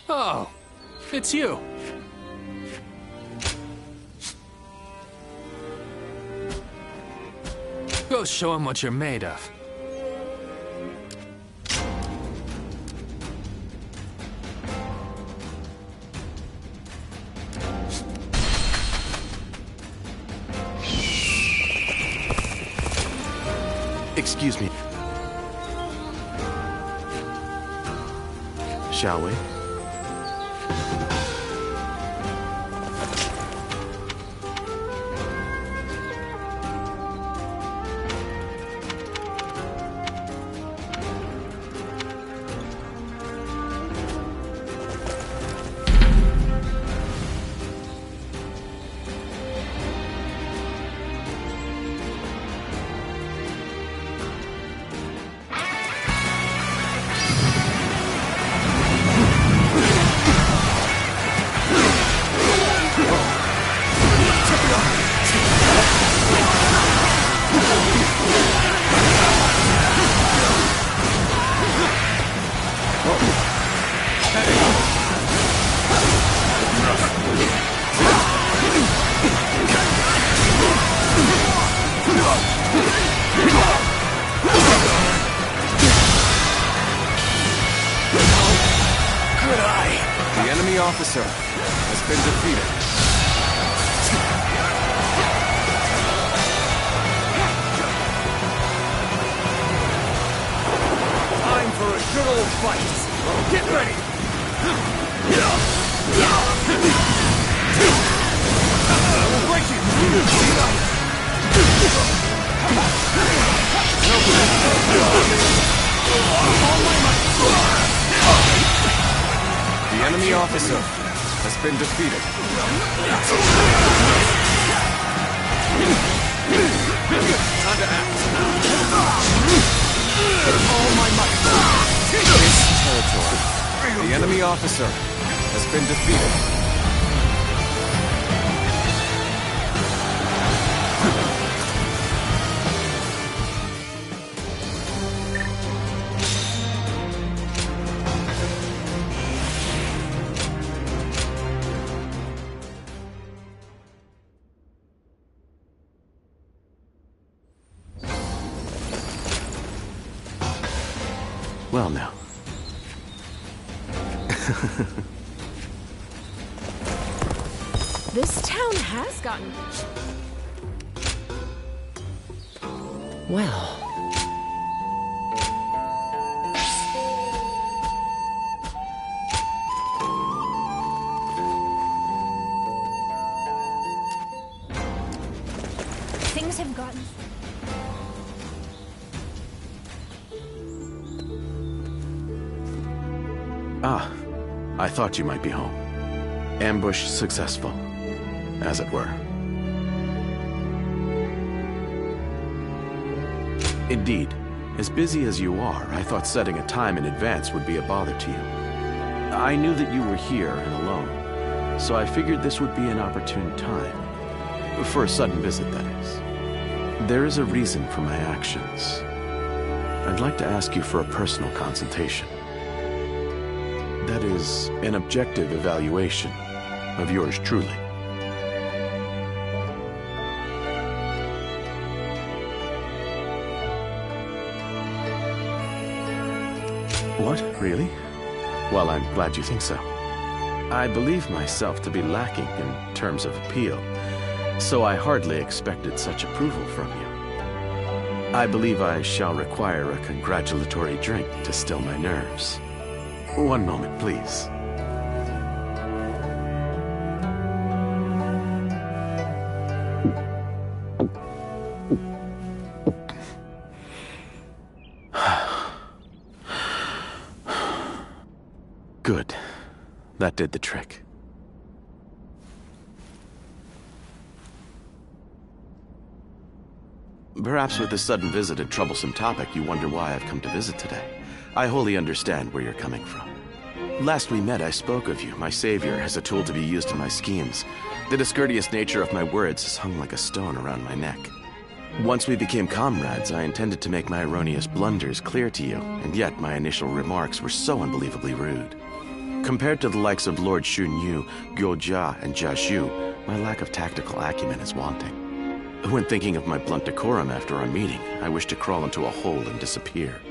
Oh, it's you. Go show him what you're made of. Excuse me. Shall we? The enemy officer has been defeated. Time for a good old fight. Get ready. I will break you. All my might. The enemy officer has been defeated. Time to act. All my might. This territory. The enemy officer has been defeated. Well, now. This town has gotten... well... things have gotten... Ah, I thought you might be home. Ambush successful, as it were. Indeed, as busy as you are, I thought setting a time in advance would be a bother to you. I knew that you were here and alone, so I figured this would be an opportune time. For a sudden visit, that is. There is a reason for my actions. I'd like to ask you for a personal consultation. That is, an objective evaluation of yours truly. What? Really? Well, I'm glad you think so. I believe myself to be lacking in terms of appeal, so I hardly expected such approval from you. I believe I shall require a congratulatory drink to still my nerves. One moment, please. Good. That did the trick. Perhaps with this sudden visit and troublesome topic, you wonder why I've come to visit today. I wholly understand where you're coming from. Last we met, I spoke of you, my savior, as a tool to be used in my schemes. The discourteous nature of my words has hung like a stone around my neck. Once we became comrades, I intended to make my erroneous blunders clear to you, and yet my initial remarks were so unbelievably rude. Compared to the likes of Lord Xunyu, Gyojia, and Jiaxu, my lack of tactical acumen is wanting. When thinking of my blunt decorum after our meeting, I wish to crawl into a hole and disappear.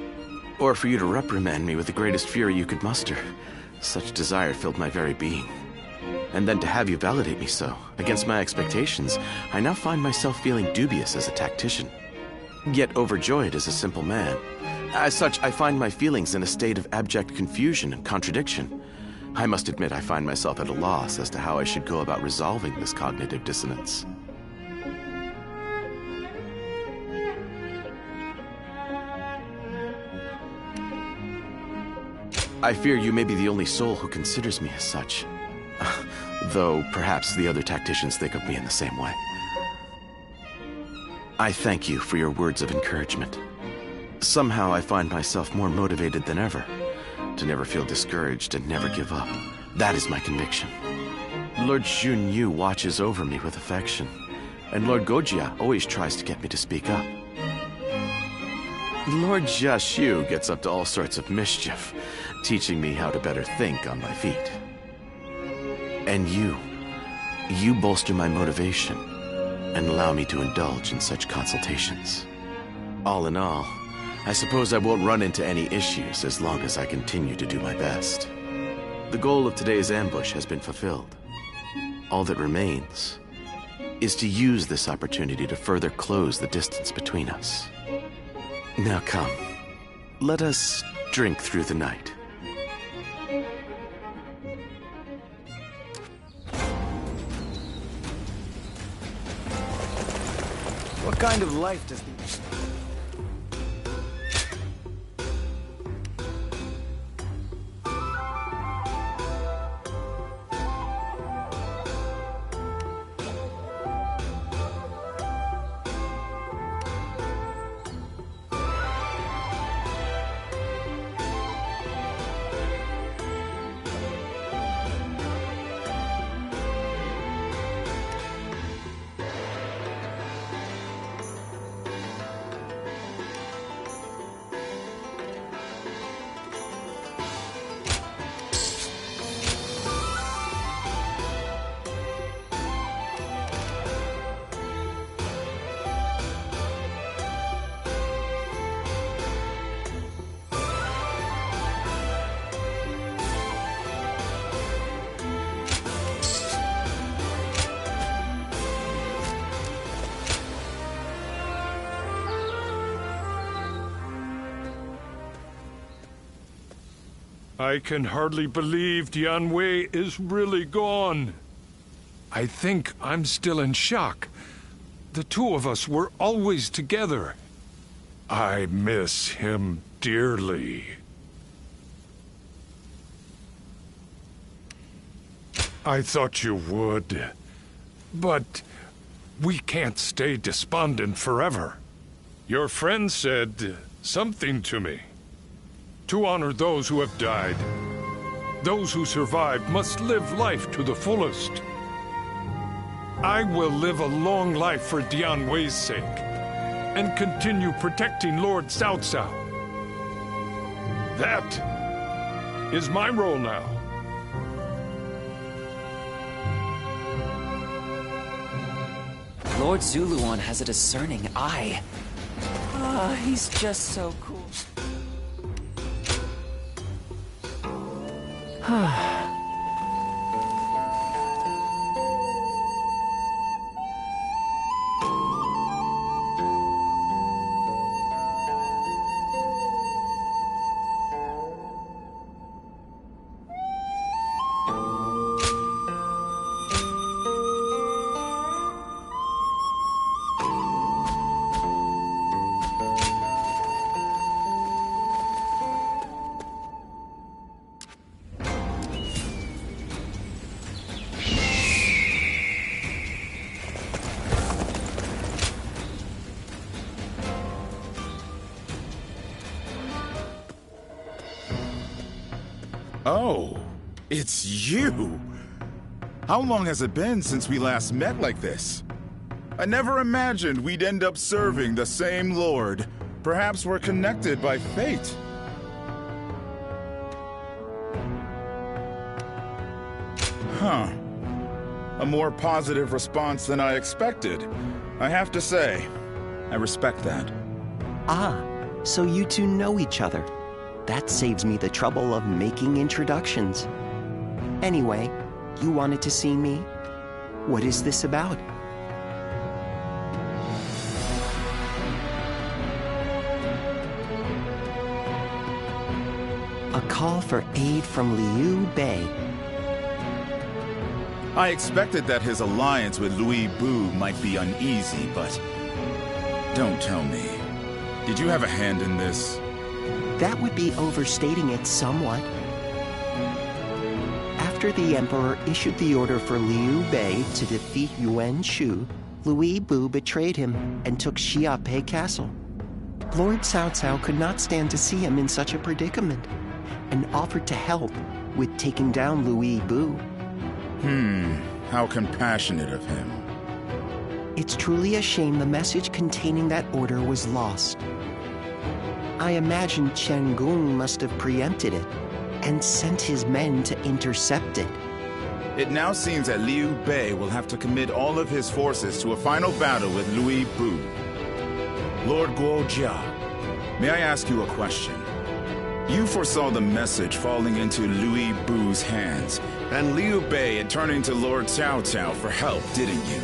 Or for you to reprimand me with the greatest fury you could muster. Such desire filled my very being. And then to have you validate me so, against my expectations, I now find myself feeling dubious as a tactician. Yet overjoyed as a simple man. As such, I find my feelings in a state of abject confusion and contradiction. I must admit I find myself at a loss as to how I should go about resolving this cognitive dissonance. I fear you may be the only soul who considers me as such. Though perhaps the other tacticians think of me in the same way. I thank you for your words of encouragement. Somehow I find myself more motivated than ever, to never feel discouraged and never give up. That is my conviction. Lord Xunyu watches over me with affection, and Lord Gyojia always tries to get me to speak up. Lord Jiaxu gets up to all sorts of mischief, teaching me how to better think on my feet. And you bolster my motivation and allow me to indulge in such consultations. All in all, I suppose I won't run into any issues as long as I continue to do my best. The goal of today's ambush has been fulfilled. All that remains is to use this opportunity to further close the distance between us. Now come, let us drink through the night. What kind of life does the... I can hardly believe Dianwei is really gone. I think I'm still in shock. The two of us were always together. I miss him dearly. I thought you would. But we can't stay despondent forever. Your friend said something to me. To honor those who have died. Those who survived must live life to the fullest. I will live a long life for Dianwei's sake, and continue protecting Lord Cao Cao. That is my role now. Lord Zuluan has a discerning eye. Ah, he's just so cool. Oh, it's you! How long has it been since we last met like this? I never imagined we'd end up serving the same Lord. Perhaps we're connected by fate. Huh. A more positive response than I expected. I have to say, I respect that. Ah, so you two know each other. That saves me the trouble of making introductions. Anyway, you wanted to see me? What is this about? A call for aid from Liu Bei. I expected that his alliance with Louis Bu might be uneasy, but... Don't tell me. Did you have a hand in this? That would be overstating it somewhat. After the Emperor issued the order for Liu Bei to defeat Yuan Shu, Louis Bu betrayed him and took Xiaopei Castle. Lord Cao Cao could not stand to see him in such a predicament, and offered to help with taking down Louis Bu. How compassionate of him. It's truly a shame the message containing that order was lost. I imagine Chen Gong must have preempted it and sent his men to intercept it. It now seems that Liu Bei will have to commit all of his forces to a final battle with Louis Bu. Lord Guojia, may I ask you a question? You foresaw the message falling into Louis Bu's hands, and Liu Bei in turning to Lord Cao Cao for help, didn't you?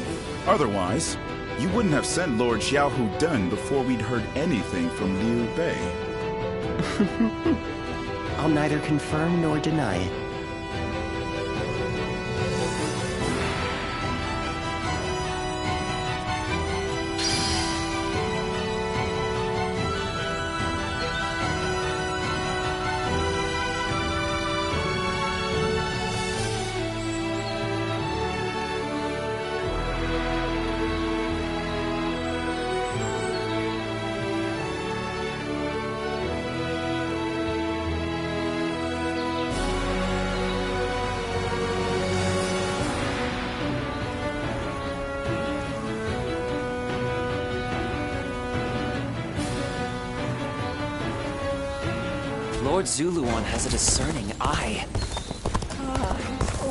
Otherwise, you wouldn't have sent Lord Xiao Hudun before we'd heard anything from Liu Bei. I'll neither confirm nor deny it. Lord Zuluan has a discerning eye.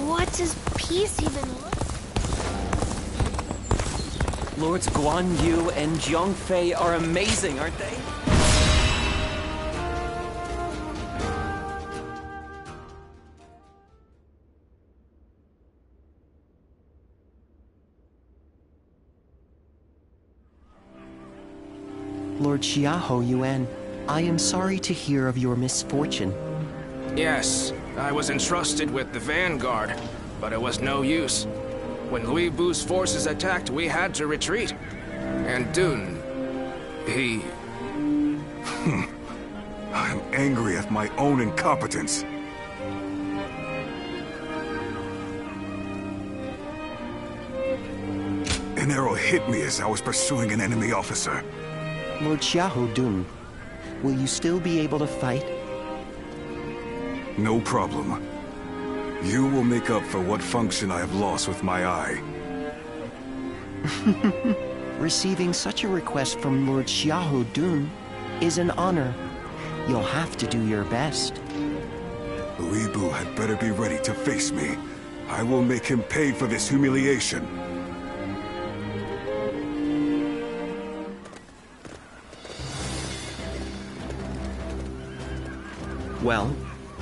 What does peace even look? Lords Guan Yu and Zhang Fei are amazing, aren't they? Lord Xiahou Yuan, I am sorry to hear of your misfortune. Yes, I was entrusted with the vanguard, but it was no use. When Louis Bu's forces attacked, we had to retreat. And Dun, he... I am angry at my own incompetence. An arrow hit me as I was pursuing an enemy officer. Lord Xiahou Dun, will you still be able to fight? No problem. You will make up for what function I have lost with my eye. Receiving such a request from Lord Xiahou Dun is an honor. You'll have to do your best. Louis Bu had better be ready to face me. I will make him pay for this humiliation. Well,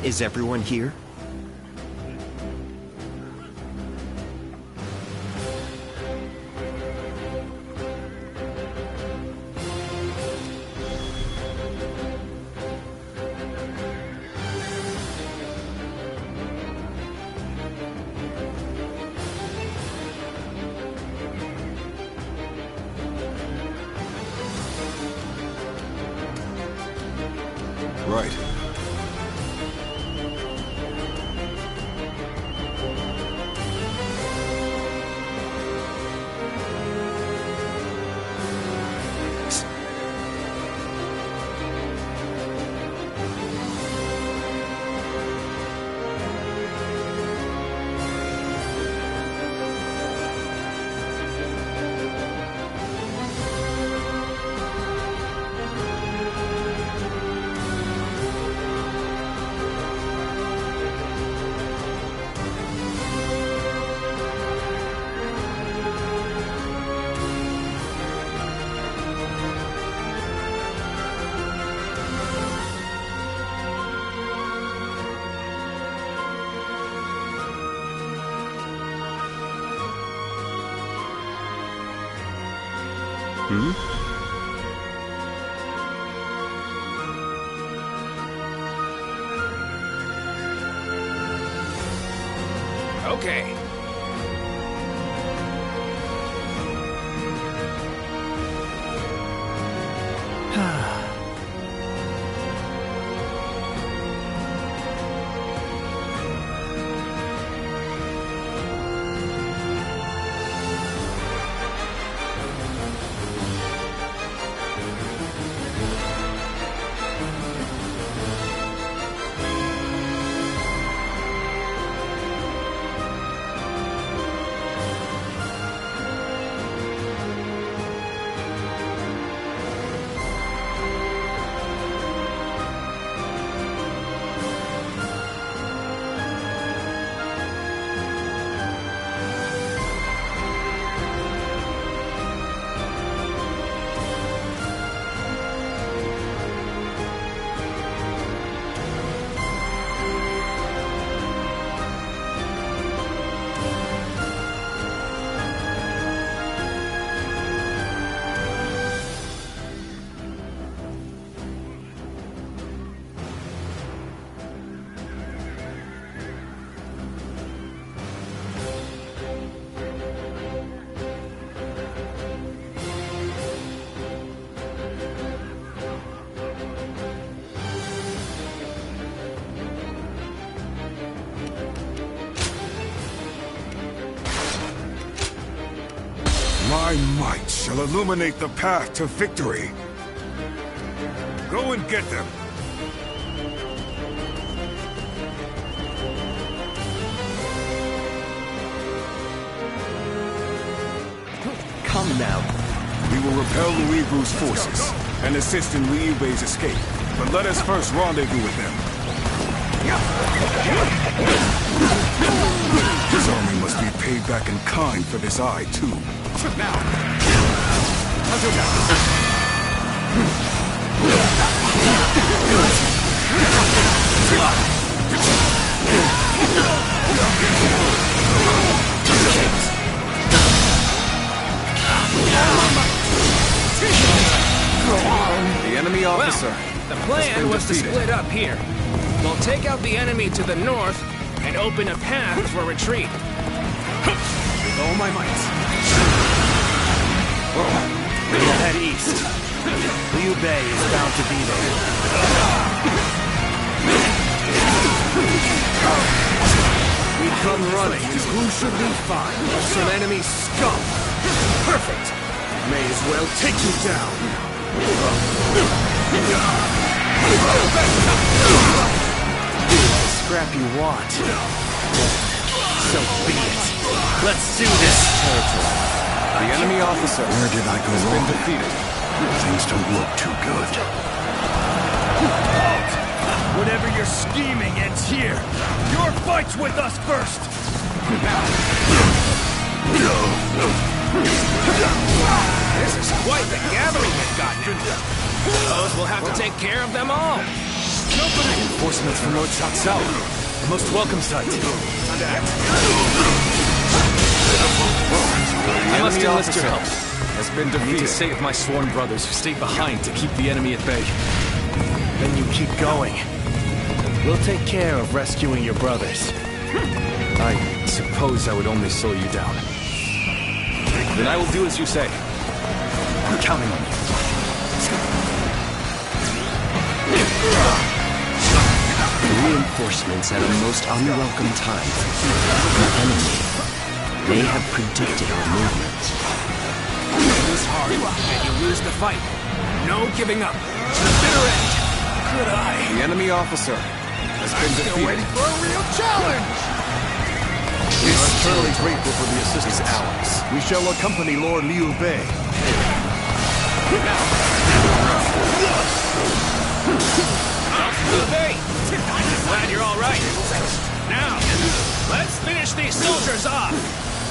is everyone here? Right. Okay. My might shall illuminate the path to victory. Go and get them. Come now. We will repel Louis Vu's forces and assist in Liu Bei's escape. But let us first rendezvous with them. His army must be paid back in kind for this eye, too. Now. The enemy officer. Well, the plan was to split up here. We'll take out the enemy to the north and open a path for retreat. With all my might. We'll head east. Liu Bei is bound to be there. We come running, and who should we find? Some enemy scum. Perfect. May as well take you down. Scrap you want. So be it. Let's do this. The enemy officer. Where did I go has wrong? been defeated. Things don't look too good. Whatever you're scheming ends here. Your fight's with us first. This is quite the gathering we've got now. Suppose we'll have to take care of them all. Reinforcements from North South South. The most welcome sight. I must enlist your help. Has been I need to defeated. save my sworn brothers who stayed behind to keep the enemy at bay. Then you keep going. We'll take care of rescuing your brothers. I suppose I would only slow you down. Then I will do as you say. I'm counting on you. Reinforcements at a most unwelcome time. The enemy may have predicted our movements. Lose hard, and you lose the fight. No giving up. To the bitter end. Good eye. The enemy officer has been defeated. For a real challenge! We are eternally grateful for the assistance of allies. We shall accompany Lord Liu Bei. Liu Bei, glad you're all right. Now, let's finish these soldiers off.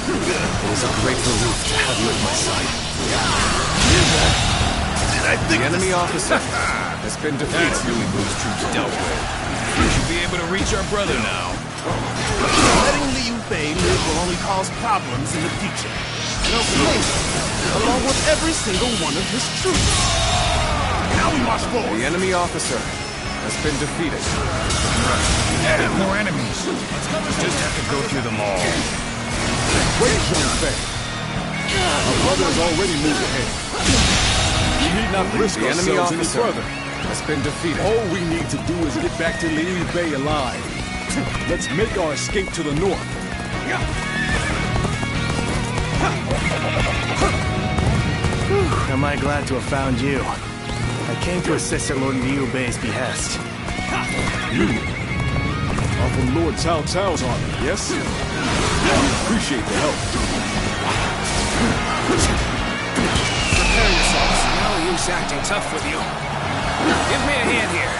It is a great relief to have you at my side. The enemy officer has been defeated. That's Louis Vu's troops dealt with. We should be able to reach our brother now. Letting Liu Bei live will only cost cause problems in the future. Along with every single one of his troops. Now we march forward. The enemy officer has been defeated. More enemies. Just have to go through them all. Wait, Jean-Fei. Our brother has already moved ahead. We need not risk The enemy ourselves any officer further. has been defeated. All we need to do is get back to Liu Bei alive. Let's make our escape to the north. Am I glad to have found you. I came to assist at Lord Liu Bei's behest. You are from Lord Cao Cao's army, yes? We appreciate the help. Prepare yourselves. No use acting tough with you. Give me a hand here.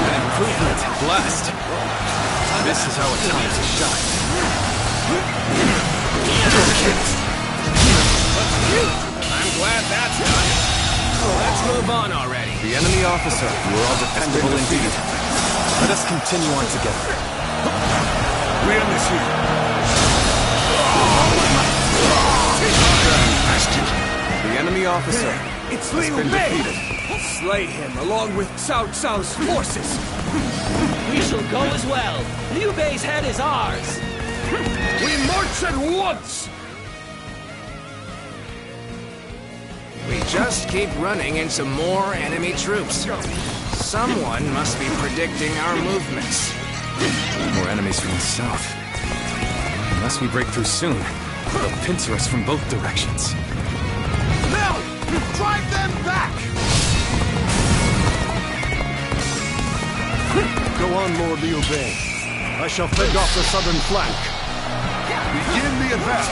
An improvement at last. This is our time to shine. I'm glad that's done. Let's move on already. The enemy officer, you are all dependable indeed. Let us continue on together. We end this here. The enemy officer It's has Liu been Bei! defeated. Slay him along with Cao Cao's forces! We shall go as well. Liu Bei's head is ours. We march at once! We just keep running into more enemy troops. Someone must be predicting our movements. More enemies from the south. Unless we break through soon, they'll pincer us from both directions. Now! Drive them back! Go on, Lord Liu Bei. I shall fend off the southern flank. Begin the advance.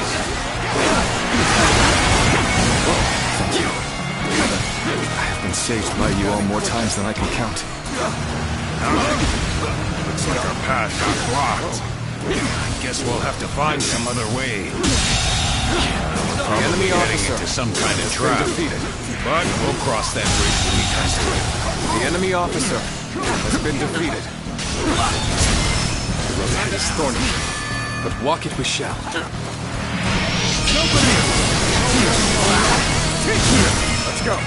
Thank you. I have been saved by you all more times than I can count. Looks like our path got blocked. I guess we'll have to find some other way. The enemy officer Into some kind of has been trap. defeated. But we'll cross that bridge when we come to it. The enemy officer has been defeated. The road is thorny, but walk it we shall. Let's go.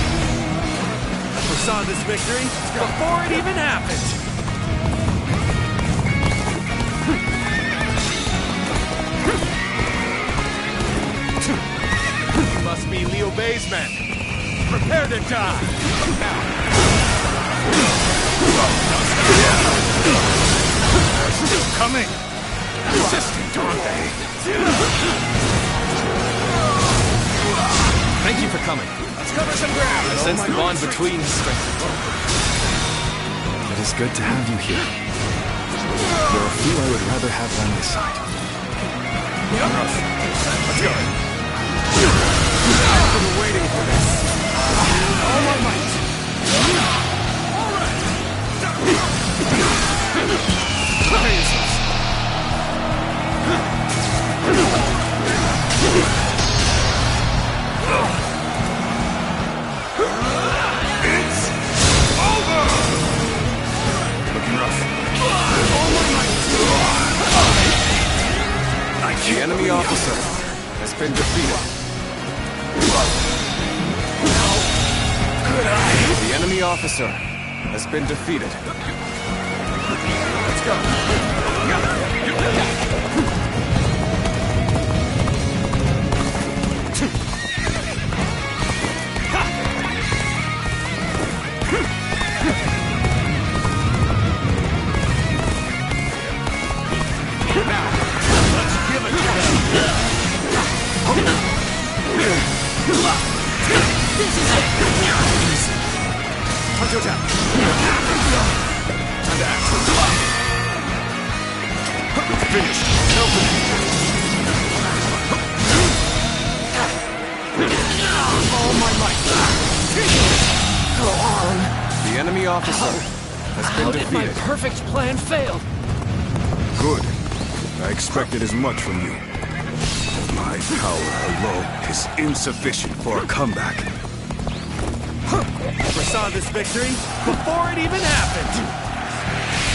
I foresaw this victory before it even happened! You must be Liu Bei's men. Prepare to die! They're still coming. Persistent, aren't they? Thank you for coming. Let's cover some ground! I sense the bond between us strengthened. It is good to have you here. There are few I would rather have by my side. Let's go. I've been waiting for this. All my might. All right. Prepare yourselves. It's over. Looking rough. All my might. The enemy officer has been defeated. The enemy officer has been defeated. Let's go. Now, let's give it to them. This is it. Punch attack. Time to act. Finish. All my might. Go on. The enemy officer has How been did my defeated. perfect plan fail? Good. I expected as much from you. My power alone is insufficient for a comeback. For saw this victory before it even happened.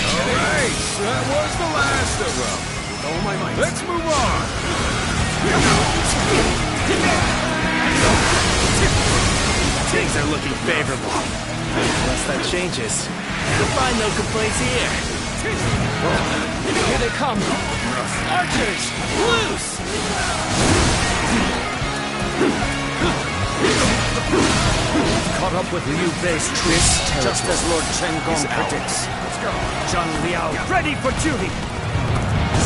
All right, that was the last of them. Oh my might. Let's move on. Things are looking favorable. Unless that changes, you'll find no complaints here. Here they come! Archers, loose! Caught up with Liu Bei's troops, just as Lord Chen Gong predicts. Let's go. Zhang Liao, ready for duty!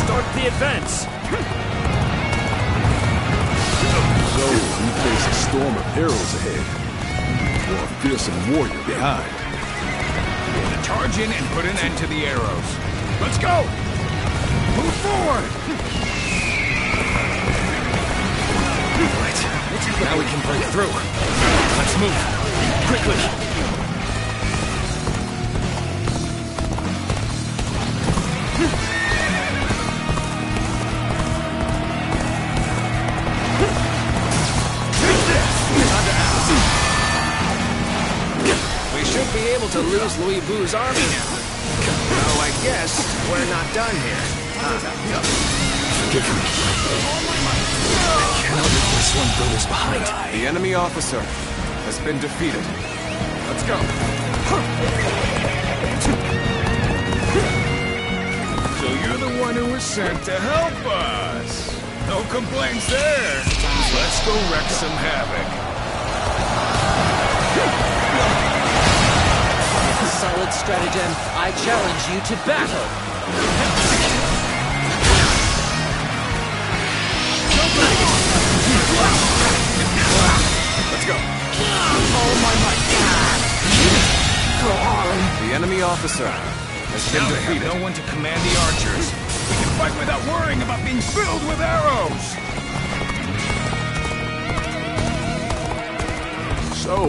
Start the advance! So, we face a storm of arrows ahead, or a fearsome warrior behind. Charge in and put an end to the arrows. Let's go! Move forward! Right. Now we can break through. Let's move. Quickly. We should be able to lose Louis Bu's army now. Though I guess we're not done here. Forgive me. I cannot leave my sworn brothers behind. The enemy officer has been defeated. Let's go. So you're the one who was sent to help us. No complaints there. Let's go wreak some havoc. Solid stratagem. I challenge you to battle. Let's go. All my might. The enemy officer has been Now they have defeated. no one to command the archers. We can fight without worrying about being filled with arrows. So,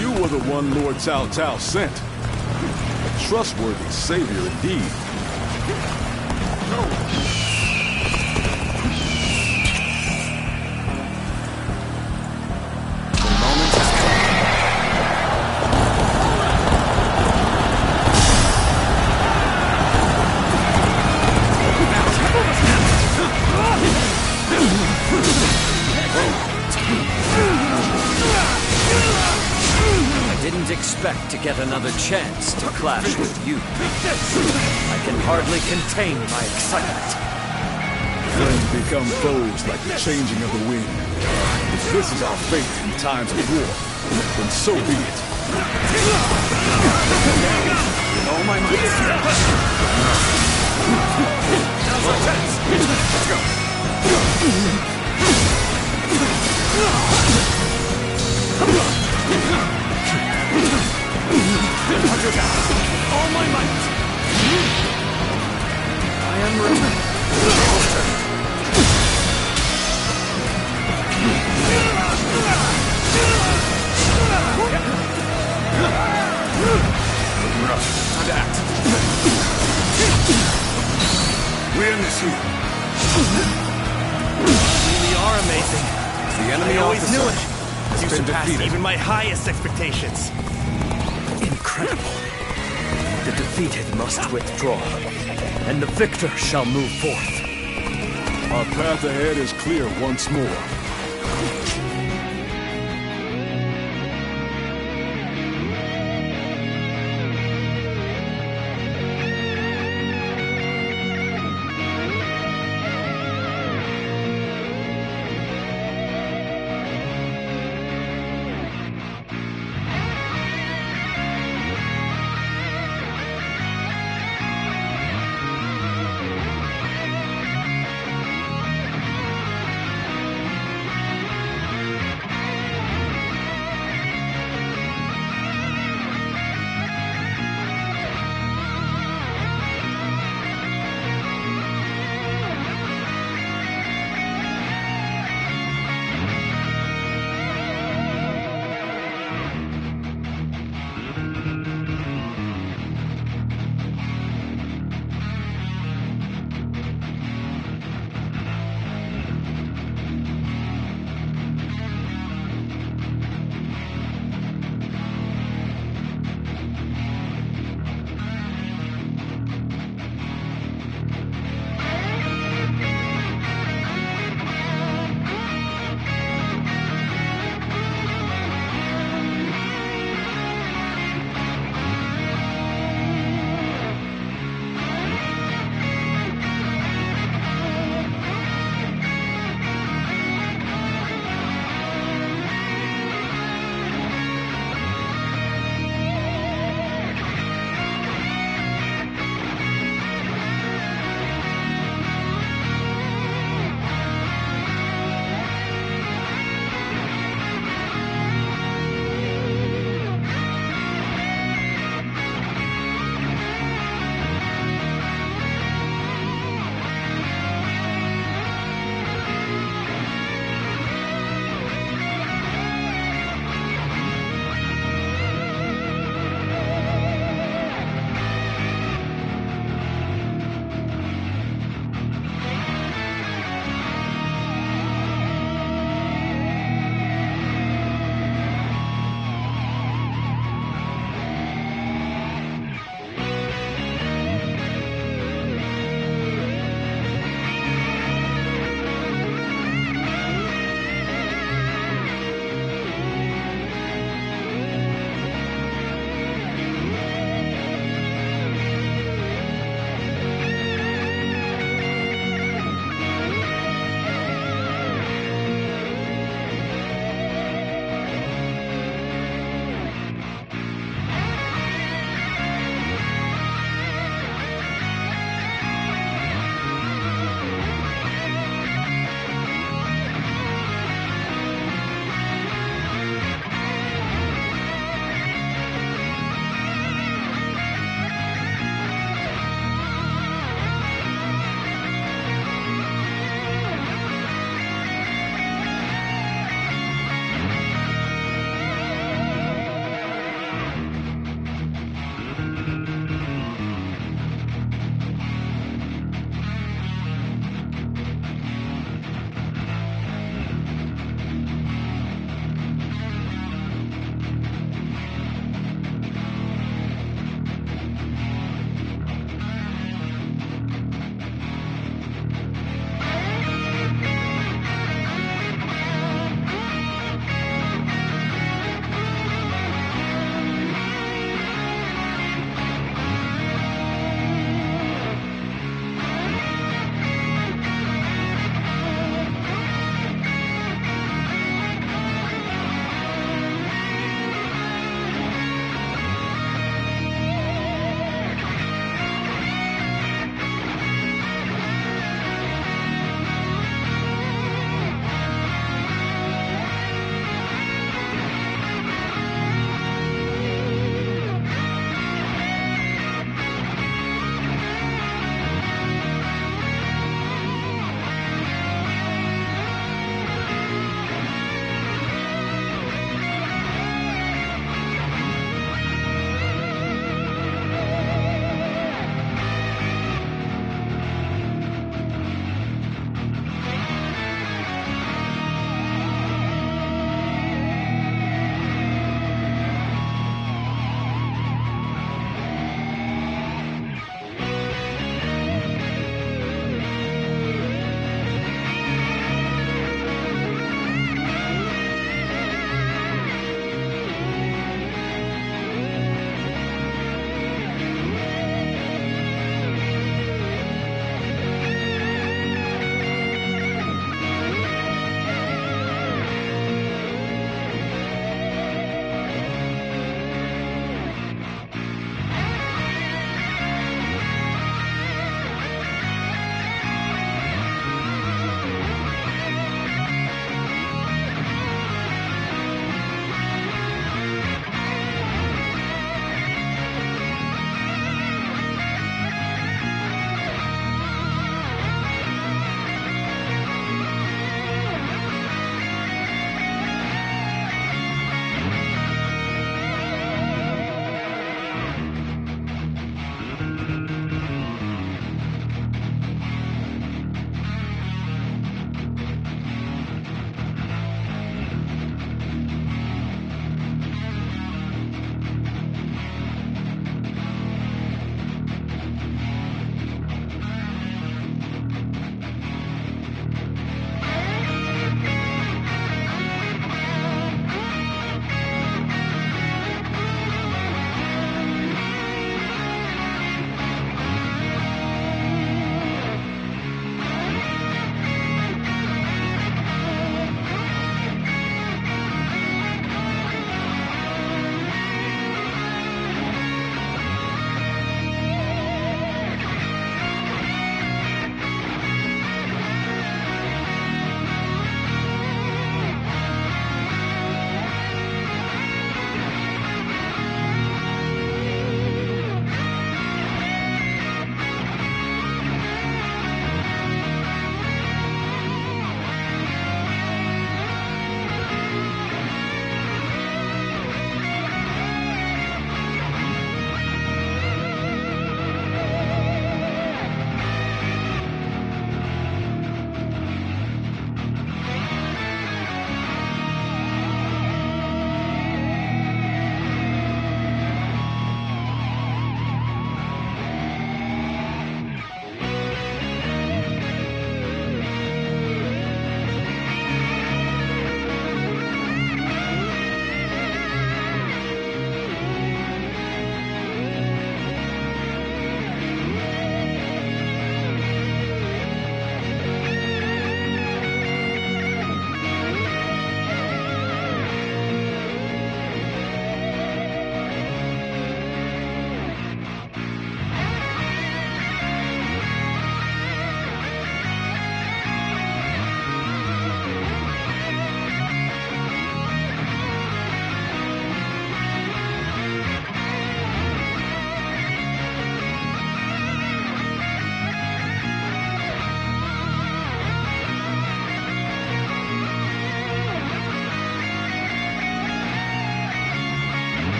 you were the one Lord Cao Cao sent. A trustworthy savior indeed. The moment has come. I didn't expect to get another chance to clash with you. I can hardly contain my excitement. Friends become foes like the changing of the wind. If this is our fate in times of war, then so be it. With all my might. Now's our chance. Let's go. All my might. I am ready. Time to act. We're in this here. You really are amazing. The enemy I always officer knew it. has You been surpassed defeated. even my highest expectations. Incredible. The defeated must withdraw, and the victor shall move forth. Our path ahead is clear once more.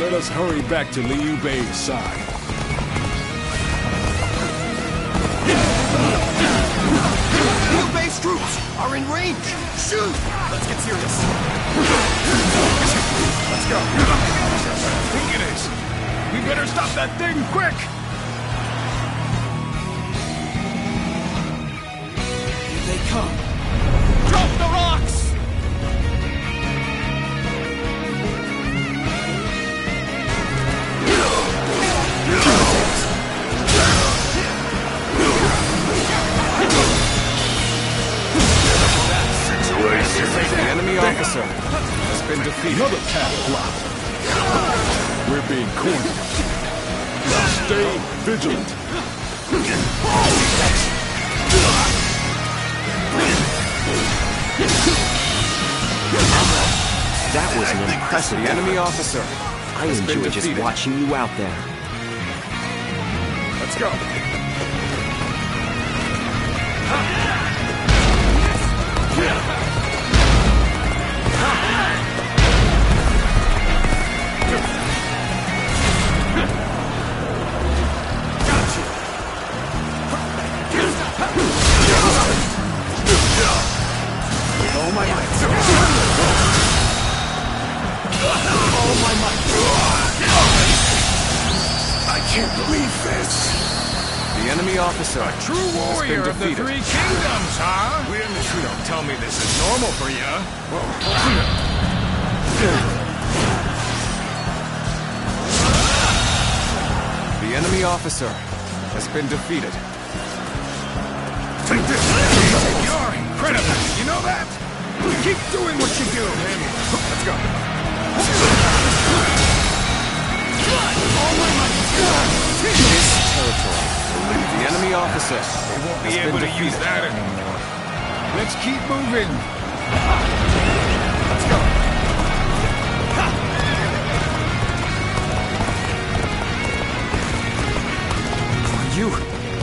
Let us hurry back to Liu Bei's side. Liu Bei's troops are in range! Shoot! Let's get serious. Let's go. I think it is. We better stop that thing, quick! Here they come. Drop the rocks! The enemy officer has been defeated. Another cat flop. We're being cornered. Stay vigilant. That was an impressive The enemy officer I has been enjoy just defeated. watching you out there. Let's go. All my might. I can't believe this. The enemy officer True has warrior been of the defeated. Three Kingdoms, huh? Don't tell me this is normal for you. The enemy officer has been defeated. Take this! You're incredible! You know that? Keep doing what you do! Let's go. This territory. The enemy officer Won't be has able been to use defeated. that anymore. Let's keep moving. Let's go. You,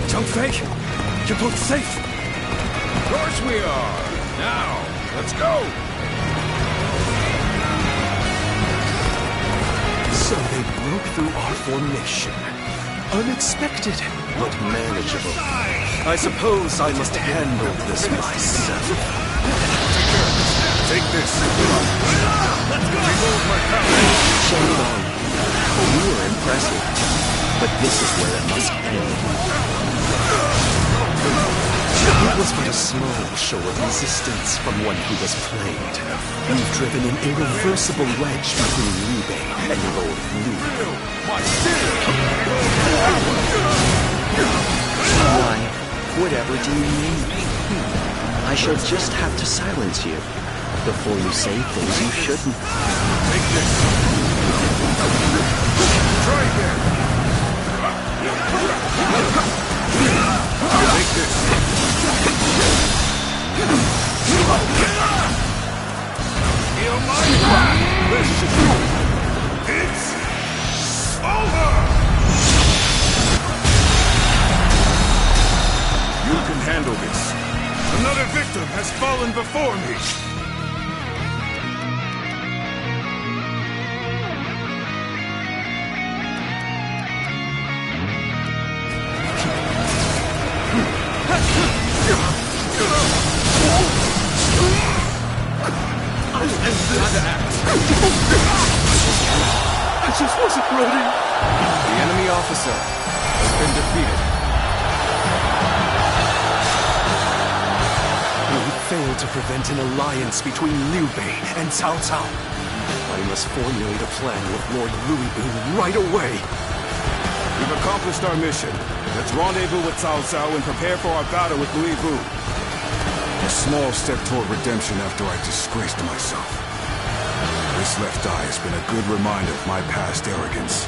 Junk Fake, you're both safe. Of course we are. Now, let's go. So they broke through our formation. Unexpected, but manageable. I suppose I must handle this myself. Take this. Shame on. You were impressive. But this is where it must end. It was but a small show of resistance from one who was played. You've driven an irreversible wedge between Liu Bei and Lord Liu. Why, whatever do you mean? I shall just have to silence you before you say things you shouldn't. Take this. Try again. Take this. Feel my this should do it. It's over. You can handle this. Another victim has fallen before me. I just wasn't ready. The enemy officer has been defeated. We failed to prevent an alliance between Liu Bei and Cao Cao. I must formulate a plan with Lord Louis Bu right away. We've accomplished our mission. Let's rendezvous with Cao Cao and prepare for our battle with Louis Bu. A small step toward redemption after I disgraced myself. This left eye has been a good reminder of my past arrogance.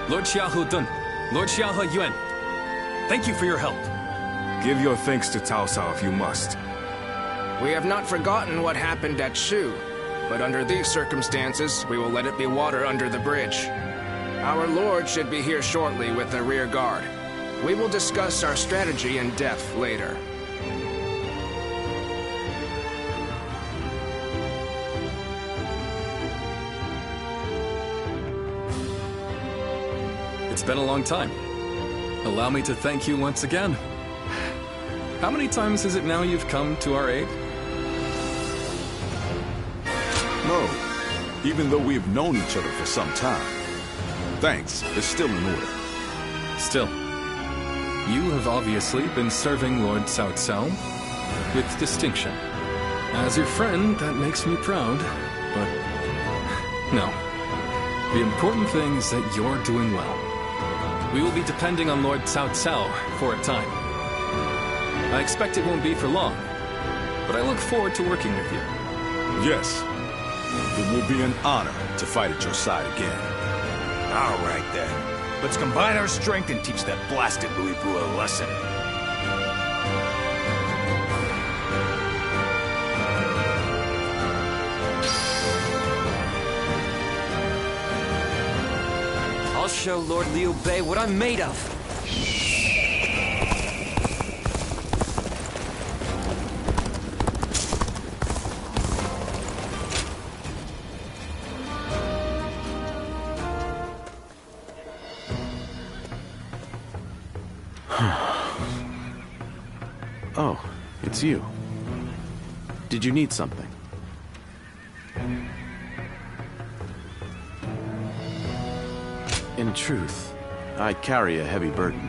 Lord Xiahou Dun, Lord Xiahou Yuan, thank you for your help. Give your thanks to Cao Cao if you must. We have not forgotten what happened at Shu, but under these circumstances, we will let it be water under the bridge. Our lord should be here shortly with the rear guard. We will discuss our strategy in depth later. It's been a long time. Allow me to thank you once again. How many times is it now you've come to our aid? No, even though we've known each other for some time. Thanks is still in order. Still, you have obviously been serving Lord Cao Cao with distinction. As your friend, that makes me proud, but no. The important thing is that you're doing well. We will be depending on Lord Cao Cao for a time. I expect it won't be for long, but I look forward to working with you. Yes, it will be an honor to fight at your side again. All right, then. Let's combine our strength and teach that blasted Louis Boo a lesson. I'll show Lord Liu Bei what I'm made of. Oh, it's you. Did you need something? In truth, I carry a heavy burden.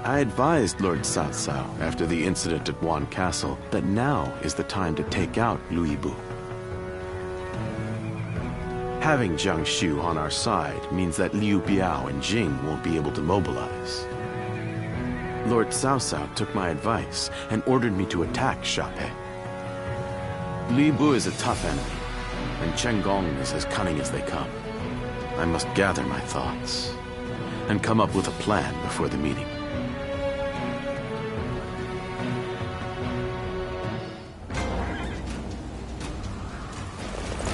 I advised Lord Cao Cao after the incident at Wan Castle that now is the time to take out Louis Boo. Having Jiang Shu on our side means that Liu Biao and Jing won't be able to mobilize. Lord Cao Cao took my advice and ordered me to attack Xiaopei. Li Bu is a tough enemy, and Chen Gong is as cunning as they come. I must gather my thoughts and come up with a plan before the meeting.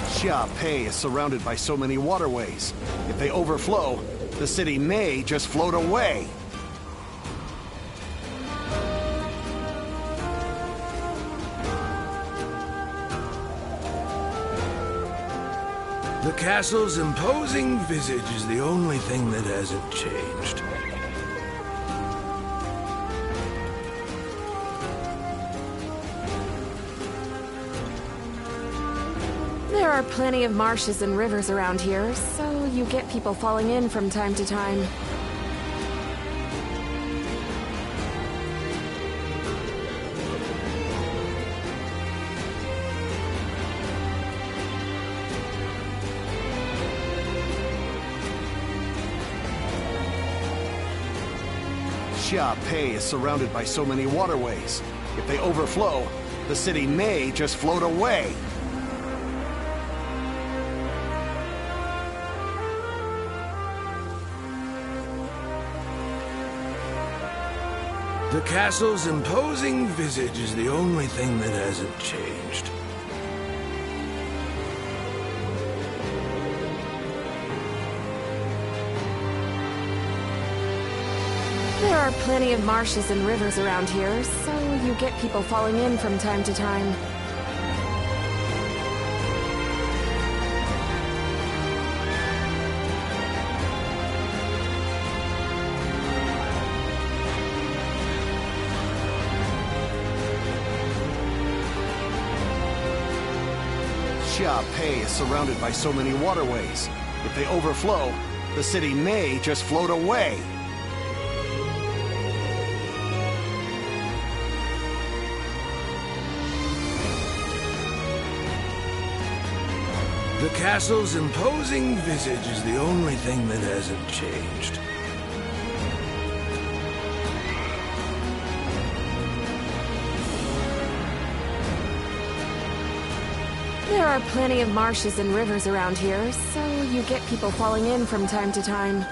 Xiaopei is surrounded by so many waterways. If they overflow, the city may just float away. The castle's imposing visage is the only thing that hasn't changed. There are plenty of marshes and rivers around here, so you get people falling in from time to time. Xiaopei is surrounded by so many waterways. If they overflow, the city may just float away. The castle's imposing visage is the only thing that hasn't changed. There are plenty of marshes and rivers around here, so you get people falling in from time to time. Xiaopei is surrounded by so many waterways. If they overflow, the city may just float away. The castle's imposing visage is the only thing that hasn't changed. There are plenty of marshes and rivers around here, so you get people falling in from time to time.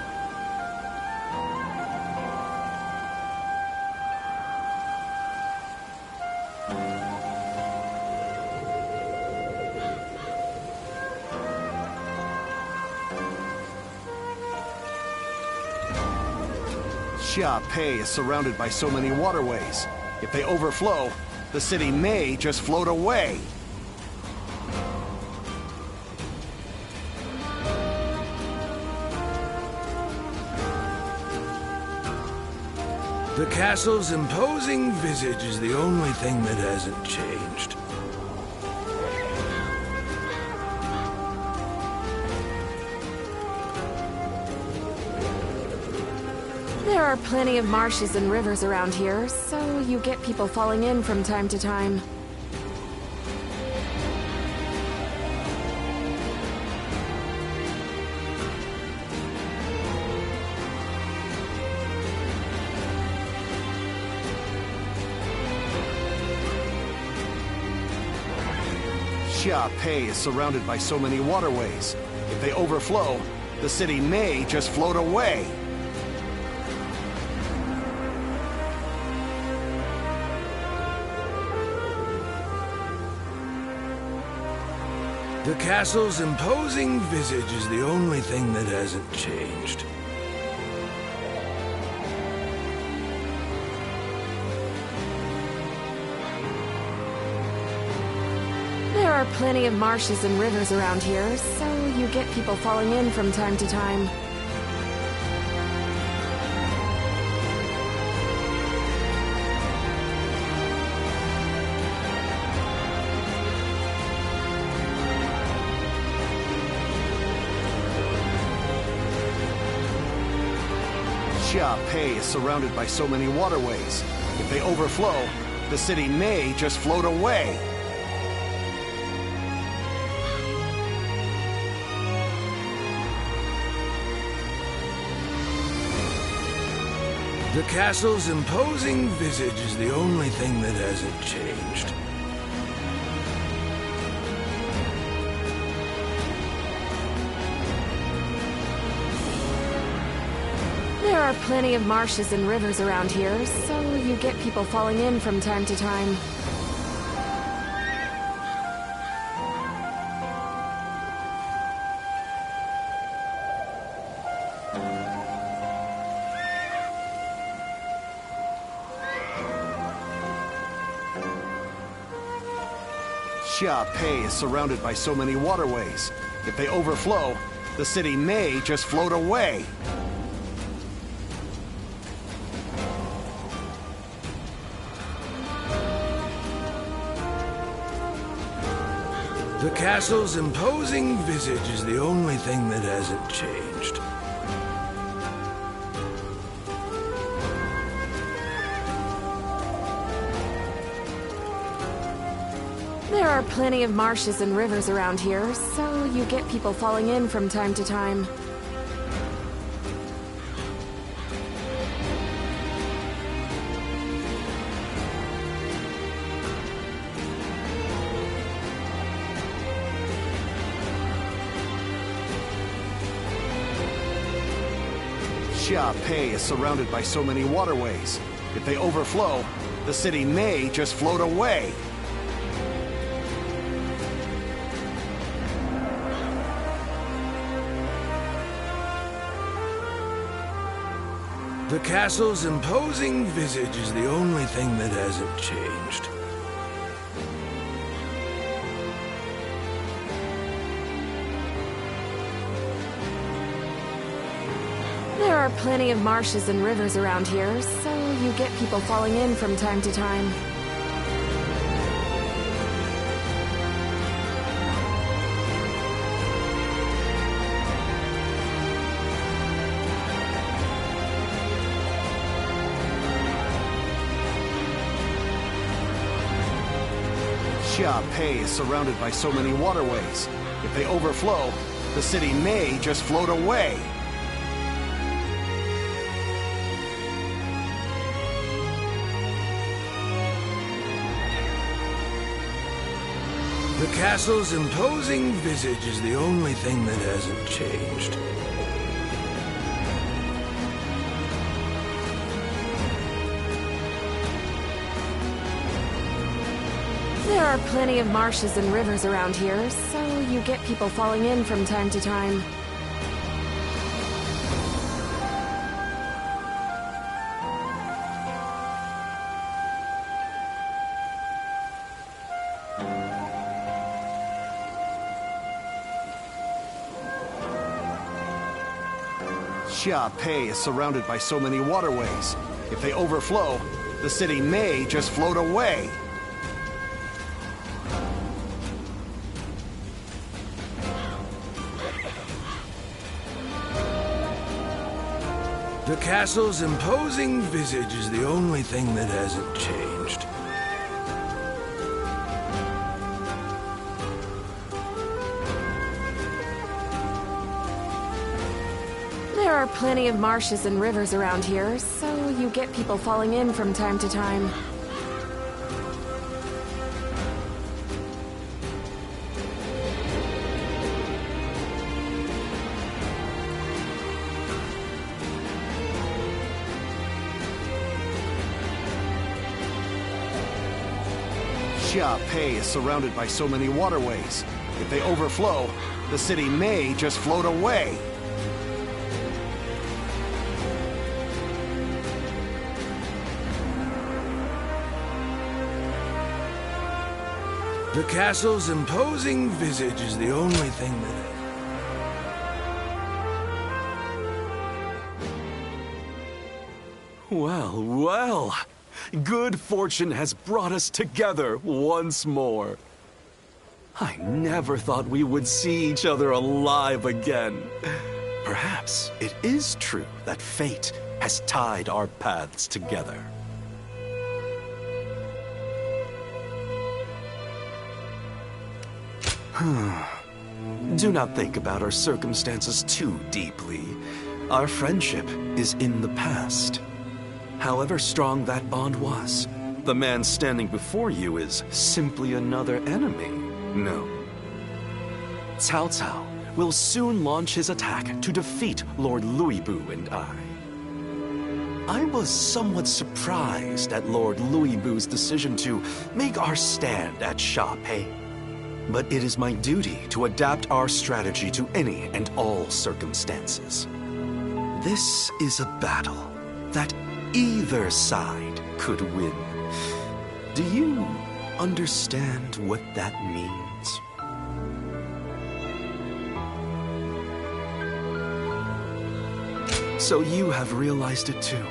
Xiaopei is surrounded by so many waterways. If they overflow, the city may just float away. The castle's imposing visage is the only thing that hasn't changed. There are plenty of marshes and rivers around here, so you get people falling in from time to time. Xiaopei is surrounded by so many waterways. If they overflow, the city may just float away. The castle's imposing visage is the only thing that hasn't changed. There are plenty of marshes and rivers around here, so you get people falling in from time to time. Xiaopei is surrounded by so many waterways. If they overflow, the city may just float away. The castle's imposing visage is the only thing that hasn't changed. There are plenty of marshes and rivers around here, so you get people falling in from time to time. Xiaopei is surrounded by so many waterways. If they overflow, the city may just float away. The castle's imposing visage is the only thing that hasn't changed. There are plenty of marshes and rivers around here, so you get people falling in from time to time. Xiaopei is surrounded by so many waterways. If they overflow, the city may just float away. The castle's imposing visage is the only thing that hasn't changed. There are plenty of marshes and rivers around here, so you get people falling in from time to time. Xiaopei is surrounded by so many waterways. If they overflow, the city may just float away. The castle's imposing visage is the only thing that hasn't changed. There are plenty of marshes and rivers around here, so you get people falling in from time to time. Xia Pei is surrounded by so many waterways. If they overflow, the city may just float away. The castle's imposing visage is the only thing that hasn't changed. There are plenty of marshes and rivers around here, so you get people falling in from time to time. Xia Pei is surrounded by so many waterways. If they overflow, the city may just float away. The castle's imposing visage is the only thing that... Well, well. Good fortune has brought us together once more. I never thought we would see each other alive again. Perhaps it is true that fate has tied our paths together. Do not think about our circumstances too deeply. Our friendship is in the past. However strong that bond was, the man standing before you is simply another enemy. No. Cao Cao will soon launch his attack to defeat Lord Luibu and I was somewhat surprised at Lord Luibu's decision to make our stand at Xia Pei. But it is my duty to adapt our strategy to any and all circumstances. This is a battle that either side could win. Do you understand what that means? So you have realized it too.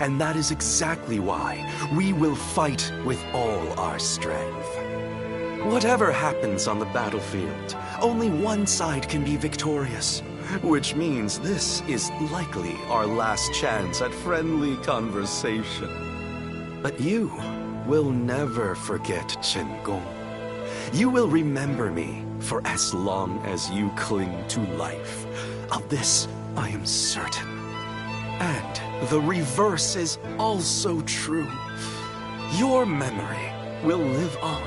And that is exactly why we will fight with all our strength. Whatever happens on the battlefield, only one side can be victorious. Which means this is likely our last chance at friendly conversation. But you will never forget Chen Gong. You will remember me for as long as you cling to life. Of this, I am certain. And the reverse is also true. Your memory will live on,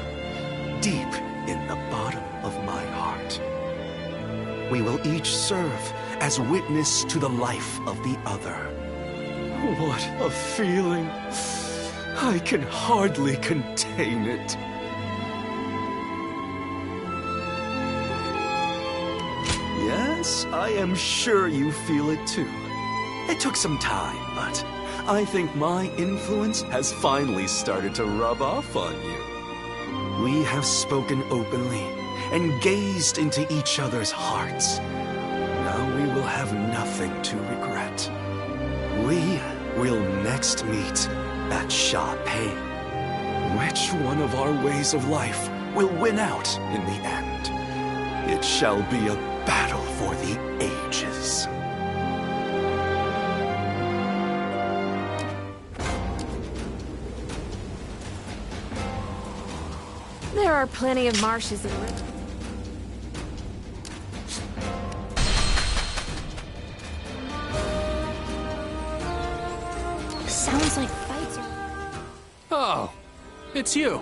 deep in the bottom of my heart. We will each serve as witness to the life of the other. What a feeling! I can hardly contain it. Yes, I am sure you feel it too. It took some time, but I think my influence has finally started to rub off on you. We have spoken openly and gazed into each other's hearts. Now we will have nothing to regret. We will next meet at Xia Pei. Which one of our ways of life will win out in the end? It shall be a battle for the ages. There are plenty of marshes and rivers. Sounds like fights are... Oh, it's you.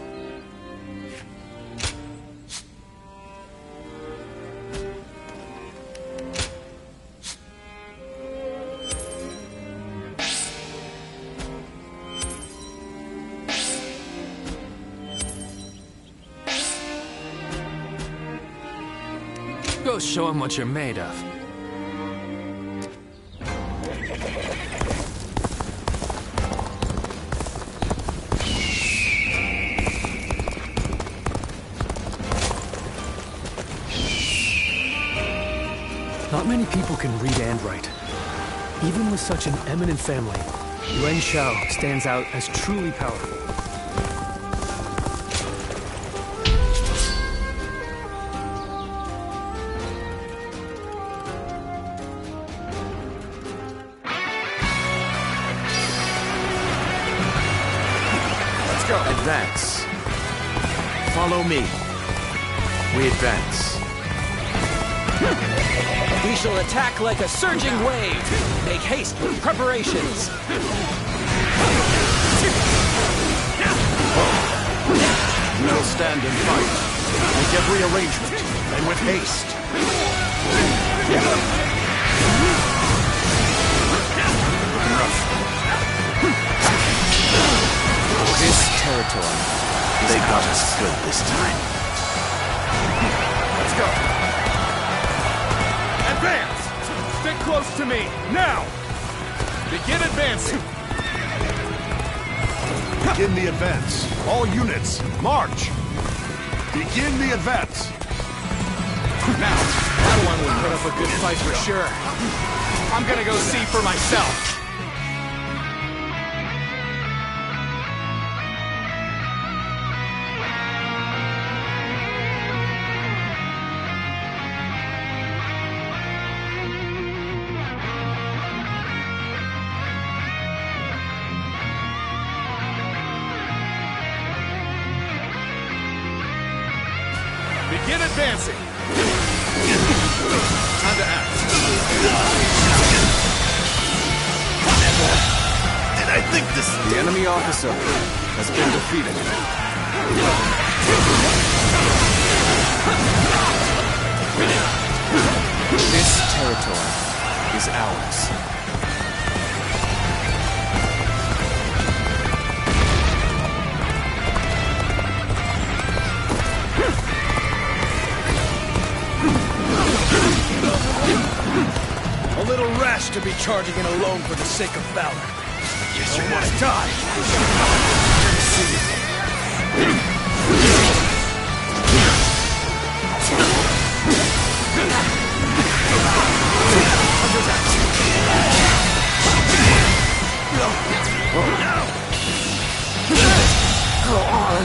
Go show him what you're made of. Not many people can read and write. Even with such an eminent family, Yuan Shao stands out as truly powerful. Let's go. Advance. Follow me. We advance. We shall attack like a surging wave. Make haste with preparations. We will stand and fight. Make every arrangement, and with haste. This territory. They got us good this time. Let's go. Advance! Stick close to me, now! Begin advancing! Begin the advance. All units, march! Begin the advance! Now, that one will put up a good fight for sure. I'm gonna go see for myself. Begin advancing! Time to act. Did I think this... The enemy officer has been defeated. This territory is ours. A little rash to be charging in alone for the sake of valor. I guess you want to die. Go on.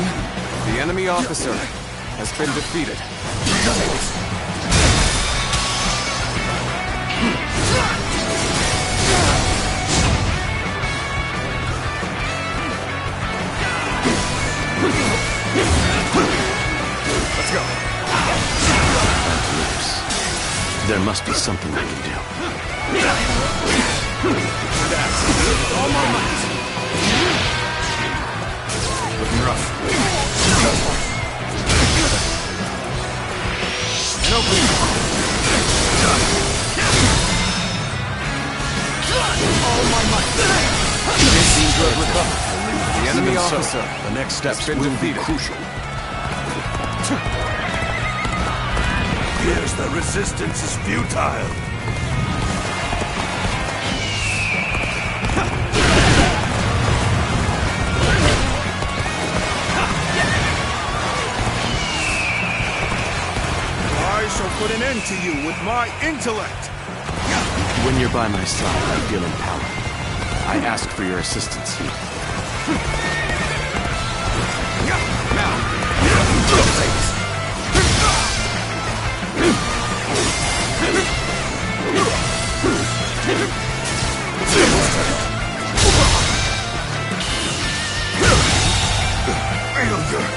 The enemy officer has been defeated. Let's go. There must be something I can do. All my might. Looking rough. And open. All my might. This seems to have recovered. The enemy officer, The next steps been will defeated. be crucial. Here's the resistance is futile. I shall put an end to you with my intellect. When you're by my side, I feel empowered. I ask for your assistance here.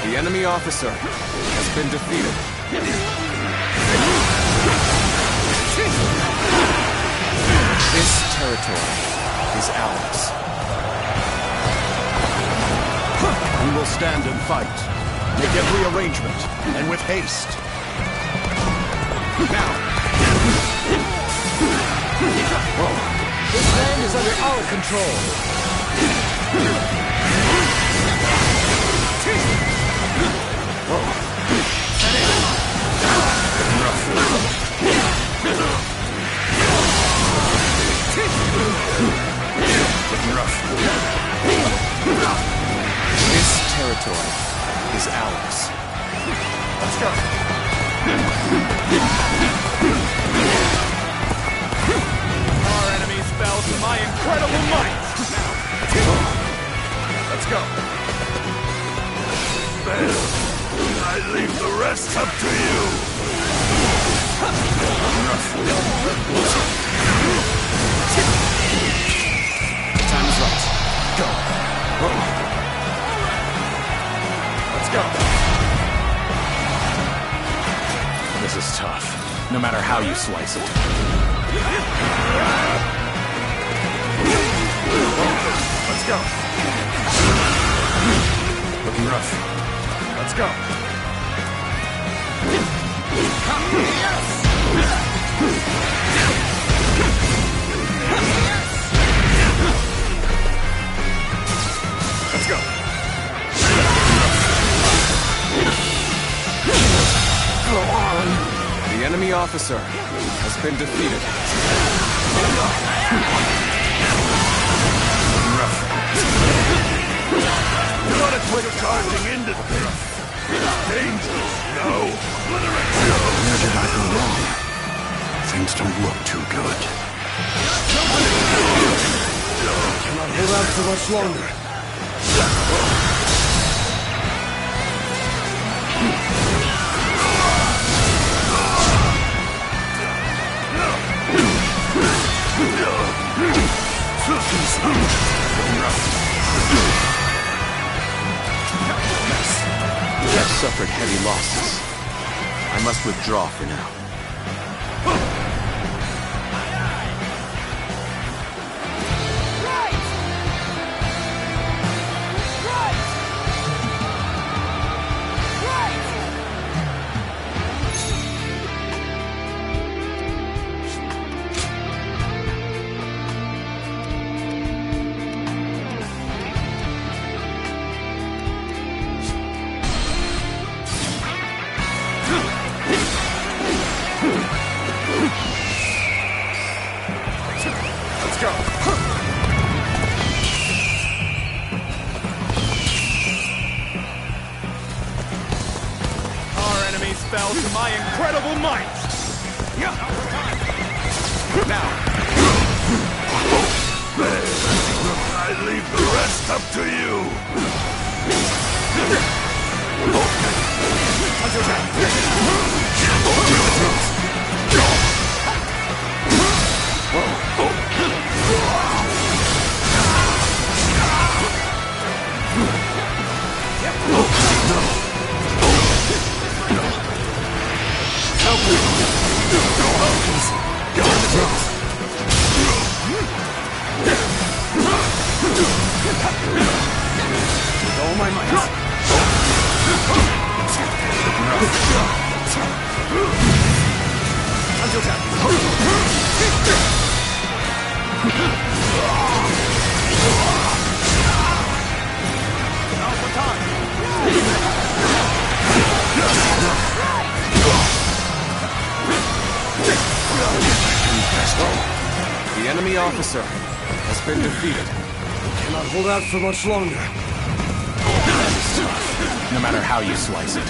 The enemy officer has been defeated. This territory is ours. We will stand and fight. Make every arrangement, and with haste. Now. This land is under our control. This territory is ours. Let's go. Our enemies fell to incredible might! Let's go. I leave the rest up to you. Time is right. Go. Let's go. This is tough, no matter how you slice it. Let's go. Looking rough. Let's go. Let's go. Go on. The enemy officer has been defeated. Rough. You want to quit charging into things? Dangerous, no. Where did I go wrong? Things don't look too good. Cannot hold out for much longer. We have suffered heavy losses. I must withdraw for now. Let's go. Our enemies fell to my incredible might. Now. I leave the rest up to you. All my might. Until tap. Alpha time. The enemy officer has been defeated. Cannot hold out for much longer. No matter how you slice it.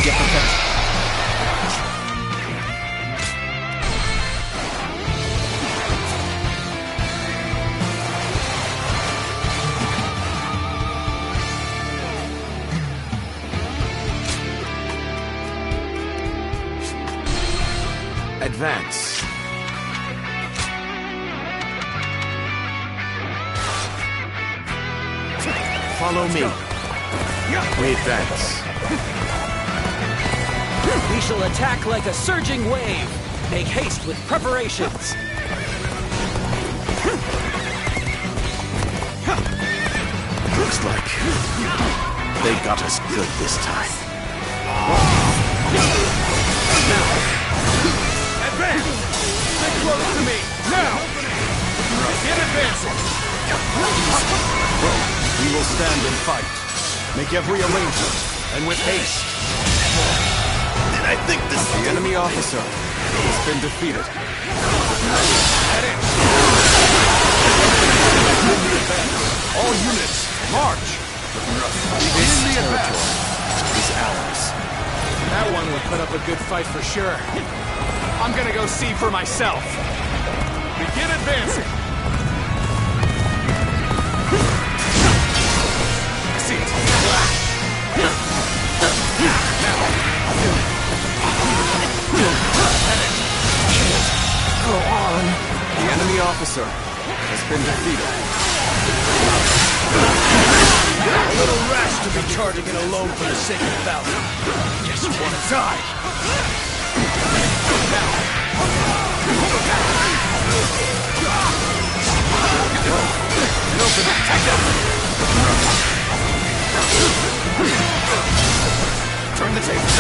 Get prepared. Advance. Follow me. We advance. We shall attack like a surging wave. Make haste with preparations. Looks like they got us good this time. Now. Advance! Stay close to me! Now! Begin advancing! We will stand and fight. Make every arrangement, and with haste. And I think this... The enemy officer has been defeated. All units, march! This territory is ours. That one would put up a good fight for sure. I'm gonna go see for myself. Begin advancing. I see it. Go on. The enemy officer has been defeated. A little rash to be charging it alone for the sake of battle. Guess you want to die. Turn the tables.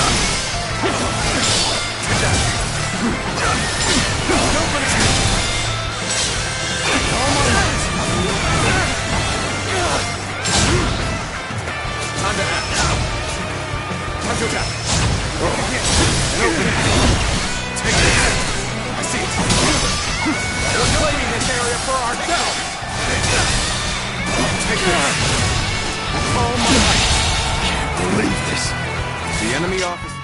Take that. Open it. All my light. Time to act. Time to attack. And open it. Take this. I see it. We're claiming this area for ourselves. Take this. All my light. Can't believe this. The enemy officer.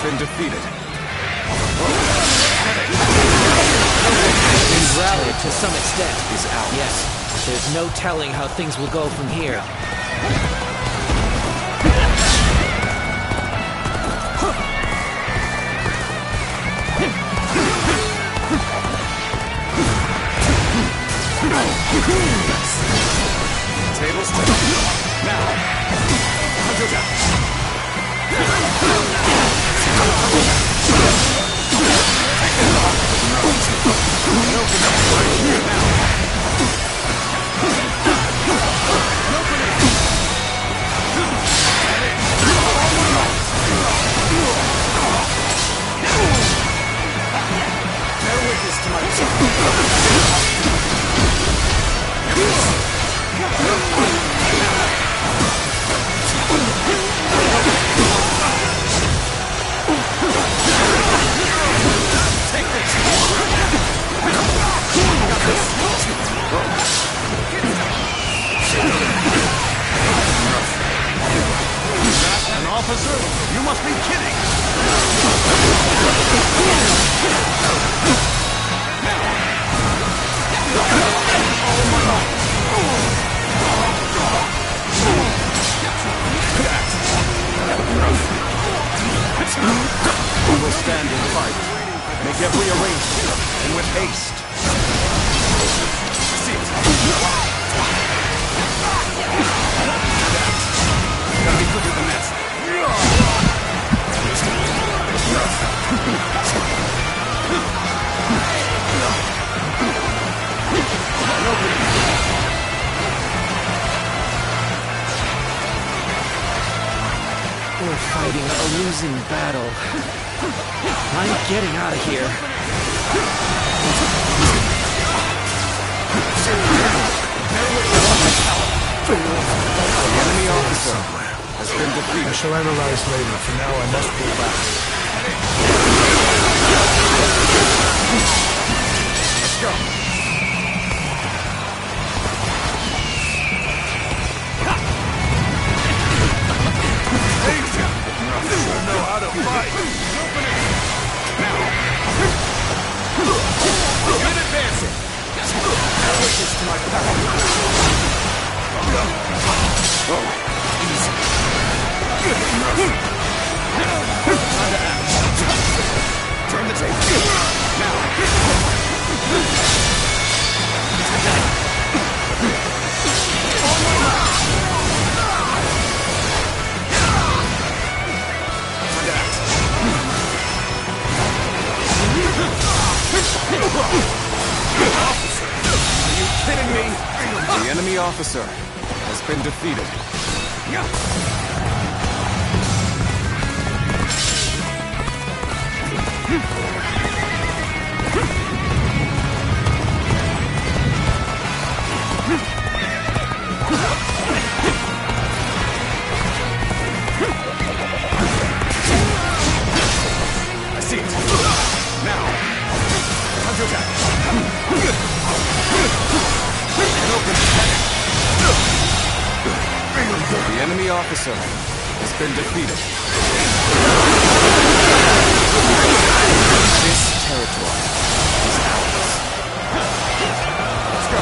Been defeated. We've rallied to some extent. Is out. Yes. There's no telling how things will go from here. Tables turned. Now, hunter down. An officer? You must be kidding! We will stand and fight. Make every arrangement, and with haste. See it. Gotta be quicker than that. We're fighting a losing battle. I'm getting out of here. shall analyze later. For now, I must go back. Let's go. Danger! You sure know how to fight. Open it. Now. Get advancing. Witness to my power. Oh, easy. Time to act. Turn the tape. Now. Officer, are you kidding me? The enemy officer has been defeated. I see it. Now. Time to attack. The enemy officer has been defeated. This territory is ours. Let's go.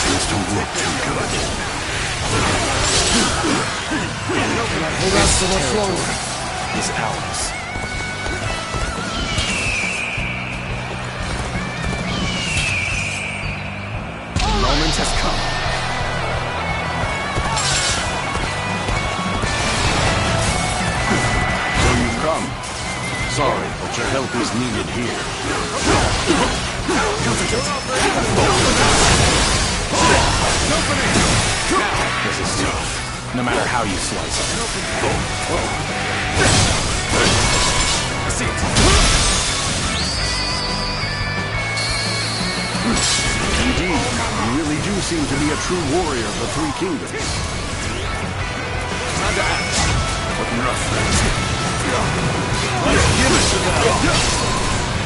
Things don't look too good. Hold on so much longer. Is ours. The moment has come. So you've come. Sorry, but your help is needed here. This is tough, no matter how you slice it. I see it. Indeed, you really do seem to be a true warrior of the Three Kingdoms. Time to act. Looking rough, friends. Let's give it to them.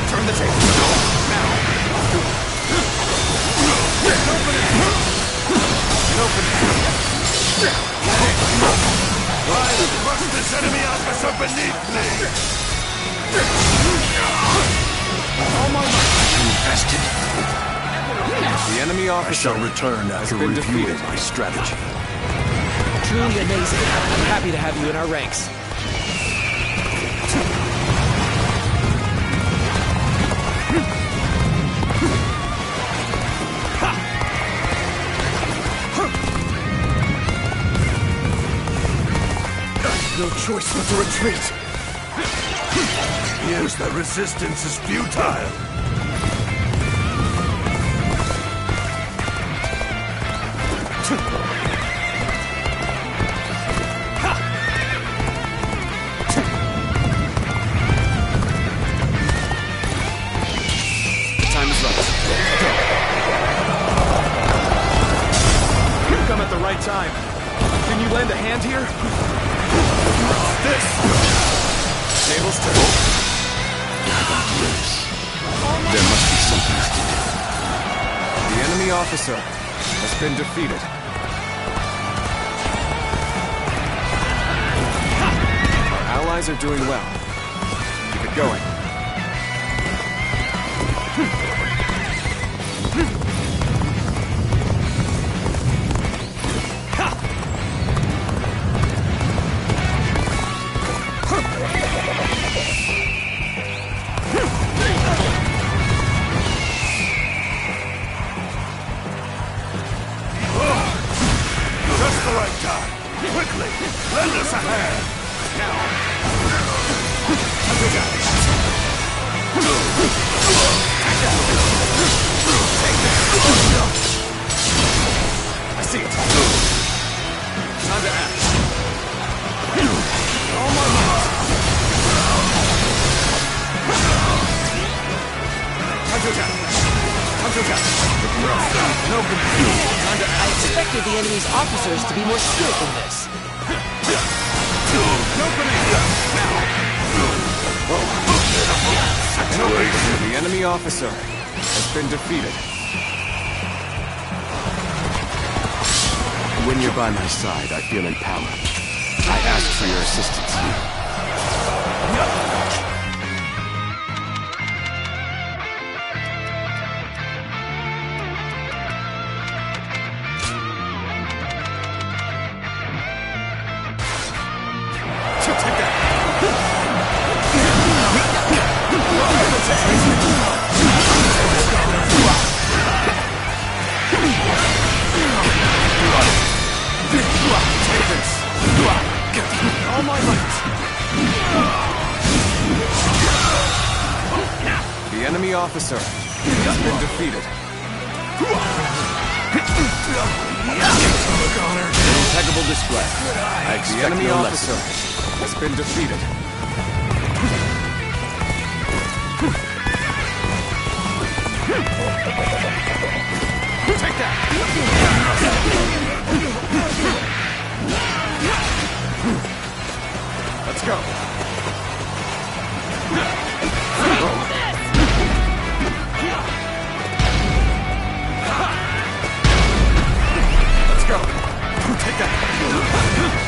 Turn the tape. Now. Open it. Open it. I crush this enemy officer beneath me. All my might. Invested. The enemy I officer shall return after been reviewing defeated. my strategy. Truly amazing. I'm happy to have you in our ranks. No choice but to retreat. Here's the resistance is futile. Time is right. You've come at the right time. Can you lend a hand here? This! Tables turn. There must be something I can do. The enemy officer has been defeated. Our allies are doing well. Keep it going. Just the right time. Quickly, lend us a hand. Now. open field. I expected the enemy's officers to be more skilled than this. The enemy officer has been defeated. When you're by my side, I feel empowered. I ask for your assistance here. All my might. The enemy officer has been defeated. Impeccable display. I The expect enemy no officer lesson. has been defeated. Take that! Let's go. Let's go. Take that.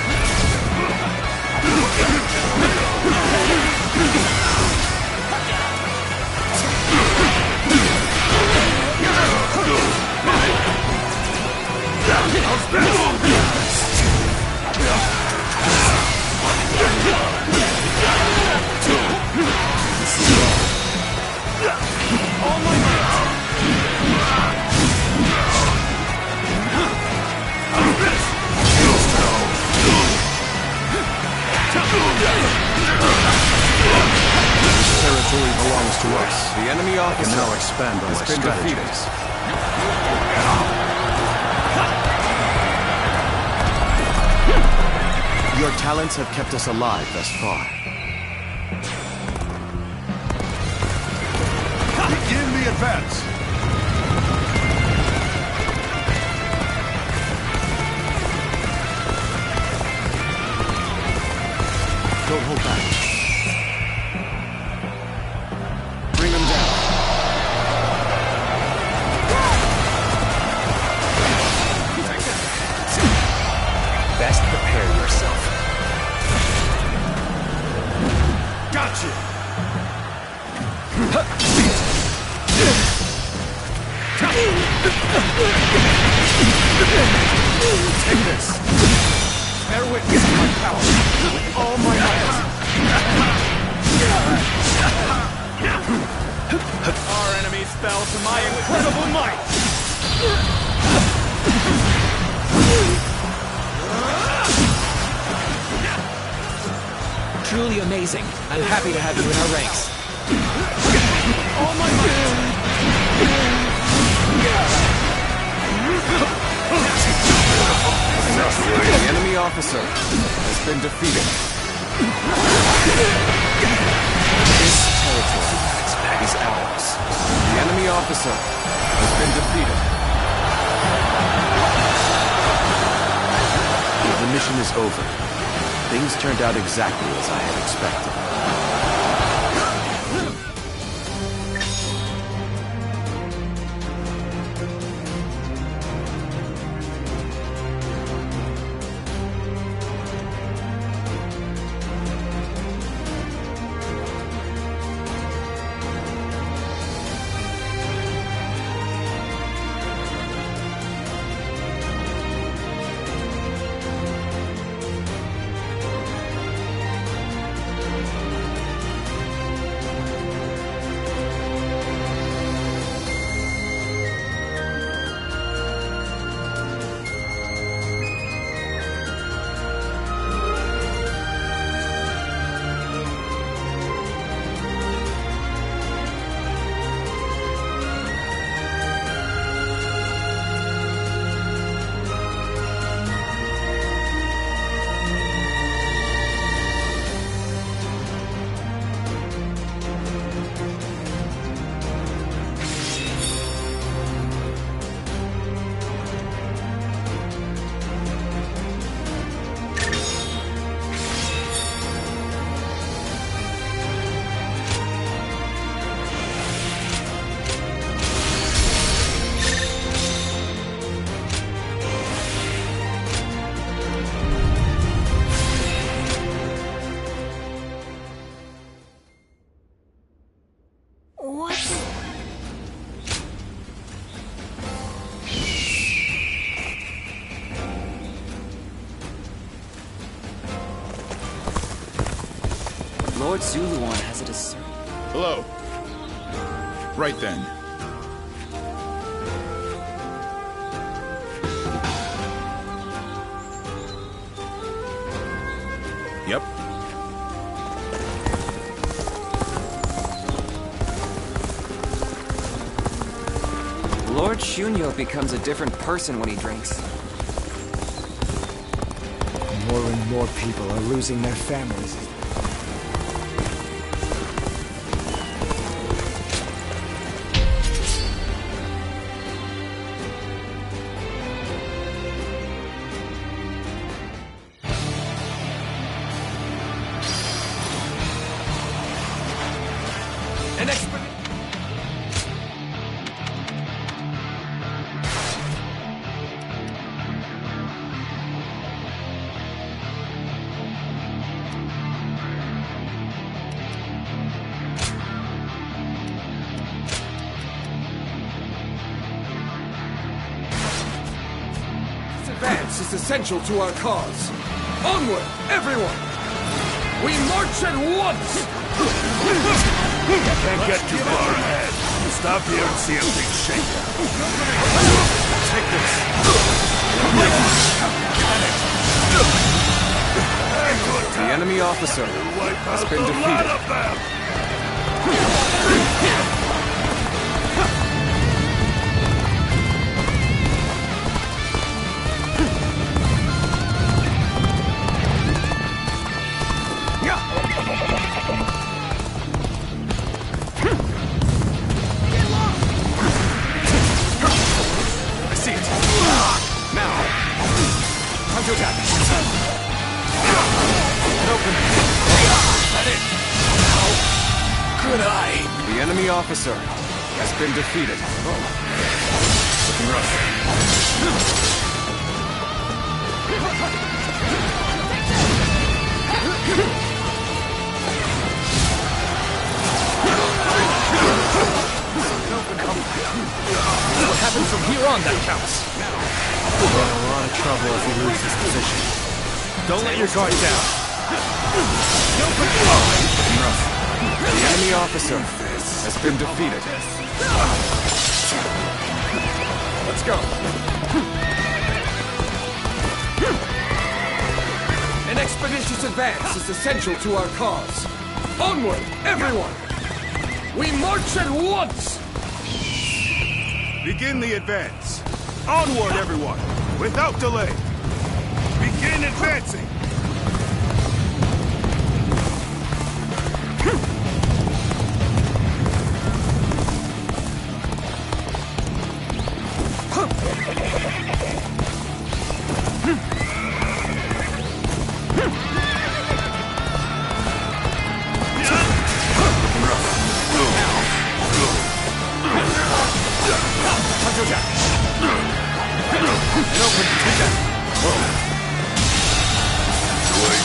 Territory belongs to us. The enemy I officer can now expand on my has been defeated. strategies. Your talents have kept us alive thus far. Begin the advance! Don't hold back. Bring them down. Best prepare yourself. Gotcha! Take this. Bear witness to my power with all my might. Our enemies fell to my incredible might! Truly amazing. I'm happy to have you in our ranks. All my The enemy officer has been defeated. This territory is ours. The enemy officer has been defeated. The mission is over. Things turned out exactly as I had expected. Lord Zuluan has a discern. Hello. Right then. Yep. Lord Shunyo becomes a different person when he drinks. More and more people are losing their families. An expert. Advance is essential to our cause. Onward, everyone! We march at once! Can't get too far ahead. Stop here and see a big shakedown. Take this. The enemy officer has been defeated. I see it. Now. Time to attack. Open. That it. Good eye. The enemy officer has been defeated. Looking rough. What happens from here on that counts. We're in a lot of trouble if we lose this position. Don't let your guard down. The enemy officer has been defeated. Let's go. An expeditious advance is essential to our cause. Onward, everyone! We march at once! Begin the advance. Onward, everyone, without delay. Begin advancing.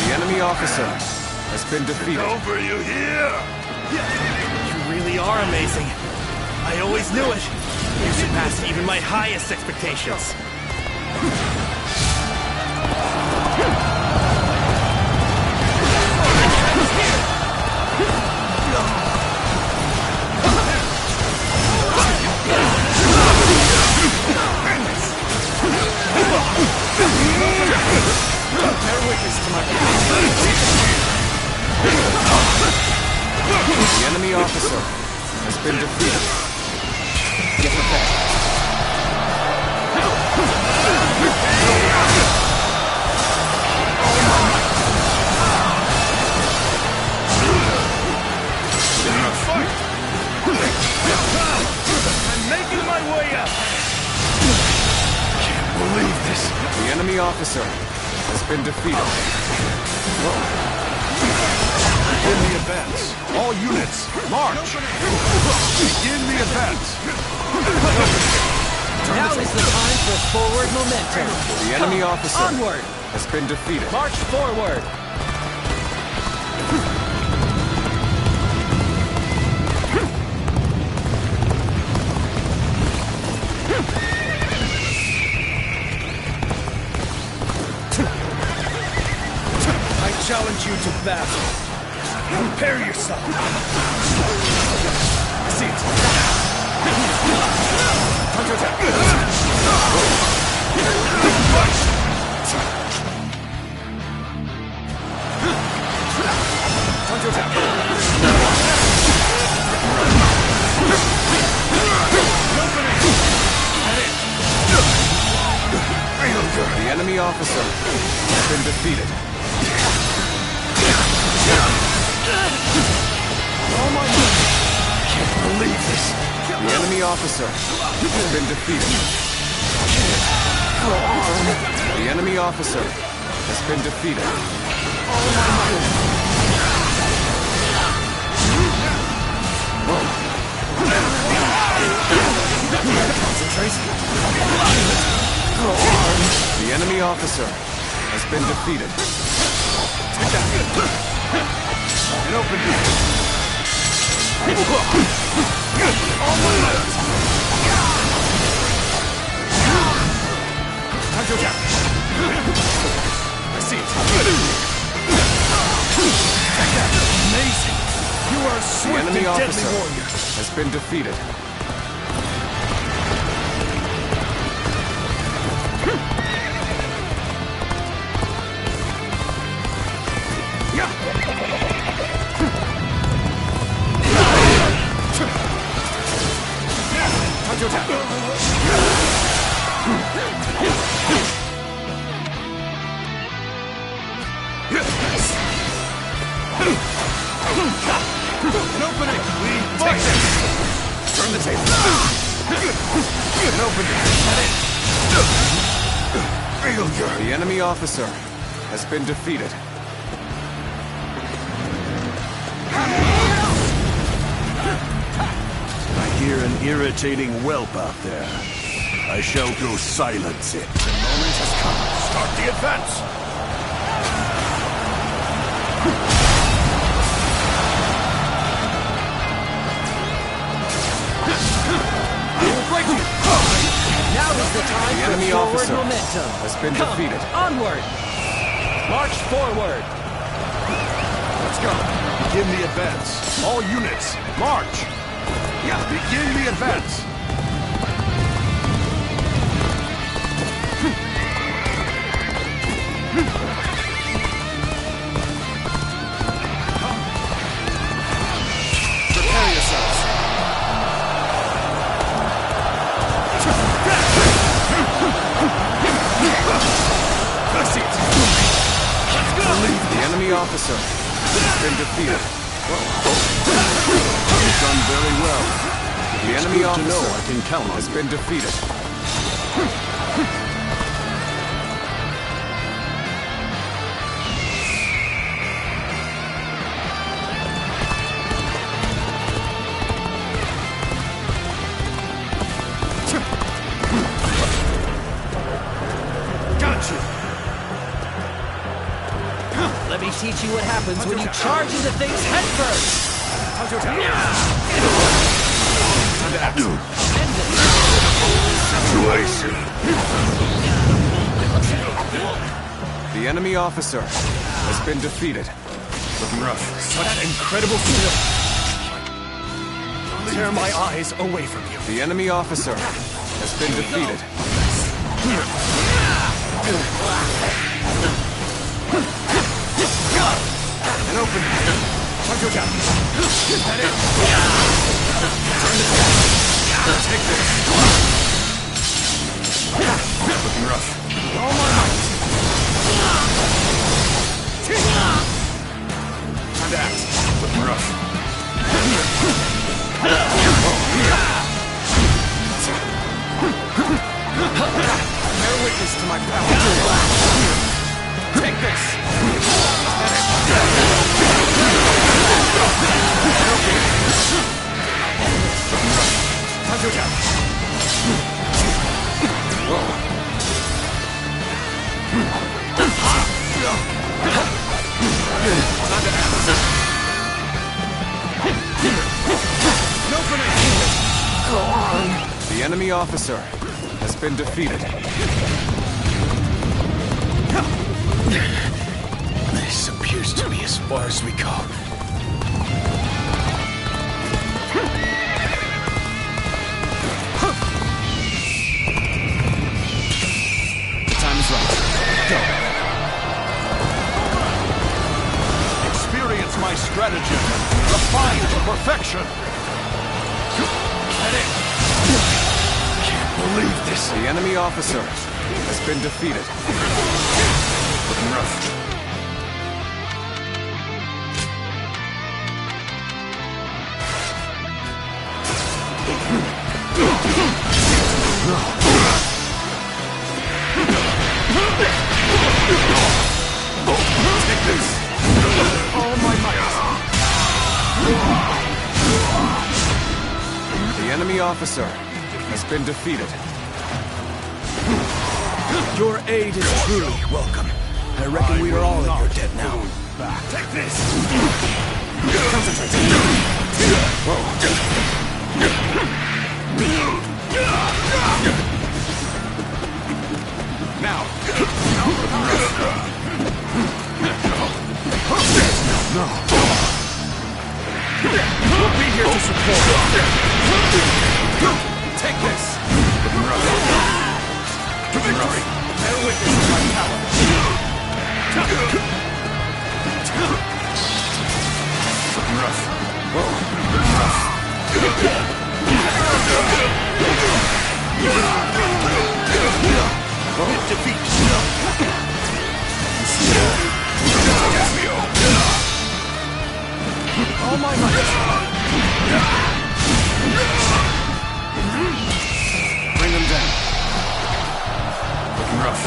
The enemy officer has been defeated. Over, you hear? You really are amazing. I always knew it. You surpassed even my highest expectations. Bear witness to my The enemy officer has been defeated. Get prepared. I'm making my way up. Can't believe this. The enemy officer has been defeated. Begin the advance. All units, march. Begin the advance. Now is the time for forward momentum. The enemy officer Onward. has been defeated. March forward. I challenge you to battle. Prepare yourself! See it! Counterattack! Counterattack! The enemy officer has been defeated. Oh my God! I can't believe this! The enemy officer has been defeated. The enemy officer has been defeated. Concentrate. The enemy officer has been defeated. Take that. And open it. Time to attack. I see it. Take that. Amazing! You are a swift and enemy deadly officer warrior. has been defeated. Time to attack. An opening! We fight! Turn the table! An opening! The enemy officer has been defeated. I hear an irritating whelp out there. I shall go silence it. The moment has come. Start the advance! Now is the time The for enemy forward officer momentum. has been Come, defeated. Onward! March forward! Let's go. Begin the advance. All units, march! Begin the advance. Prepare yourselves. I see it. Let's go! The enemy officer has been defeated. You've done very well. The enemy good to know officer I can count on has you. been defeated. Got you! Let me teach you what happens when you charge into things headfirst! Time to attack. Time to act. The enemy officer has been defeated. Looking rough. Such incredible skill! Tear my eyes away from you. The enemy officer has been defeated. And open. Time to attack. Get that in. Turn the table. Take this. Looking rough. All my might. Time to act. Looking rough. Bear witness to my power. Take this. Time to attack. The enemy officer has been defeated. This appears to be as far as we go. perfection! Can't believe this. The enemy officer has been defeated. Looking rough. Take this! All my might. The enemy officer has been defeated. Your aid is truly welcome. I reckon we are all in your debt now. Take this! Now! No. We'll be here to support. Take this! Victory! Bear witness to my power! Rough. Defeat! All my might. Bring them down. Looking rough.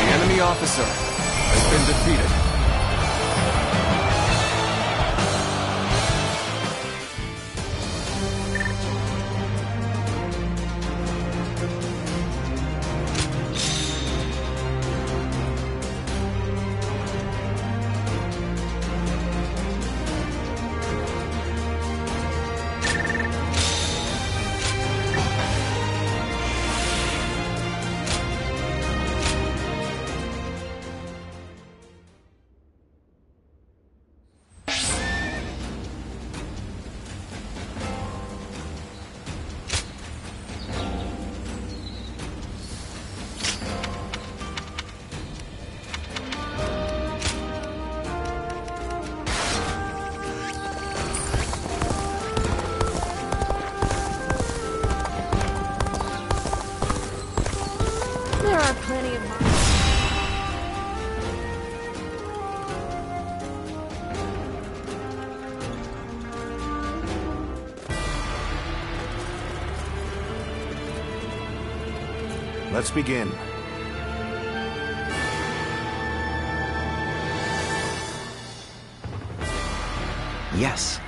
The enemy officer has been defeated. There are plenty of... Let's begin. Yes.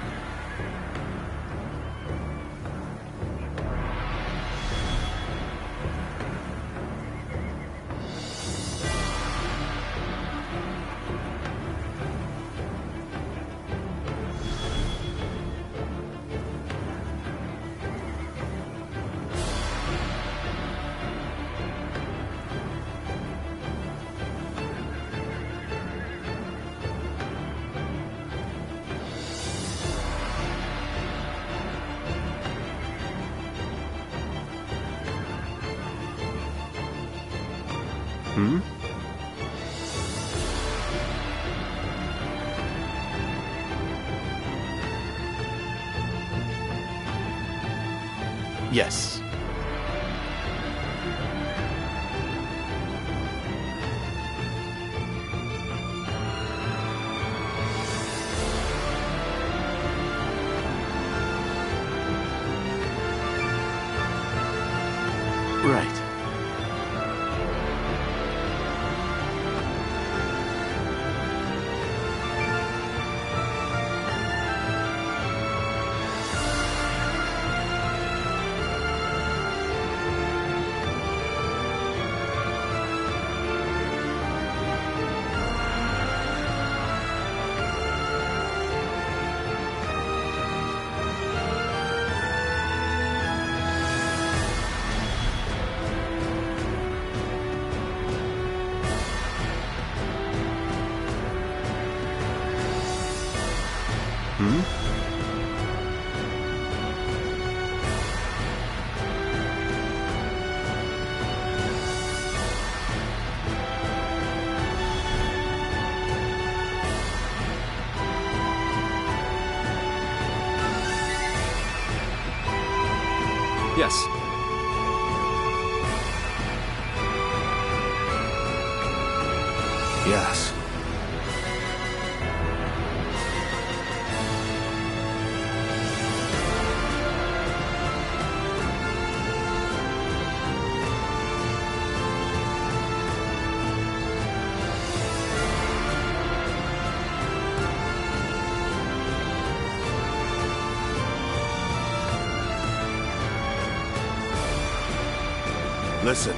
Hmm? Yes. Right. Yes. Yes. Listen.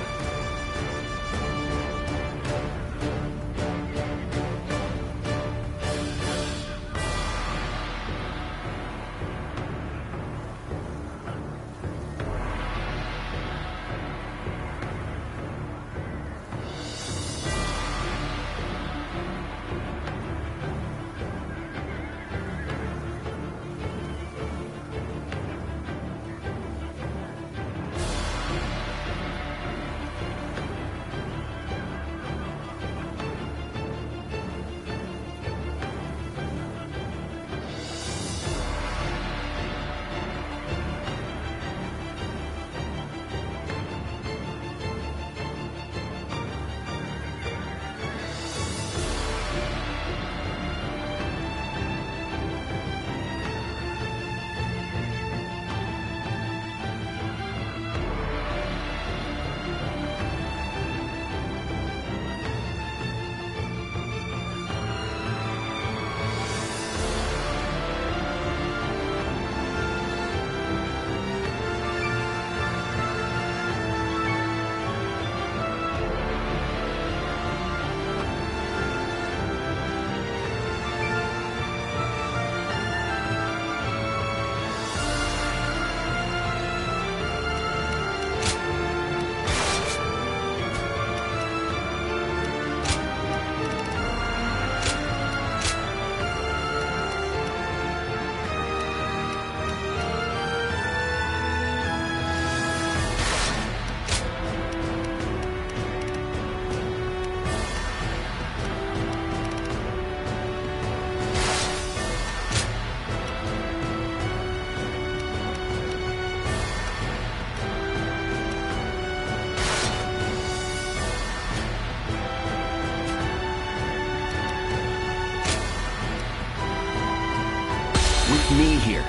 With me here,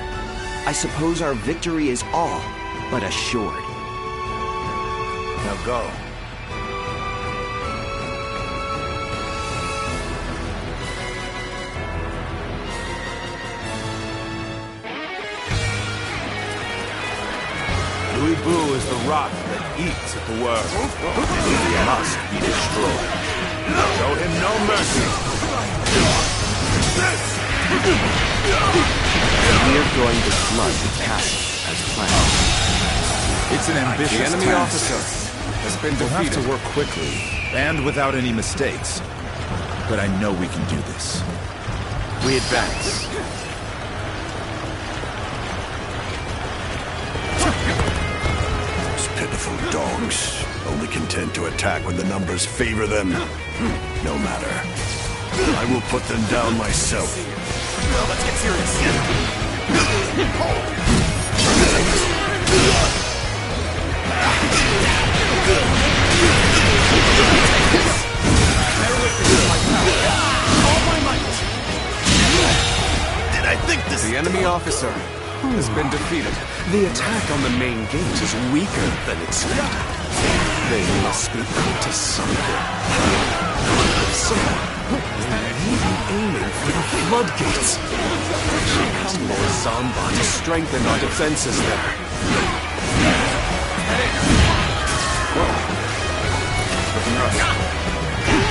I suppose our victory is all but assured. Now go. Louis Boo is the rot that eats at the world. He must be destroyed. Show him no mercy. We're going to flood the castle as planned. It's an ambitious The enemy task. officer has been We'll have defeated. to work quickly, and without any mistakes. But I know we can do this. We advance. Those pitiful dogs, only content to attack when the numbers favor them. No matter. I will put them down myself. Let's get serious. Did I think this? The enemy officer has been defeated. The attack on the main gate is weaker than expected. They must be up to something. Someone may be aiming for the floodgates. Come, Lord Zomba, to strengthen our defenses there. Whoa. Looking rough.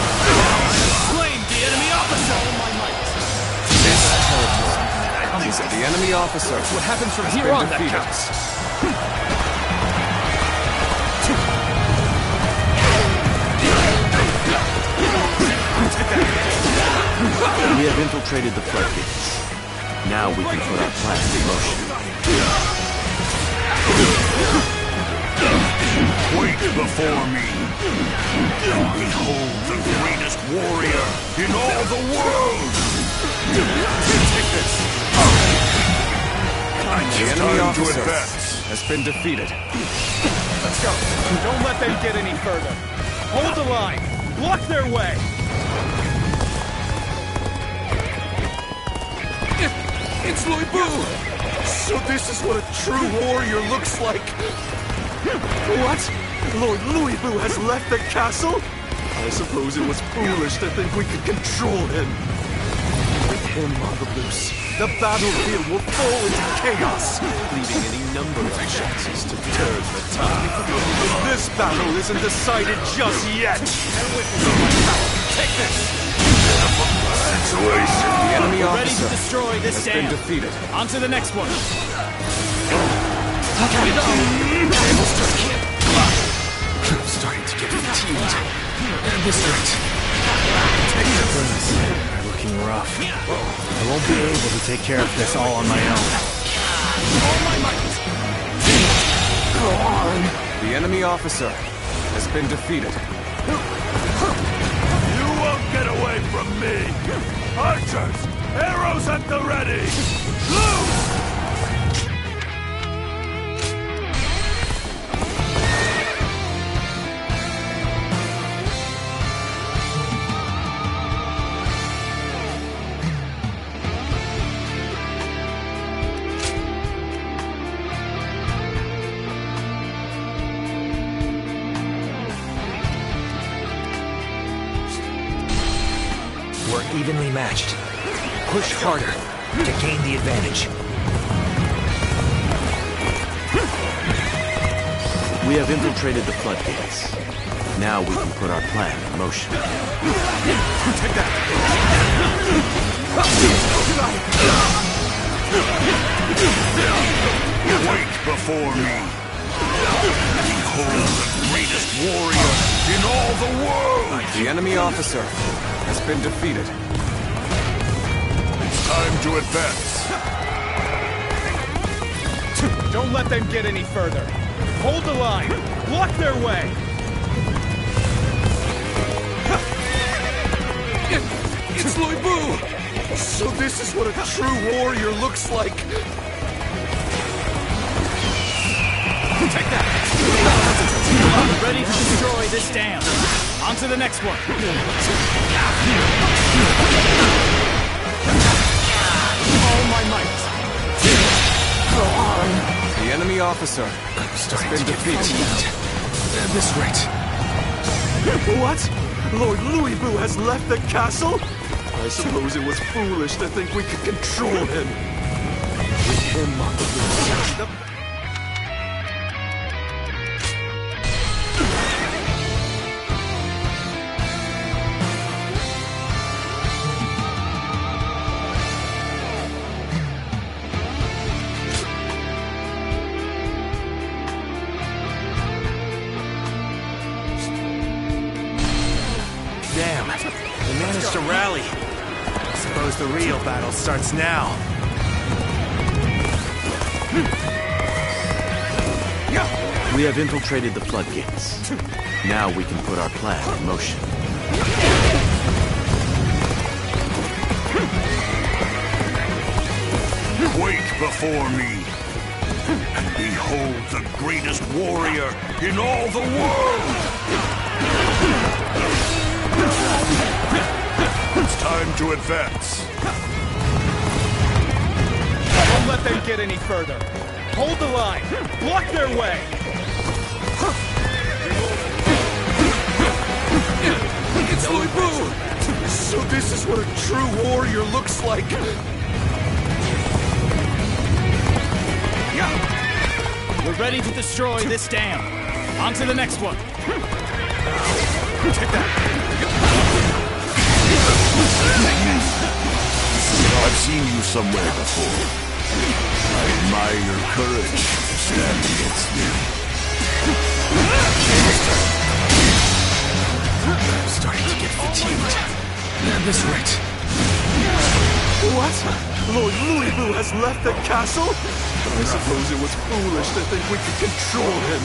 Claim the enemy officer! This territory is the enemy officer. What happens from has here been on that defeated. counts. have infiltrated the floodgates. Now we can put our plan in motion. Wait before me. Behold the greatest warrior in all the world. Take this. The enemy officer has been defeated. Let's go. Don't let them get any further. Hold the line. Block their way. It's Louis Boo! So this is what a true warrior looks like. What? Lord Louis Boo has left the castle? I suppose it was foolish to think we could control him. With him on the loose, the battlefield will fall into chaos, leaving any number of chances to turn the tide. This battle isn't decided just yet. Take this! Situation. The enemy We're ready officer to destroy this has dam. been defeated. On to the next one. I'm starting to get fatigued. This hurt. They're looking rough. I won't be able to take care of this all on my own. Go on. The enemy officer has been defeated. You won't get away from me! Archers! Arrows at the ready! Loose! We're evenly matched. Push harder to gain the advantage. We have infiltrated the floodgates. Now we can put our plan in motion. Take that! Wait before me! Behold the greatest warrior in all the world! The enemy officer has been defeated. It's time to advance. Don't let them get any further. Hold the line. Block their way. It's Louis Boo! So this is what a true warrior looks like. Take that! Ready to destroy this dam. On to the next one. All my might. Go on. The enemy officer has been defeated. At this rate. What? Lord Louis Boo has left the castle? I suppose it was foolish to think we could control him. With him on the loose, Damn. They managed to rally. I suppose the real battle starts now. We have infiltrated the floodgates. Now we can put our plan in motion. Wait before me. And behold the greatest warrior in all the world! It's time to advance. Don't let them get any further. Hold the line. Block their way. It's Louis Boo! So this is what a true warrior looks like. We're ready to destroy this dam. On to the next one. Take that! I've seen you somewhere before. I admire your courage to stand against me. I'm starting to get fatigued. At this rate. What? Lord Louis has left the castle? I suppose it was foolish to think we could control him.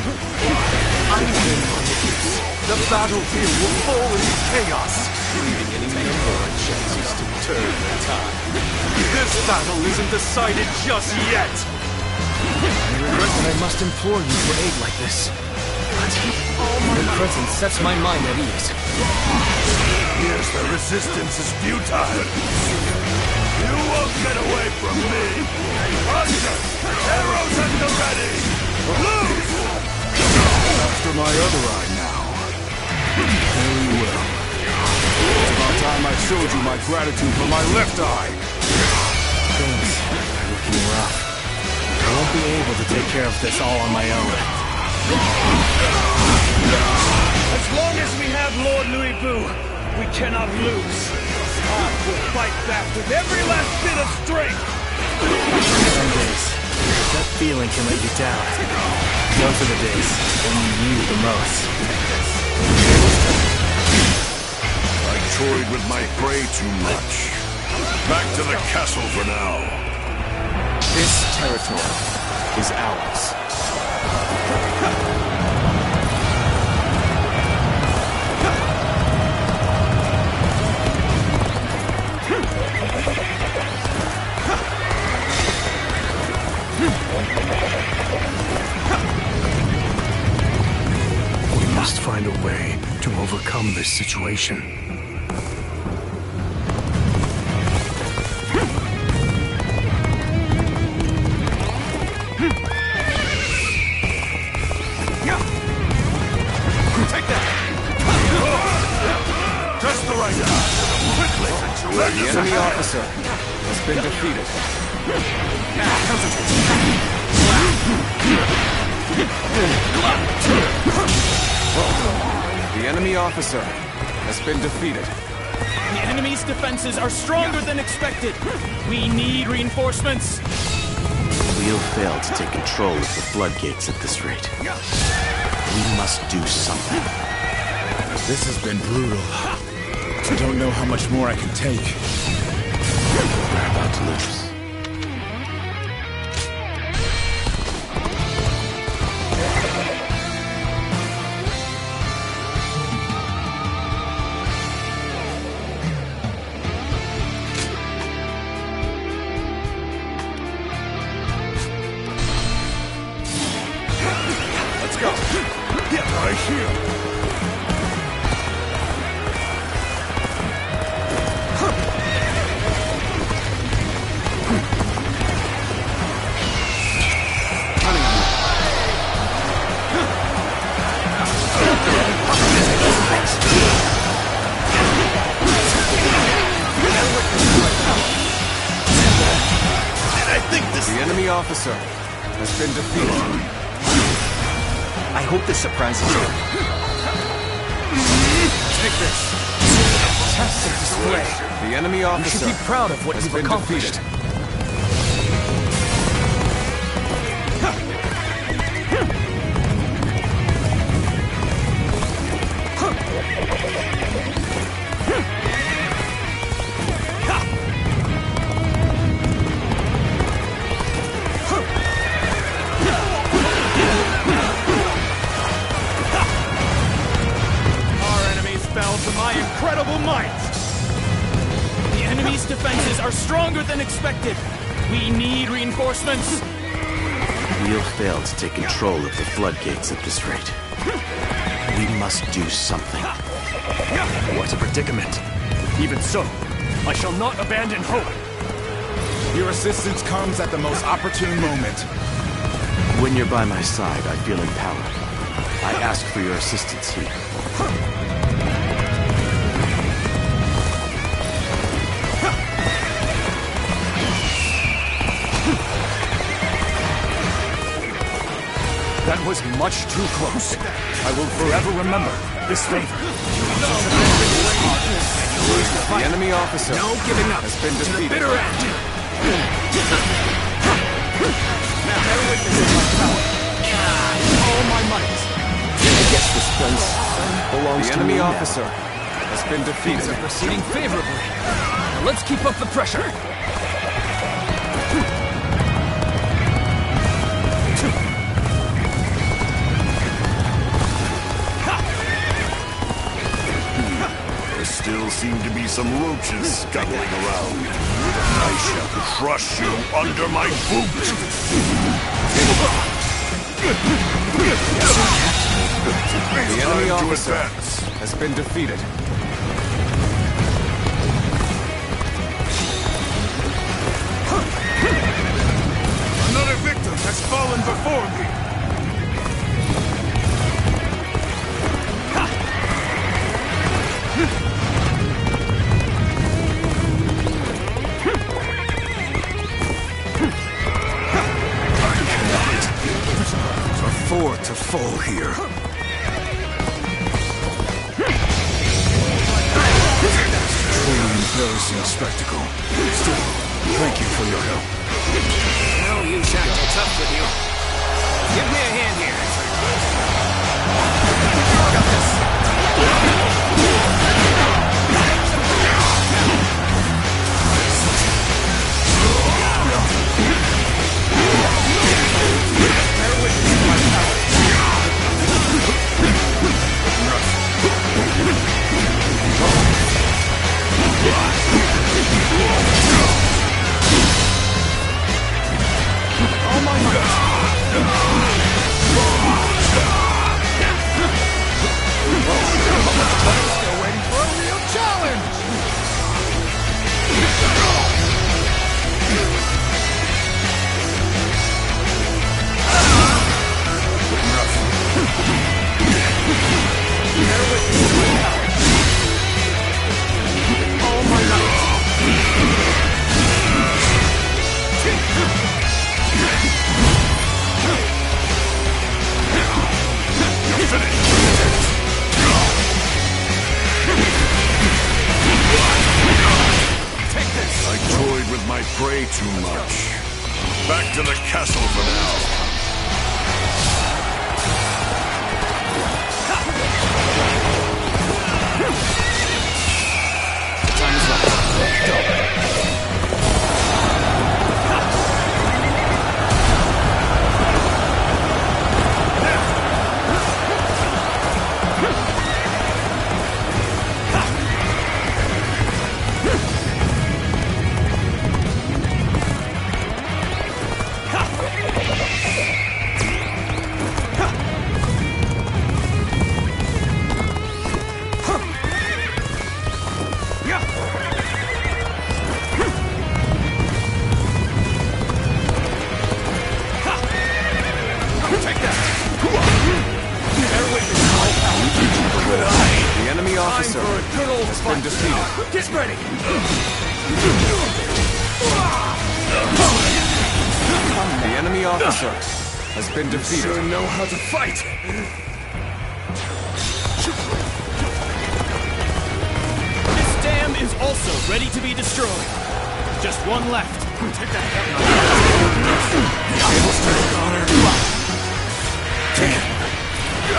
I'm in on this. The battlefield will fall into chaos, leaving any number of chances to turn the tide. This battle isn't decided just yet. I regret that I must implore you for aid like this. But your presence sets my mind at ease. Yes, the resistance is futile. You won't get away from me! Hunters! Arrows at the ready! Loose! After my other eye now. Very well. It's about time I showed you my gratitude for my left eye! Things are looking rough. I won't be able to take care of this all on my own. As long as we have Lord Louis Boo, we cannot lose. I will fight back with every last bit of strength! Some days, that feeling can let you down. Those are the days when you need the most. I toyed with my prey too much. Back to the castle for now. This territory is ours. We must find a way to overcome this situation. The enemy officer has been defeated. The enemy officer has been defeated. The enemy's defenses are stronger than expected. We need reinforcements. We'll fail to take control of the floodgates at this rate. We must do something. This has been brutal. I don't know how much more I can take. We're about to lose. Let's go. Right here. The enemy officer has been defeated. I hope this surprises you. Take this. Fantastic display. The enemy officer You should be proud of what has you've been accomplished. defeated. To my incredible might! The enemy's defenses are stronger than expected. We need reinforcements. We'll fail to take control of the floodgates at this rate. We must do something. What a predicament. Even so, I shall not abandon hope. Your assistance comes at the most opportune moment. When you're by my side, I feel empowered. I ask for your assistance here. That was much too close. I will forever remember this favor. The enemy officer has been defeated. All my might. I guess this place belongs to me. The enemy officer has been defeated. Things are proceeding favorably. Now let's keep up the pressure. still seem to be some roaches scuttling around. I shall crush you under my boot! The enemy officer has been defeated. Another victim has fallen before me! Afford to fall here. Truly embarrassing spectacle. Still, thank you for your help. No use acting tough with you. Give me a hand here. Got this. Oh my God! Still waiting for a real challenge! All my life! I toyed with my prey too much. Back to the castle for now. Time is left. Go. The enemy officer has been defeated. Get ready! The enemy officer has been defeated. Sure know how to fight! This dam is also ready to be destroyed. Just one left. Take that.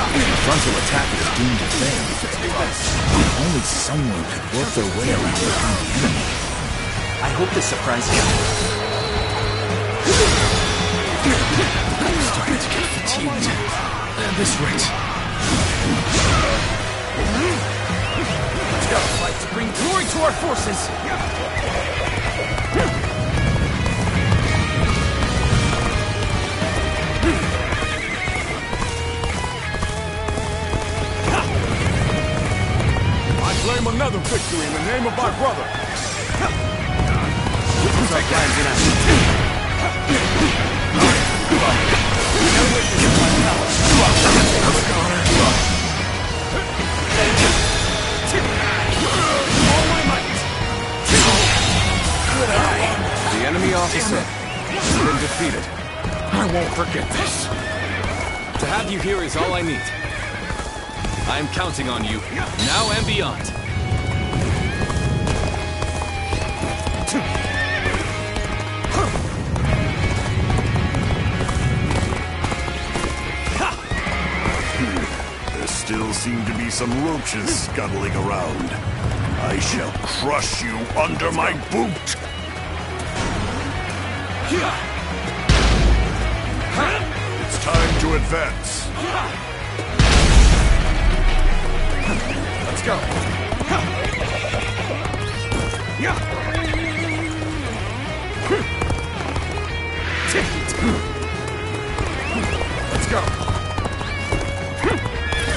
Frontal attack is doomed to fail. Only someone could work their way around behind the enemy. I hope this surprises you. I'm starting to get fatigued. At this rate. Let's go. Fight to bring glory to our forces. Claim another victory in the name of my brother. Take plans in action. The enemy officer has been defeated. I won't forget this. To have you here is all I need. I am counting on you, now and beyond. There still seem to be some roaches scuttling around. I shall crush you under my boot! It's time to advance. Let's go. Let's go.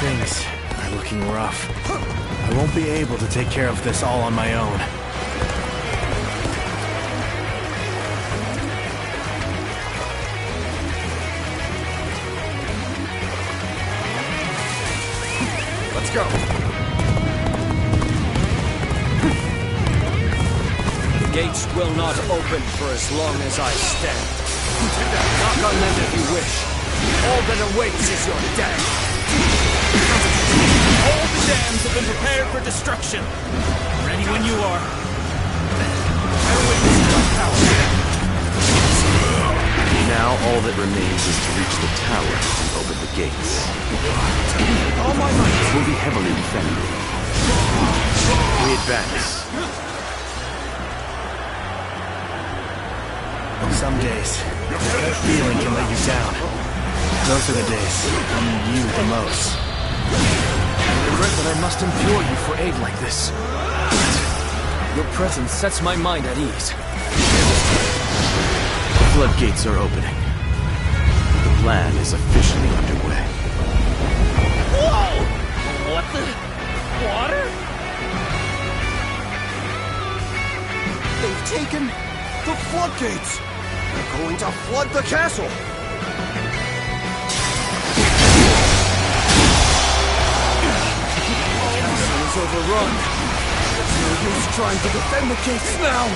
Things are looking rough. I won't be able to take care of this all on my own. Let's go. The gates will not open for as long as I stand. Knock on them if you wish. All that awaits is your death. All the dams have been prepared for destruction. Ready when you are. Now all that remains is to reach the tower and open the gates. All my might. It will be heavily defended. We advance. Some days, that feeling can let you down. Those are the days I need you the most. I regret that I must implore you for aid like this. Your presence sets my mind at ease. The floodgates are opening. The plan is officially underway. Whoa! What the? Water? They've taken the floodgates! They're going to flood the castle! It's overrun. There's no use trying to defend the gates now.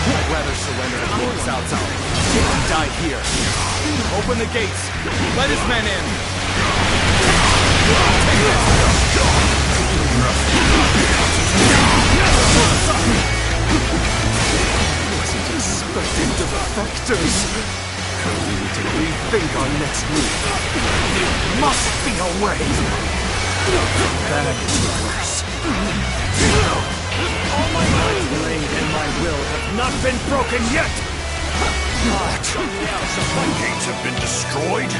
I'd rather surrender to Lord Cao Cao than die here. Open the gates. Let his men in. Take Wasn't expecting defectors. We need to rethink our next move. There must be a way. That is worse. All my blade and my will have not been broken yet. The gates have been destroyed.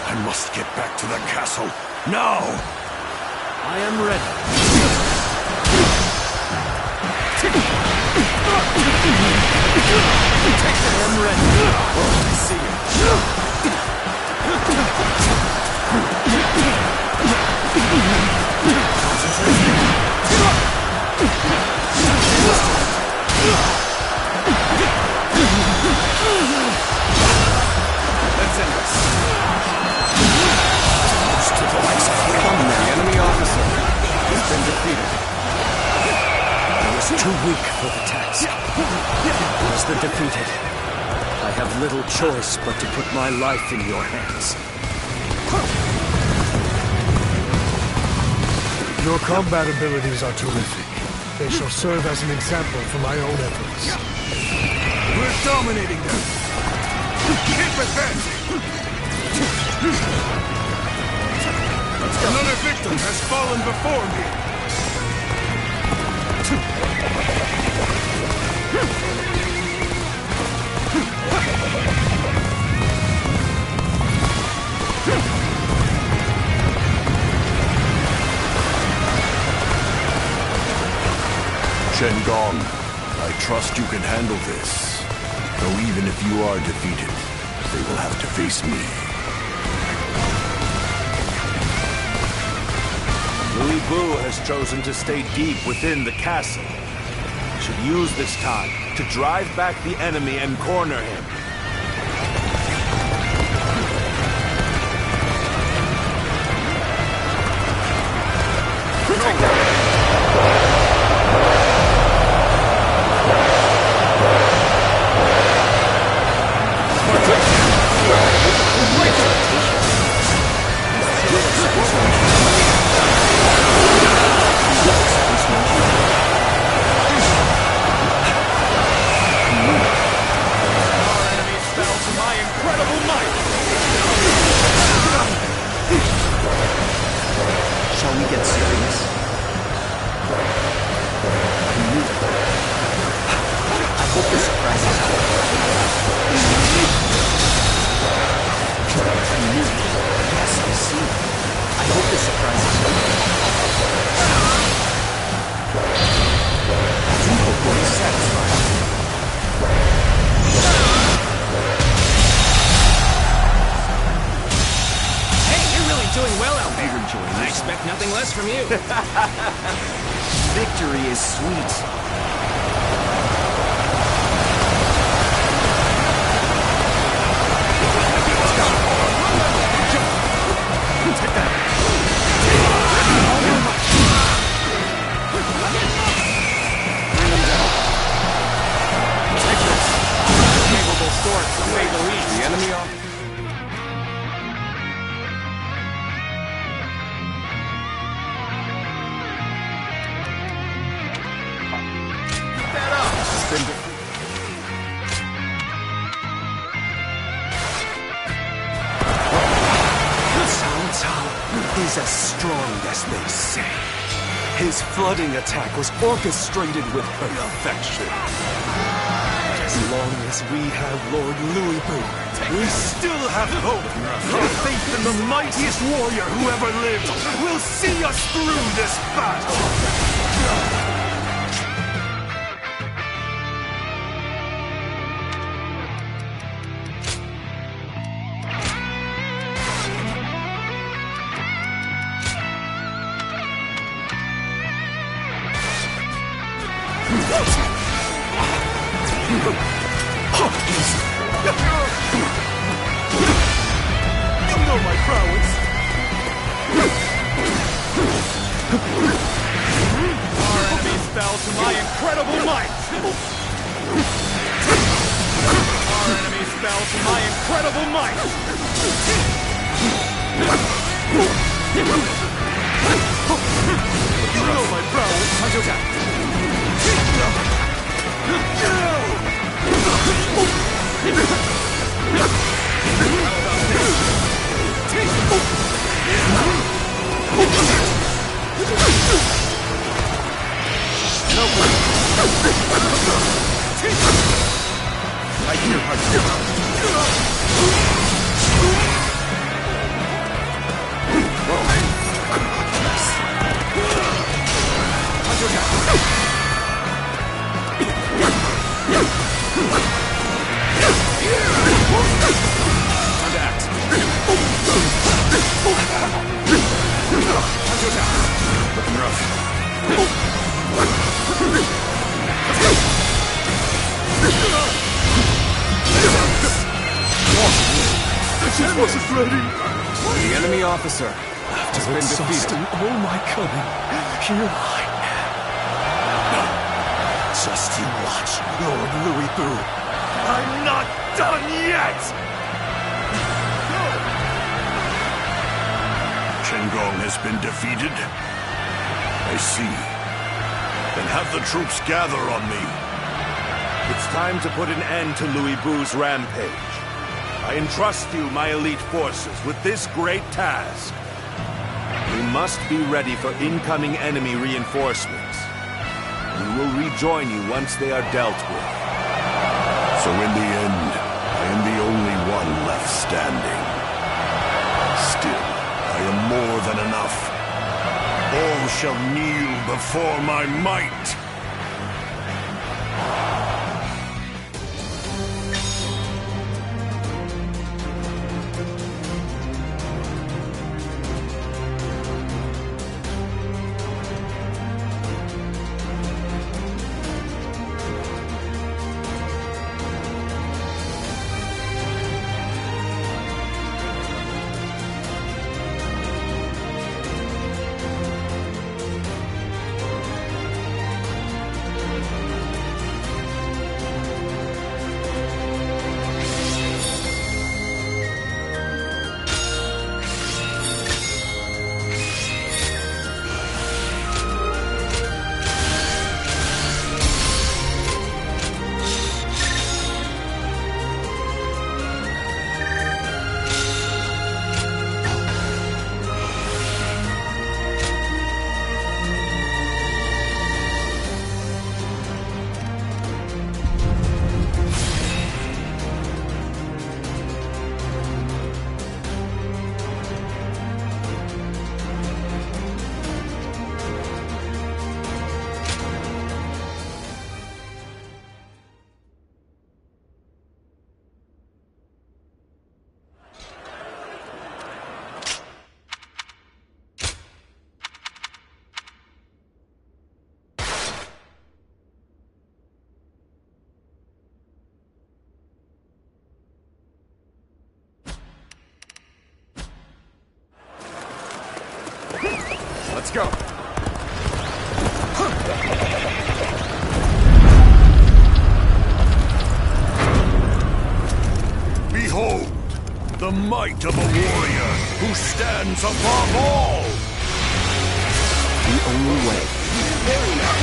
I must get back to the castle now. I am ready. I am ready. Oh, I see Let's end this. The enemy officer has been defeated. I was too weak for the task. As the defeated, I have little choice but to put my life in your hands. Your combat abilities are terrific. They shall serve as an example for my own efforts. We're dominating them. Keep advancing. Another victim has fallen before me. Shen-Gong, I trust you can handle this. Though even if you are defeated, they will have to face me. Louis Bu has chosen to stay deep within the castle. We should use this time to drive back the enemy and corner him. Shall we get serious? I hope this surprises Yes, I see. I hope this surprises you. expect nothing less from you. Victory is sweet. Is as strong as they say. His flooding attack was orchestrated with perfection. As long as we have Lord Louis Boo, we still have hope. Our faith in the mightiest warrior who ever lived will see us through this battle. You know my prowess. Our enemies fell to my incredible might. Our enemies fell to my incredible might. You know my prowess. Hunter attack. I hear Looking rough. The ship wasn't ready. The enemy officer has been defeated. All my cunning, here I am. Just you watch, Lord Louis Boo. I'm not done yet! Shenggong has been defeated? I see. Then have the troops gather on me. It's time to put an end to Louis Boo's rampage. I entrust you, my elite forces, with this great task. We must be ready for incoming enemy reinforcements. We will rejoin you once they are dealt with. So in the end, I am the only one left standing. Still, I am more than enough. All shall kneel before my might. Let's go. Behold, the might of a warrior who stands above all! The only way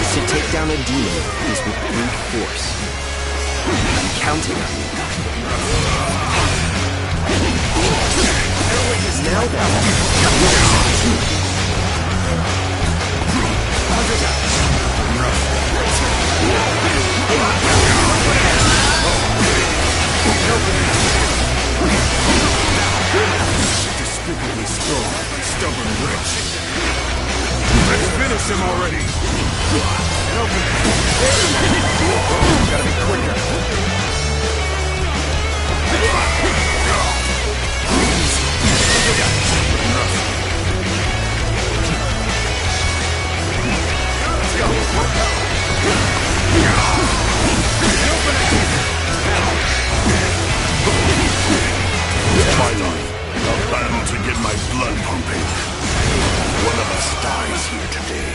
is to take down a demon is with brute force. I'm counting on you. Now Despicably strong, stubborn wretch. Let's finish him already! Gotta be quicker. Twilight, a battle to get my blood pumping. One of us dies here today.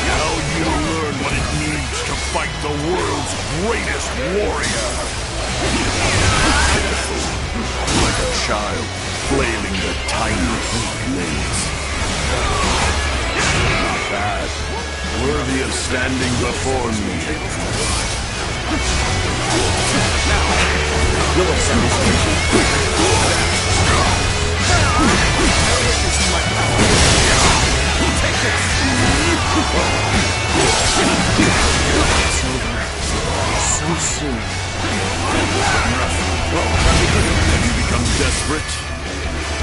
Now you learn what it means to fight the world's greatest warrior. Pitiful, like a child flailing the tiny limbs. Not bad. Worthy of standing before me. You'll accept this Take this! it's over. So soon. Have you become desperate?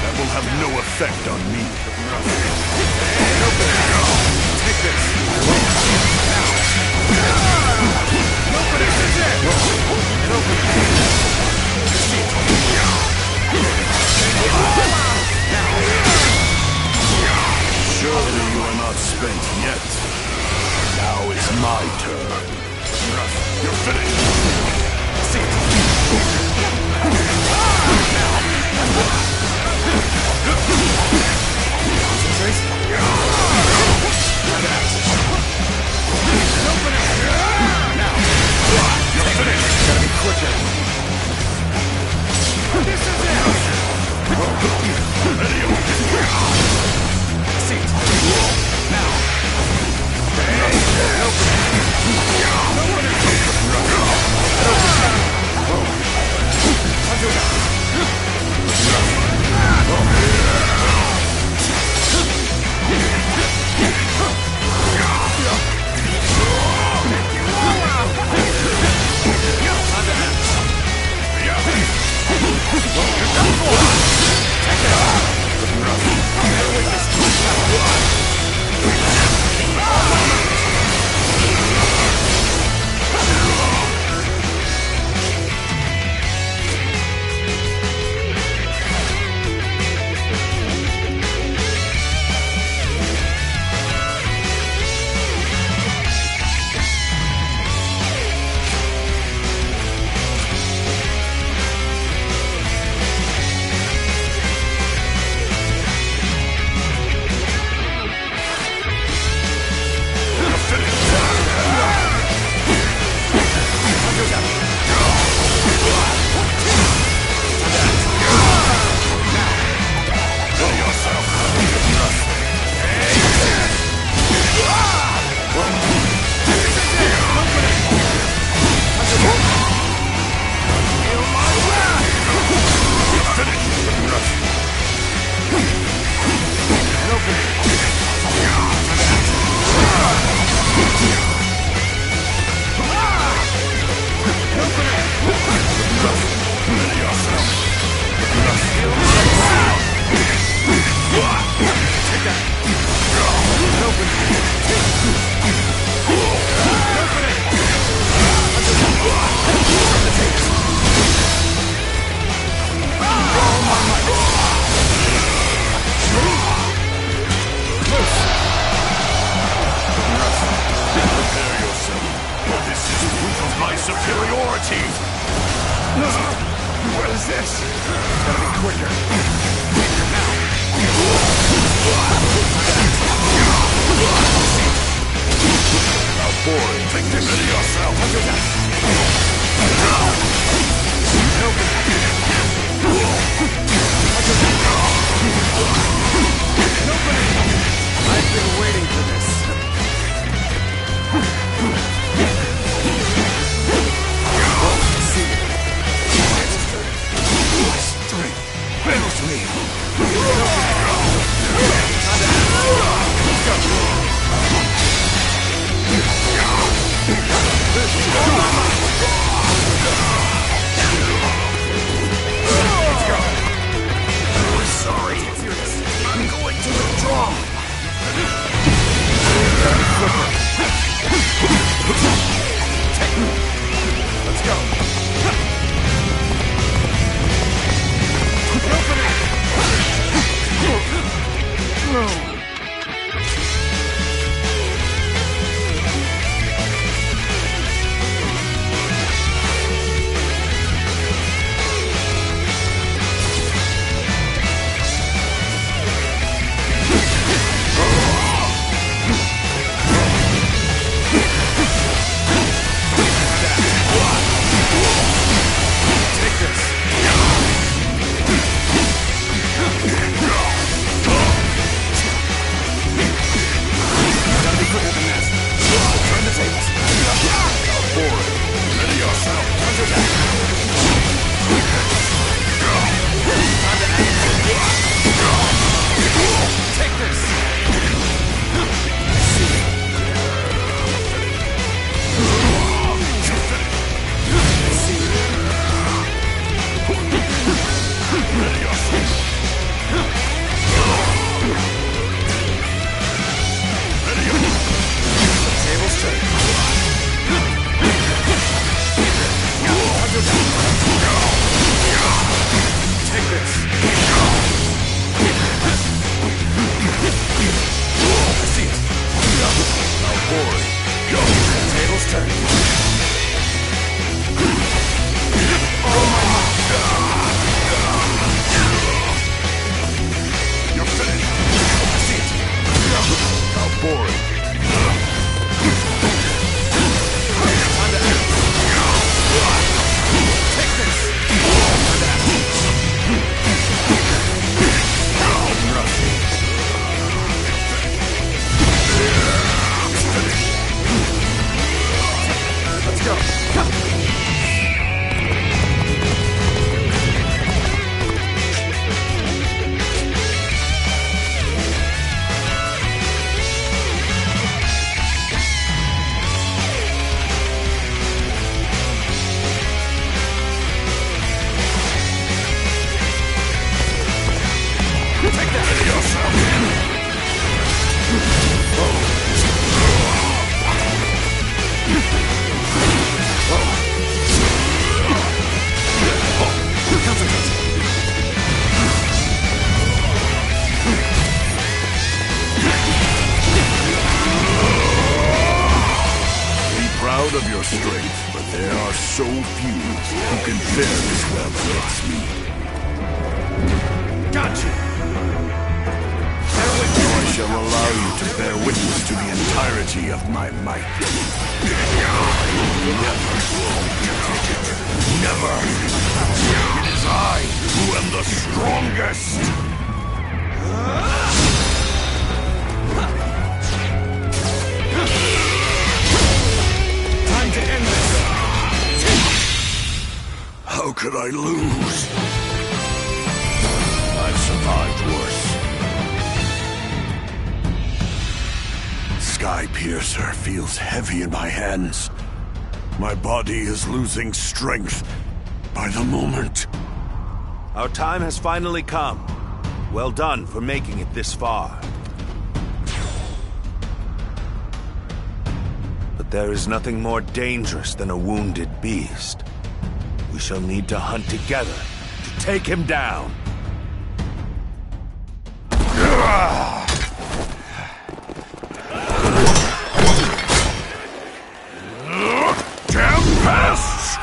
That will have no effect on me. Take this! This is it! Surely you are not spent yet. Now it's my turn. You're finished! Gotta be quicker. This is it! Seat. Now. Gotta be quicker. Now. Ready yourself! I've been waiting for this. My strength fails me. Sorry. I'm going to withdraw. Let's go. Of your strength, but there are so few who can fare as well against me. Gotcha! I shall allow you to bear witness to the entirety of my might. Never! It is I who am the strongest! To end this. How could I lose? I've survived worse. Sky Piercer feels heavy in my hands. My body is losing strength by the moment. Our time has finally come. Well done for making it this far. There is nothing more dangerous than a wounded beast. We shall need to hunt together to take him down. Damn pests!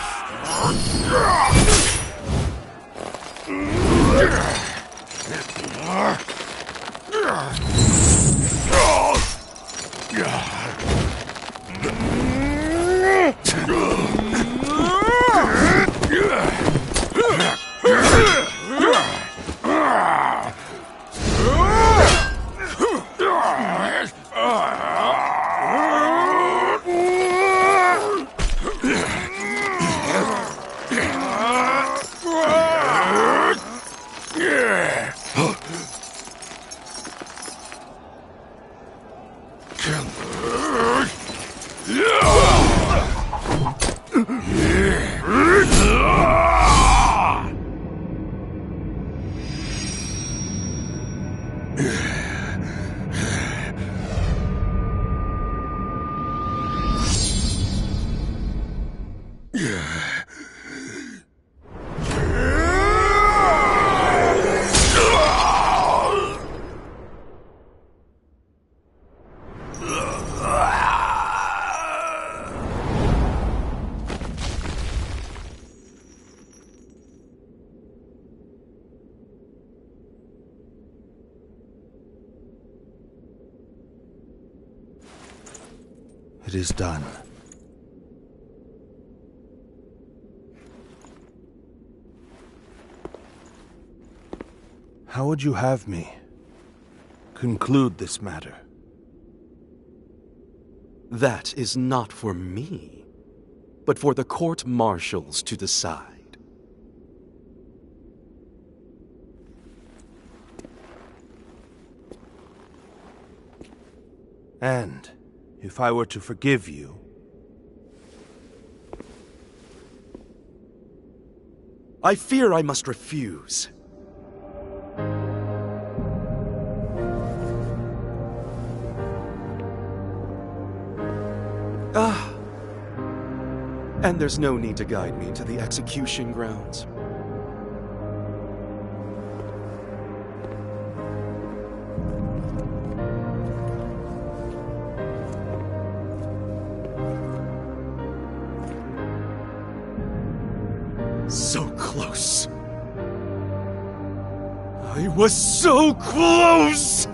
It is done. How would you have me conclude this matter? That is not for me, but for the court-martials to decide. And if I were to forgive you, I fear I must refuse. And there's no need to guide me to the execution grounds. So close. I was so close!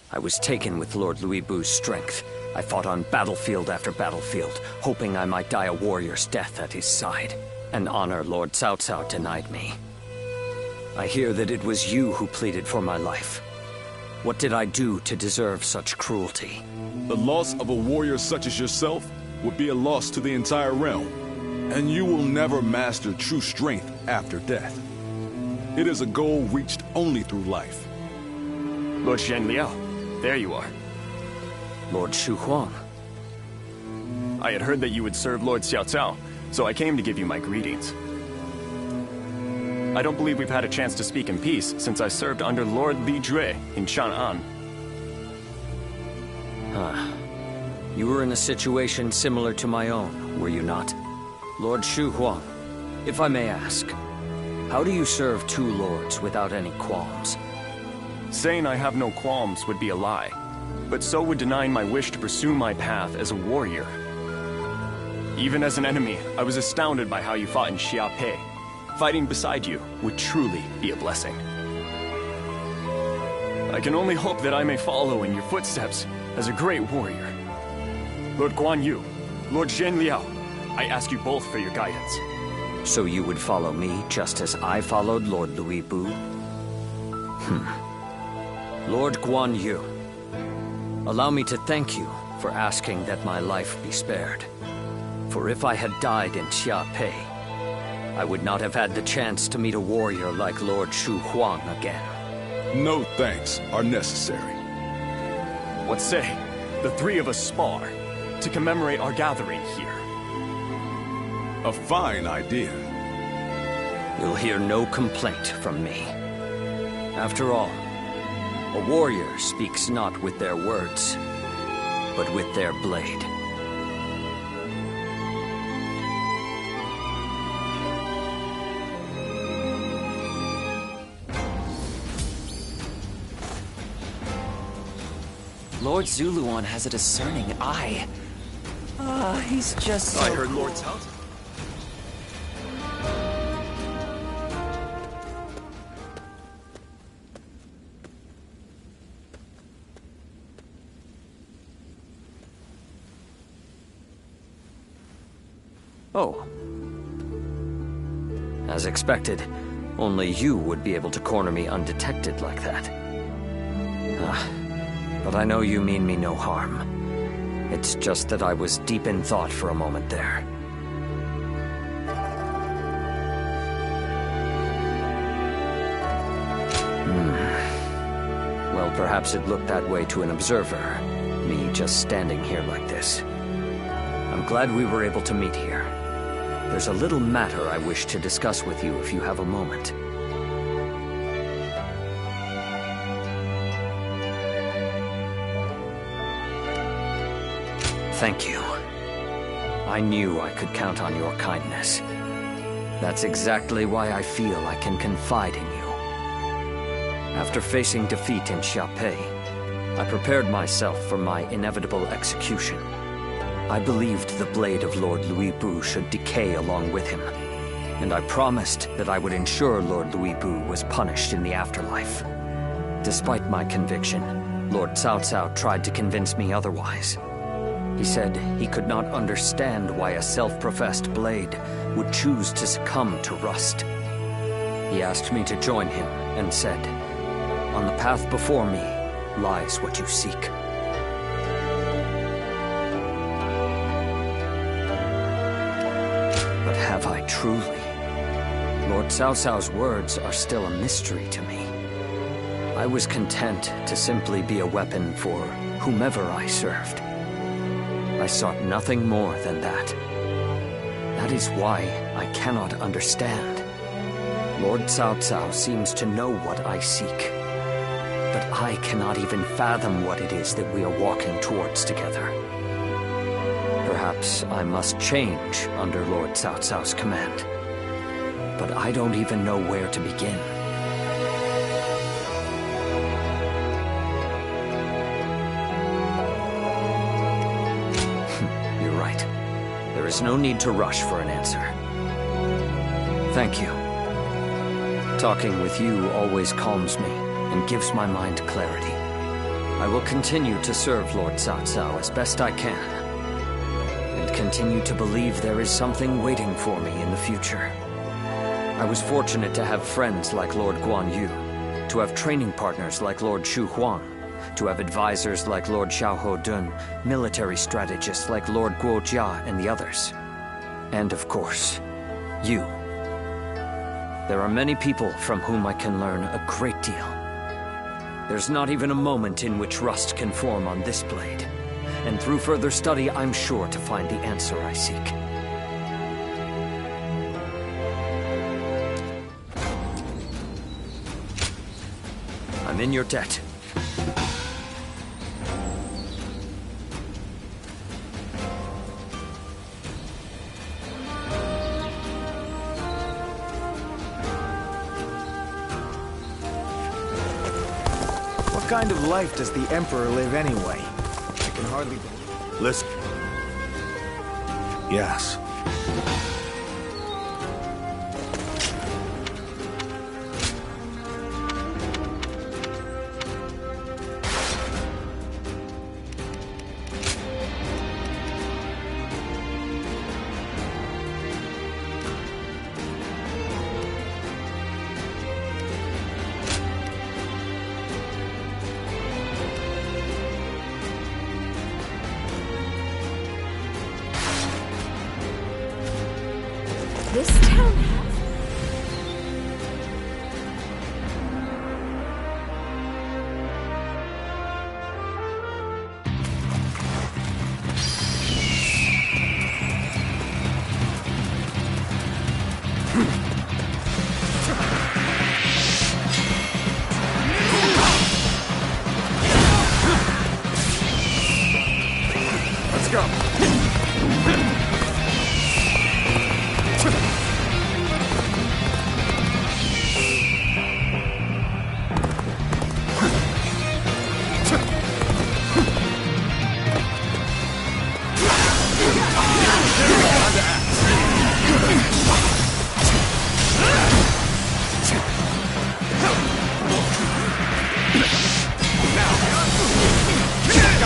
I was taken with Lord Louis Bu's strength. I fought on battlefield after battlefield, hoping I might die a warrior's death at his side. An honor Lord Cao Cao denied me. I hear that it was you who pleaded for my life. What did I do to deserve such cruelty? The loss of a warrior such as yourself would be a loss to the entire realm, and you will never master true strength after death. It is a goal reached only through life. Lord Zhenliao. There you are. Lord Shu Huang. I had heard that you would serve Lord Xiao Cao, so I came to give you my greetings. I don't believe we've had a chance to speak in peace since I served under Lord Li Jue in Chang'an. You were in a situation similar to my own, were you not? Lord Shu Huang, if I may ask, how do you serve two lords without any qualms? Saying I have no qualms would be a lie, but so would denying my wish to pursue my path as a warrior. Even as an enemy, I was astounded by how you fought in Xiape. Fighting beside you would truly be a blessing. I can only hope that I may follow in your footsteps as a great warrior. Lord Guan Yu, Lord Zhenliao, I ask you both for your guidance. So you would follow me just as I followed Lord Louis Bu? Lord Guan Yu, allow me to thank you for asking that my life be spared. For if I had died in Xiape, I would not have had the chance to meet a warrior like Lord Shu Huang again. No thanks are necessary. What say? the three of us spar to commemorate our gathering here. A fine idea. You'll hear no complaint from me. After all, a warrior speaks not with their words, but with their blade. Lord Zuluan has a discerning eye. He's just so I heard cool. Lord South. Oh. As expected, only you would be able to corner me undetected like that. But I know you mean me no harm. It's just that I was deep in thought for a moment there. Well, perhaps it looked that way to an observer, me just standing here like this. I'm glad we were able to meet here. There's a little matter I wish to discuss with you if you have a moment. Thank you. I knew I could count on your kindness. That's exactly why I feel I can confide in you. After facing defeat in Xiaopei, I prepared myself for my inevitable execution. I believed the blade of Lord Louis Bu should decay along with him, and I promised that I would ensure Lord Louis Bu was punished in the afterlife. Despite my conviction, Lord Cao Cao tried to convince me otherwise. He said he could not understand why a self-professed blade would choose to succumb to rust. He asked me to join him and said, "On the path before me lies what you seek." But have I truly? Lord Cao Cao's words are still a mystery to me. I was content to simply be a weapon for whomever I served. I sought nothing more than that. That is why I cannot understand. Lord Cao Cao seems to know what I seek, but I cannot even fathom what it is that we are walking towards together. Perhaps I must change under Lord Cao Cao's command, but I don't even know where to begin. There is no need to rush for an answer. Thank you. Talking with you always calms me and gives my mind clarity. I will continue to serve Lord Cao Cao as best I can, and continue to believe there is something waiting for me in the future. I was fortunate to have friends like Lord Guan Yu, to have training partners like Lord Shu Huang, to have advisors like Lord Xiahou Dun, military strategists like Lord Guo Jia and the others. And of course, you. There are many people from whom I can learn a great deal. There's not even a moment in which rust can form on this blade, and through further study I'm sure to find the answer I seek. I'm in your debt. What kind of life does the Emperor live anyway? I can hardly believe. Listen. Yes. This town has...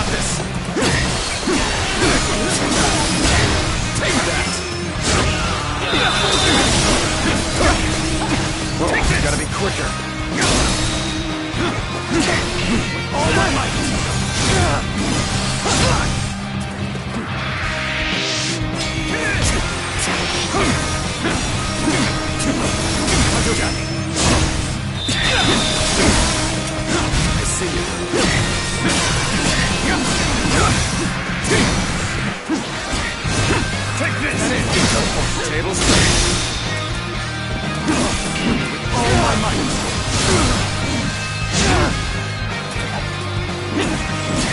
got this! Take that! Whoa, you gotta be quicker. All my might! I see you. Take this! Table straight. All my might!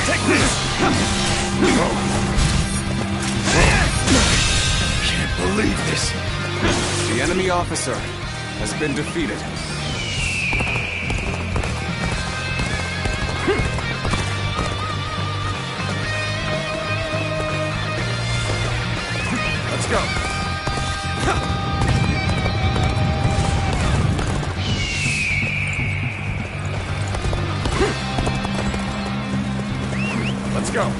Take this! Can't believe this. The enemy officer has been defeated. Let's go. Let's go.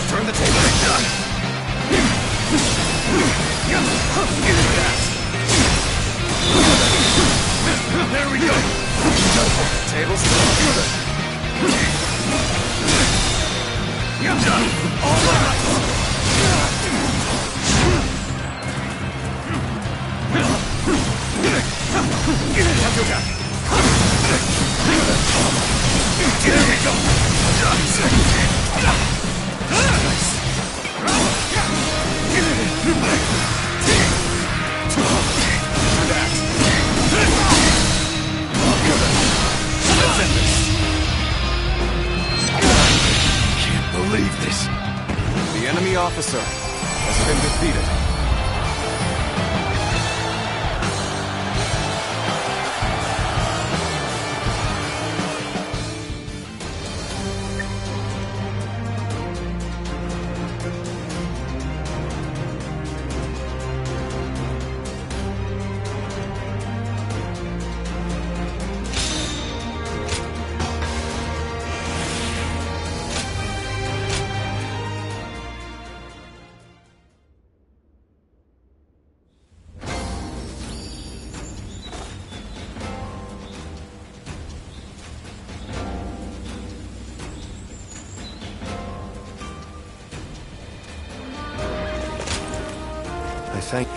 Turn the table. There we go. Tables. All right. There we go. Can't believe this. The enemy officer has been defeated. I thank you.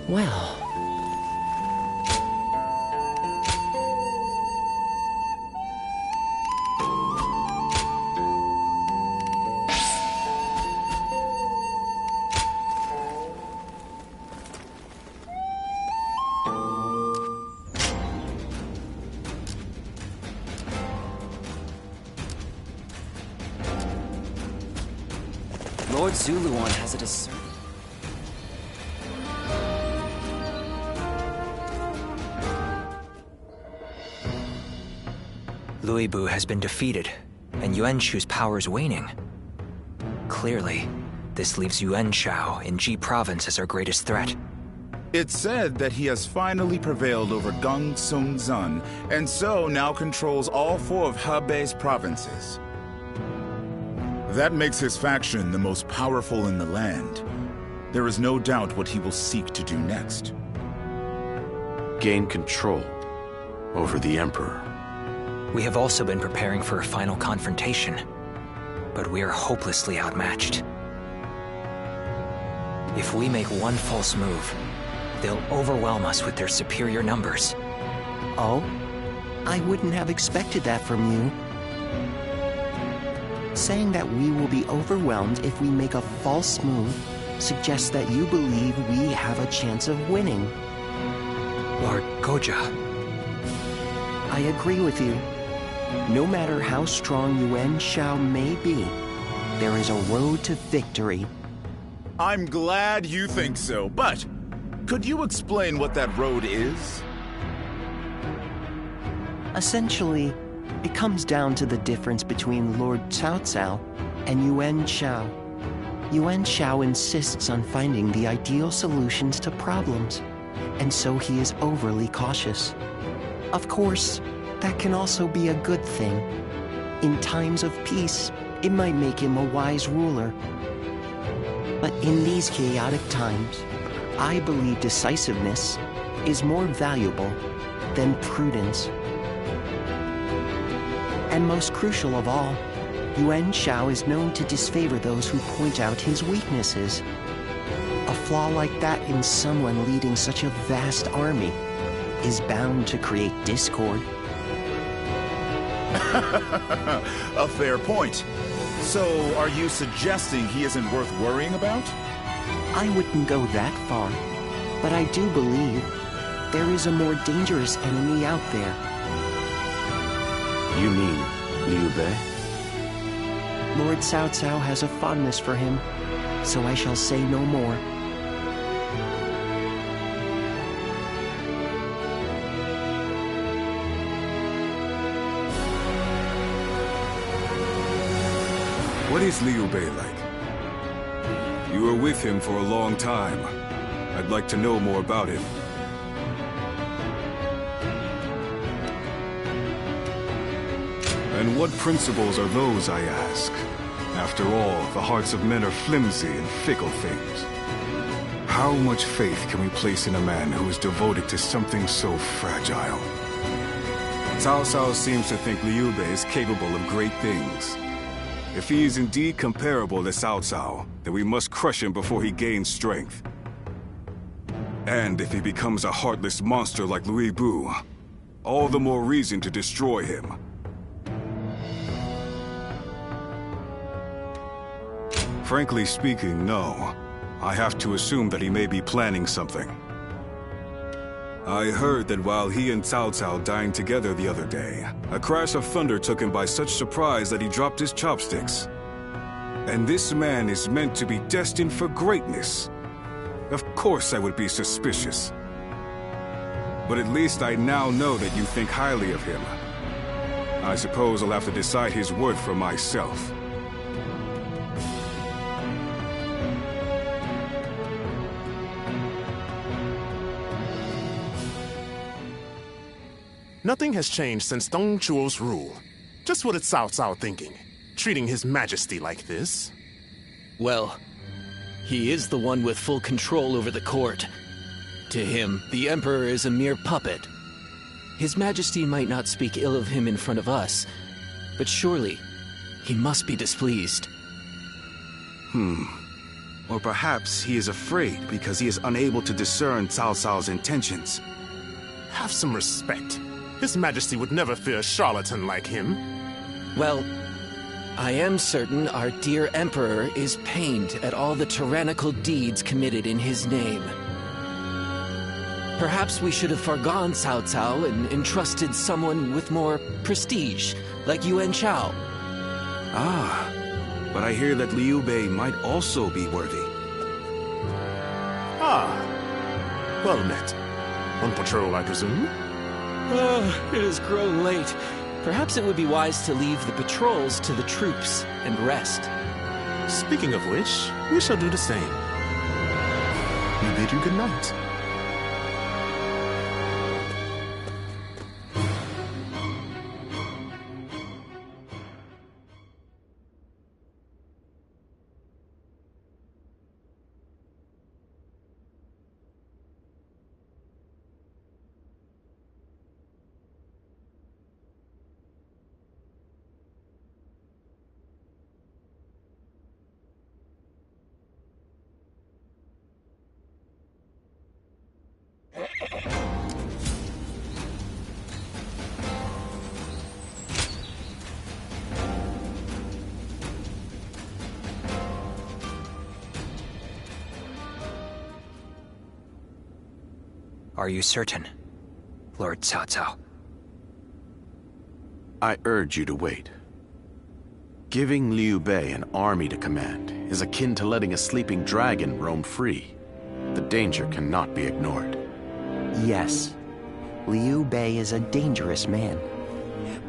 Well. Lord Zuluan has a discernment. Louis Bu has been defeated, and Yuan Shu's power is waning. Clearly, this leaves Yuan Shao in Ji Province as our greatest threat. It's said that he has finally prevailed over Gung Sung Zun, and so now controls all 4 of Hebei's provinces. That makes his faction the most powerful in the land. There is no doubt what he will seek to do next. Gain control over the Emperor. We have also been preparing for a final confrontation, but we are hopelessly outmatched. If we make one false move, they'll overwhelm us with their superior numbers. Oh? I wouldn't have expected that from you. Saying that we will be overwhelmed if we make a false move suggests that you believe we have a chance of winning. Lord Goja. I agree with you. No matter how strong Yuan Shao may be, there is a road to victory. I'm glad you think so, but could you explain what that road is? Essentially, it comes down to the difference between Lord Cao Cao and Yuan Shao. Yuan Shao insists on finding the ideal solutions to problems, and so he is overly cautious. Of course, that can also be a good thing. In times of peace, it might make him a wise ruler. But in these chaotic times, I believe decisiveness is more valuable than prudence. And most crucial of all, Yuan Shao is known to disfavor those who point out his weaknesses. A flaw like that in someone leading such a vast army is bound to create discord. A fair point. So, are you suggesting he isn't worth worrying about? I wouldn't go that far, but I do believe there is a more dangerous enemy out there. You mean Liu Bei? Lord Cao Cao has a fondness for him, so I shall say no more. What is Liu Bei like? You were with him for a long time. I'd like to know more about him. And what principles are those, I ask? After all, the hearts of men are flimsy and fickle things. How much faith can we place in a man who is devoted to something so fragile? Cao Cao seems to think Liu Bei is capable of great things. If he is indeed comparable to Cao Cao, then we must crush him before he gains strength. And if he becomes a heartless monster like Louis Bu, all the more reason to destroy him. Frankly speaking, no. I have to assume that he may be planning something. I heard that while he and Cao Cao dined together the other day, a crash of thunder took him by such surprise that he dropped his chopsticks. And this man is meant to be destined for greatness. Of course I would be suspicious. But at least I now know that you think highly of him. I suppose I'll have to decide his worth for myself. Nothing has changed since Dong Zhuo's rule. Just what is Cao Cao thinking? Treating His Majesty like this? Well, he is the one with full control over the court. To him, the Emperor is a mere puppet. His Majesty might not speak ill of him in front of us, but surely he must be displeased. Or perhaps he is afraid because he is unable to discern Cao Cao's intentions. Have some respect. His Majesty would never fear a charlatan like him. Well, I am certain our dear Emperor is pained at all the tyrannical deeds committed in his name. Perhaps we should have forgone Cao Cao and entrusted someone with more prestige, like Yuan Shao. Ah, but I hear that Liu Bei might also be worthy. Ah, well met. On patrol, I presume? It has grown late. Perhaps it would be wise to leave the patrols to the troops and rest. Speaking of which, we shall do the same. We bid you good night. Are you certain, Lord Cao Cao? I urge you to wait. Giving Liu Bei an army to command is akin to letting a sleeping dragon roam free. The danger cannot be ignored. Yes, Liu Bei is a dangerous man,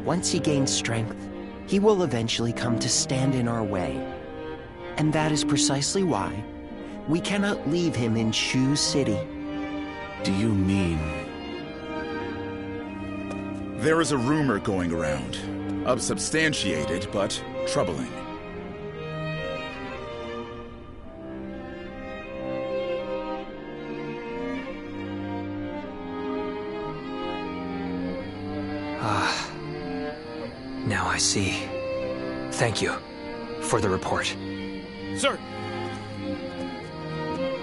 Once he gains strength, he will eventually come to stand in our way. And that is precisely why we cannot leave him in Shu City. Do you mean... There is a rumor going around. Unsubstantiated, but troubling. Now I see. Thank you for the report. Sir!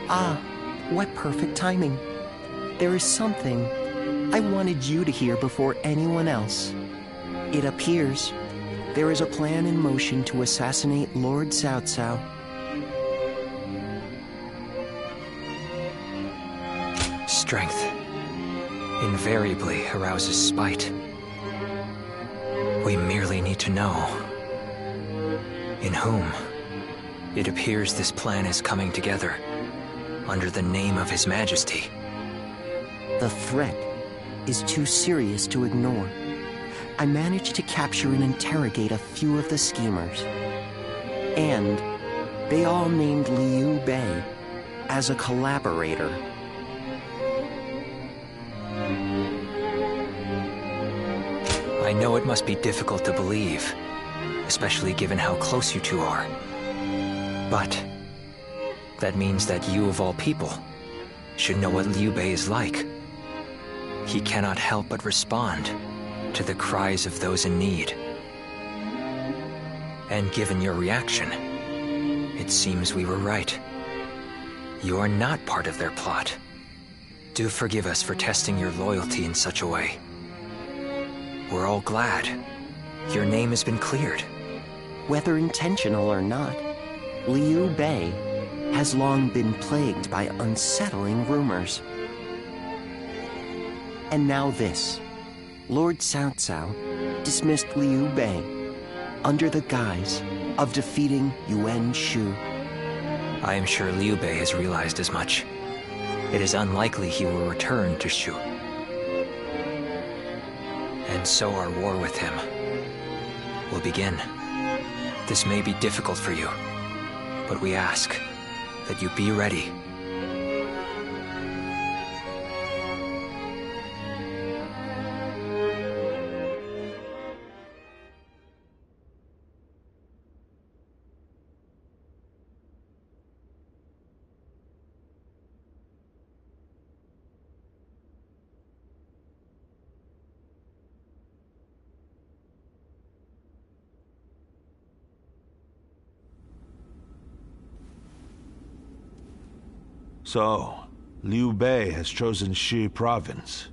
Ah, what perfect timing. There is something I wanted you to hear before anyone else. It appears there is a plan in motion to assassinate Lord Cao Cao. Strength invariably arouses spite. We merely need to know in whom. It appears this plan is coming together under the name of His Majesty. The threat is too serious to ignore. I managed to capture and interrogate a few of the schemers. And they all named Liu Bei as a collaborator. I know it must be difficult to believe, especially given how close you two are. But that means that you, of all people, should know what Liu Bei is like. He cannot help but respond to the cries of those in need. And given your reaction, it seems we were right. You are not part of their plot. Do forgive us for testing your loyalty in such a way. We're all glad your name has been cleared. Whether intentional or not, Liu Bei has long been plagued by unsettling rumors. And now this. Lord Cao Cao dismissed Liu Bei under the guise of defeating Yuan Shu. I am sure Liu Bei has realized as much. It is unlikely he will return to Shu. And so our war with him will begin. This may be difficult for you, but we ask that you be ready. So, Liu Bei has chosen Shi province.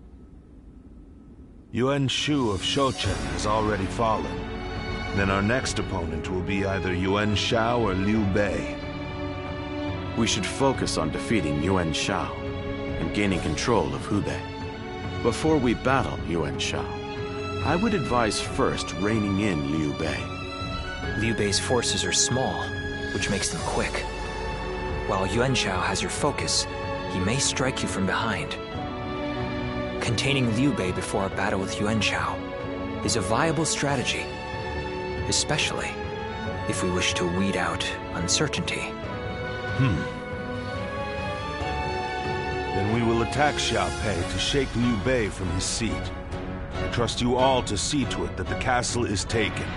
Yuan Shu of Shouchen has already fallen. Then our next opponent will be either Yuan Shao or Liu Bei. We should focus on defeating Yuan Shao and gaining control of Hubei. Before we battle Yuan Shao, I would advise first reining in Liu Bei. Liu Bei's forces are small, which makes them quick. While Yuan Shao has your focus, he may strike you from behind. Containing Liu Bei before a battle with Yuan Shao is a viable strategy, especially if we wish to weed out uncertainty. Then we will attack Xiaopei to shake Liu Bei from his seat. I trust you all to see to it that the castle is taken.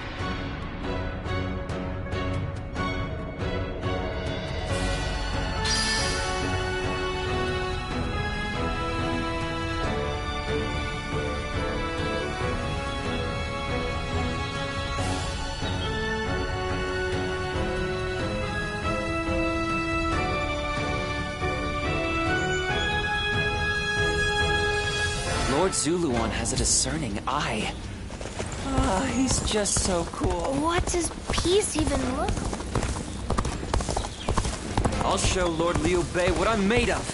Lord Zuluan has a discerning eye. Ah, he's just so cool. What does peace even look like? I'll show Lord Liu Bei what I'm made of.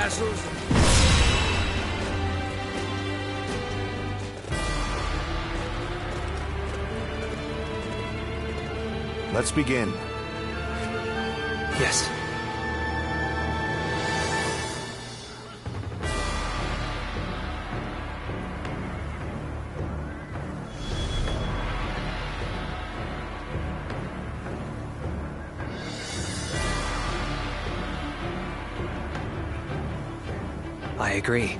castles. Let's begin. Yes. I agree.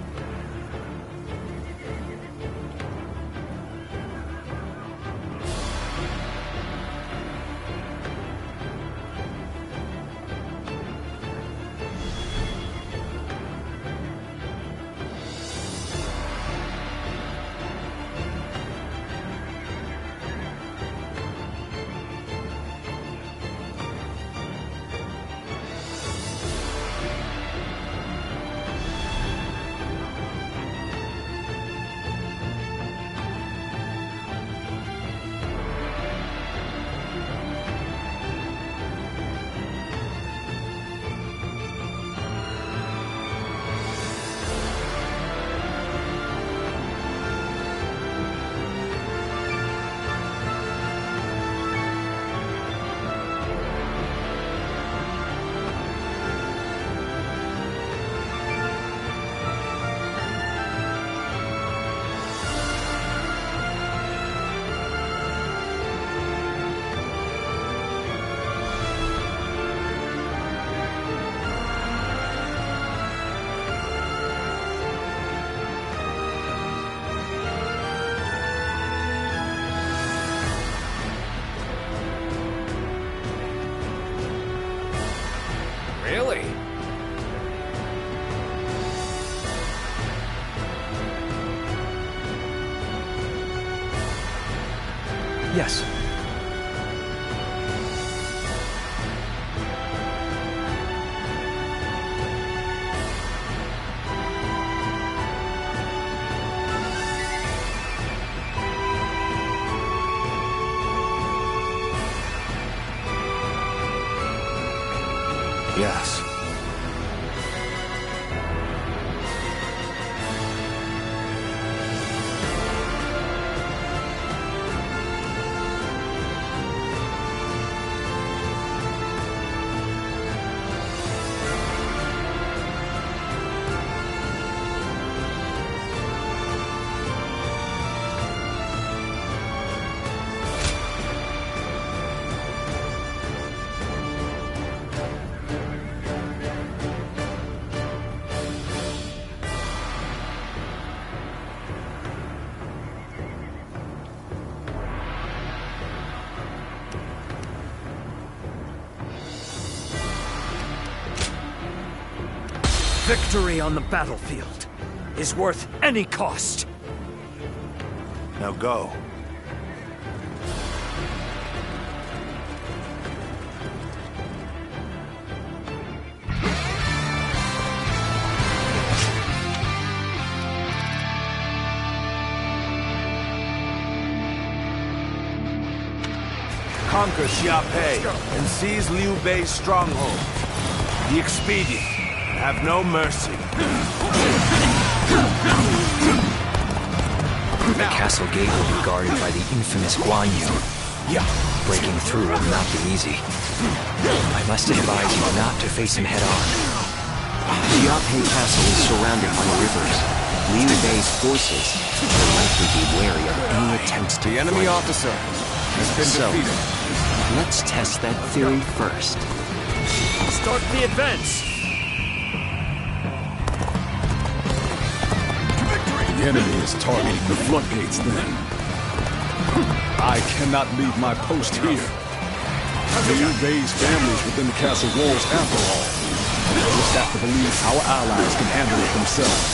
Really? Yes. Yes. Victory on the battlefield is worth any cost. Now go. Conquer Xiaopei and seize Liu Bei's stronghold. The expedient. Have no mercy. The castle gate will be guarded by the infamous Guan Yu. Yeah. Breaking through will not be easy. I must advise you not to face him head-on. Xiaopei Castle is surrounded by rivers. Liu Bei's forces will likely be wary of any attempts to The enemy flank. officer has been defeated. Let's test that theory first. Start the advance! The enemy is targeting the floodgates then. I cannot leave my post here. Liu Bei's family is within the castle walls after all. We just have to believe our allies can handle it themselves.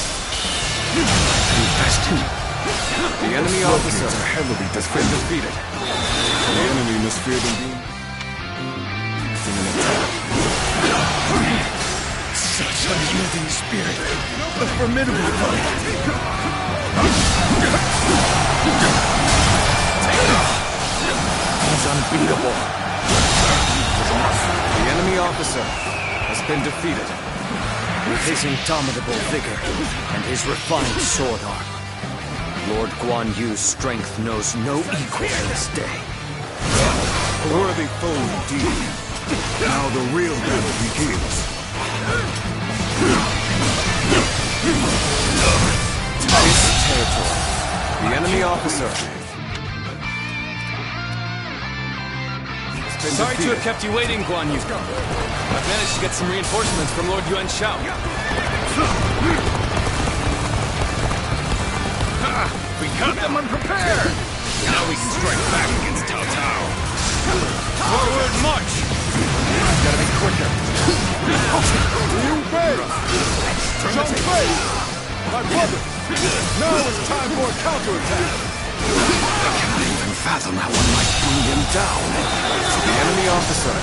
The enemy officer has been defeated. The enemy must fear them being in an attack. Such unyielding spirit. A formidable foe. He's unbeatable. The enemy officer has been defeated. With his indomitable vigor and his refined sword art, Lord Guan Yu's strength knows no equal to this day. A worthy foe indeed. Now the real battle begins. This territory. The enemy officer. Sorry to have kept you waiting, Guan Yu. I've managed to get some reinforcements from Lord Yuan Shao. We caught them unprepared! Now we can strike back against Cao Cao. Forward march! Gotta be quicker. Liu Bei! Zhang Fei! My brother! Now it's time for a counterattack! I cannot even fathom how one might bring him down. The enemy officer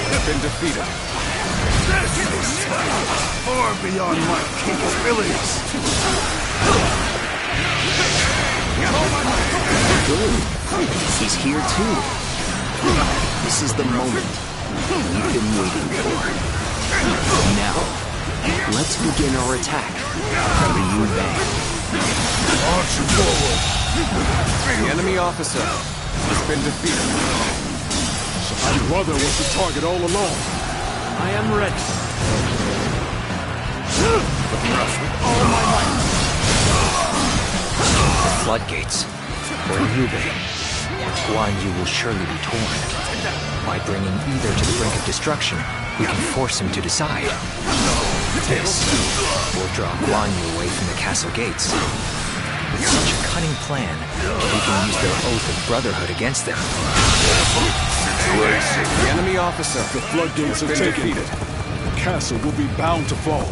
has been defeated. This is far beyond my capabilities. Good. He's here too. This is the moment we've been waiting for. Now, let's begin our attack. Liu Bei. March forward. The enemy officer has been defeated. My brother was the target all along. I am ready. With all my might. The floodgates, or Liu Bei, or Guan Yu will surely be torn. By bringing either to the brink of destruction, we can force him to decide. This will draw Guan Yu away from the castle gates. With such a cunning plan, we can use their oath of brotherhood against them. The enemy officer. The floodgates are taken. The castle will be bound to fall.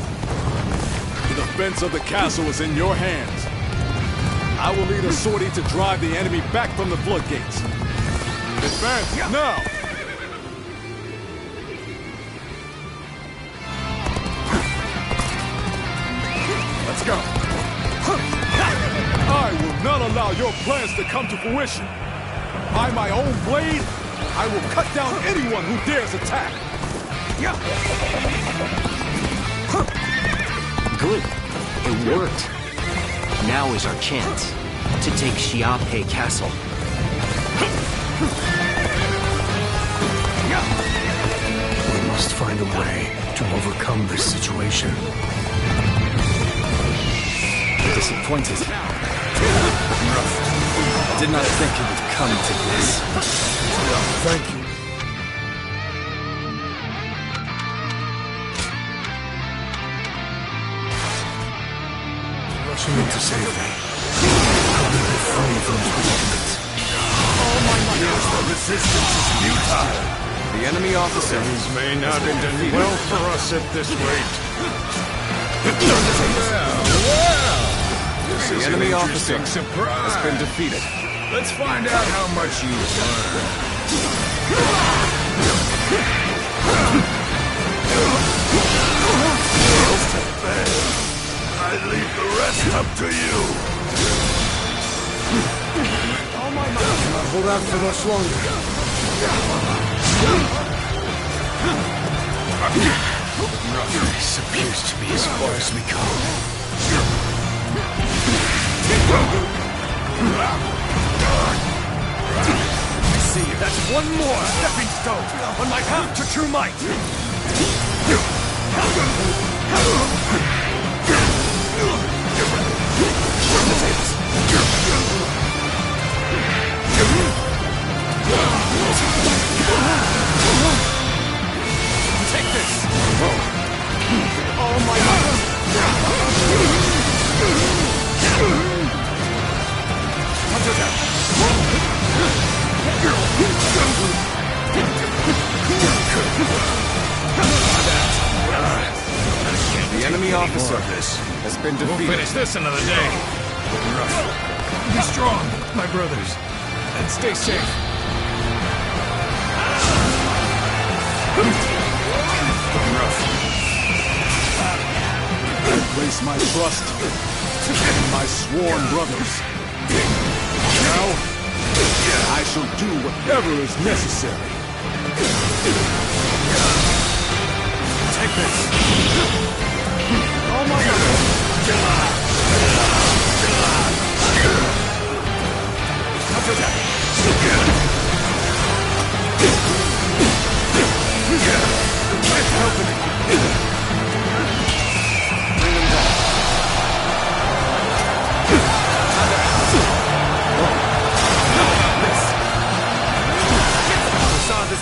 The defense of the castle is in your hands. I will lead a sortie to drive the enemy back from the floodgates. Advance now! Let's go. I will not allow your plans to come to fruition. By my own blade, I will cut down anyone who dares attack. Good. It worked. Now is our chance to take Xiaopei Castle. We must find a way to overcome this situation. Disappointed. I did not think it would come to this. Thank you. Rushing in to save me. I'll be free from this predicament. All my might. The resistance is futile. The enemy officer may not have done well for us at this rate. The enemy officer has been defeated. Let's find out how much you've learned. I leave the rest up to you. All my might. Cannot hold out for much longer. This appears to be as far as we go. I see you. That's one more stepping stone on my path to true might. Take this. All my might. The enemy officer has been defeated. We'll finish this another day. Be strong, my brothers, and stay safe. I place my trust in my sworn brothers. Now, I shall do whatever is necessary. Take this.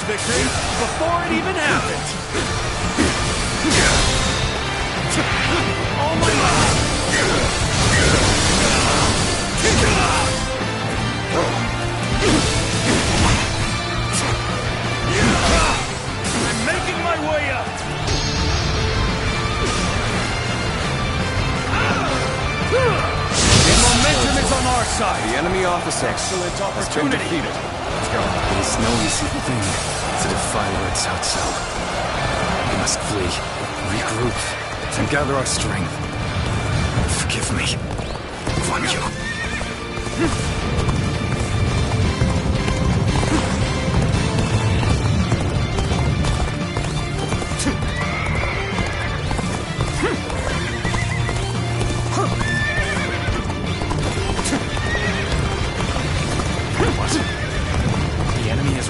Victory before it even happened. Oh my God! I'm making my way up. The momentum is on our side. The enemy officer Excellent has been opportunity. defeated. Let's go. It is no easy thing to defy Lord Cao Cao. We must flee, regroup, and gather our strength. Forgive me, Guan Yu.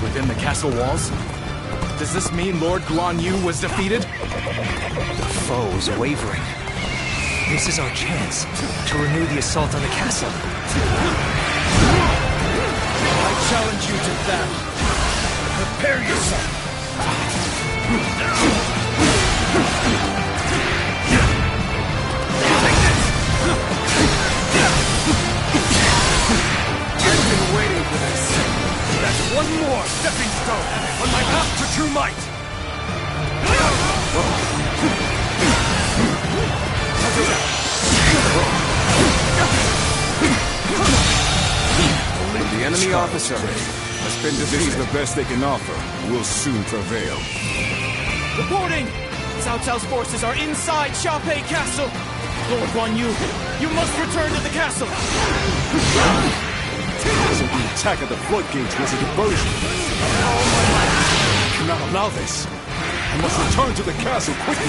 Within the castle walls? Does this mean Lord Guan Yu was defeated? The foe is wavering. This is our chance to renew the assault on the castle. I challenge you to battle. Prepare yourself. I've been waiting for this. That's one more stepping stone on my path to true might! The enemy officer has been This defeated. is the best they can offer. We'll soon prevail. Reporting! Cao Cao's forces are inside Xiaopei Castle! Lord Guan Yu, you must return to the castle! So the attack at the floodgates was a diversion. I cannot allow this. I must return to the castle quickly.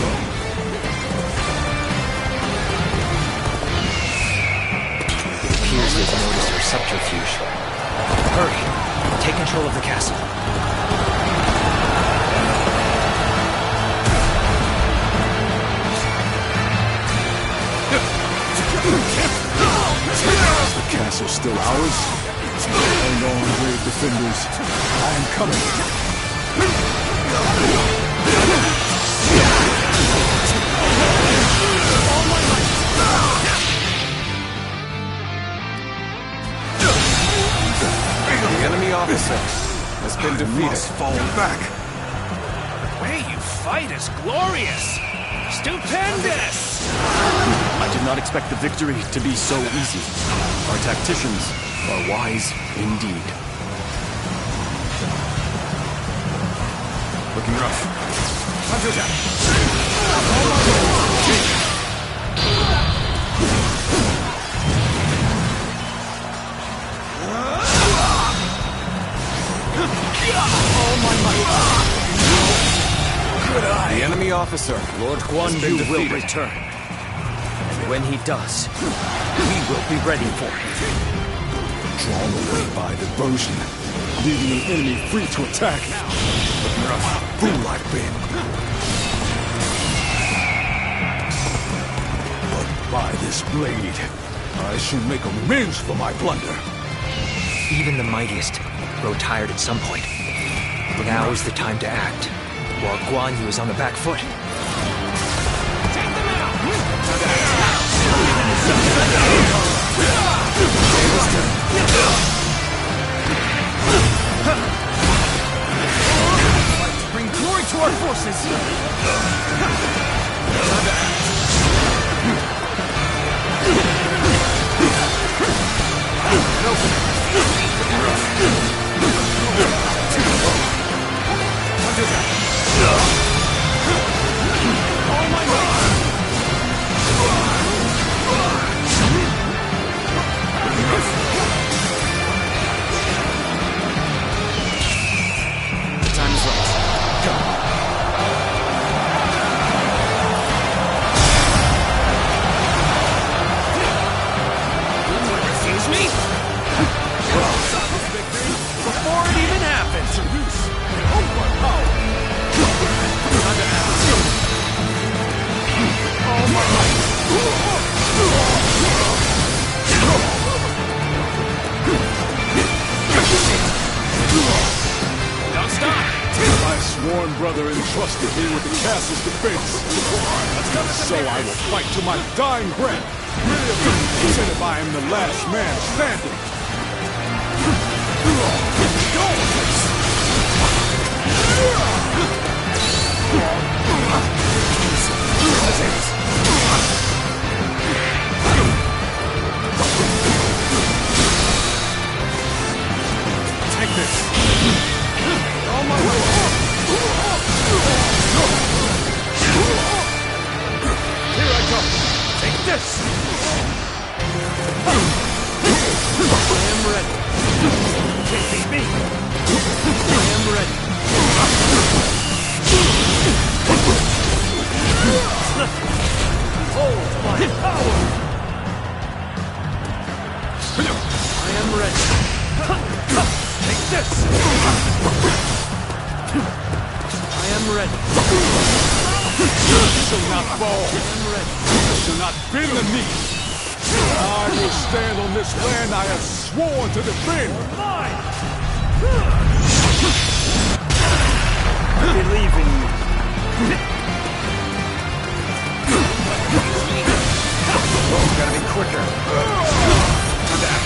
It appears they've noticed our subterfuge. Hurry! Take control of the castle. Is the castle still ours? Hang on, brave defenders. I am coming. The enemy officer has been defeated. Must fall back. The way you fight is glorious! Stupendous! I did not expect the victory to be so easy. Our tacticians are wise indeed. Looking rough. The enemy officer, Lord Guan Yu will return. And when he does, we will be ready for him. Drawn away by diversion, leaving the enemy free to attack. Looking rough. Fool I've been. But by this blade, I shall make amends for my blunder. Even the mightiest grow tired at some point. Now is the time to act, while Guan Yu is on the back foot. Bring glory to our forces! entrusted me with the castle's defense. So I will fight to my dying breath, even if I am the last man standing. Take this. On my way. Here I come. Take this. I am ready. Can't beat me. I am ready. Hold my power. I am ready. Take this. I am ready. You shall not fall. I am ready. You shall not bend the knee. I will stand on this land I have sworn to defend. Mine. I believe in you. Oh, gotta be quicker. To that.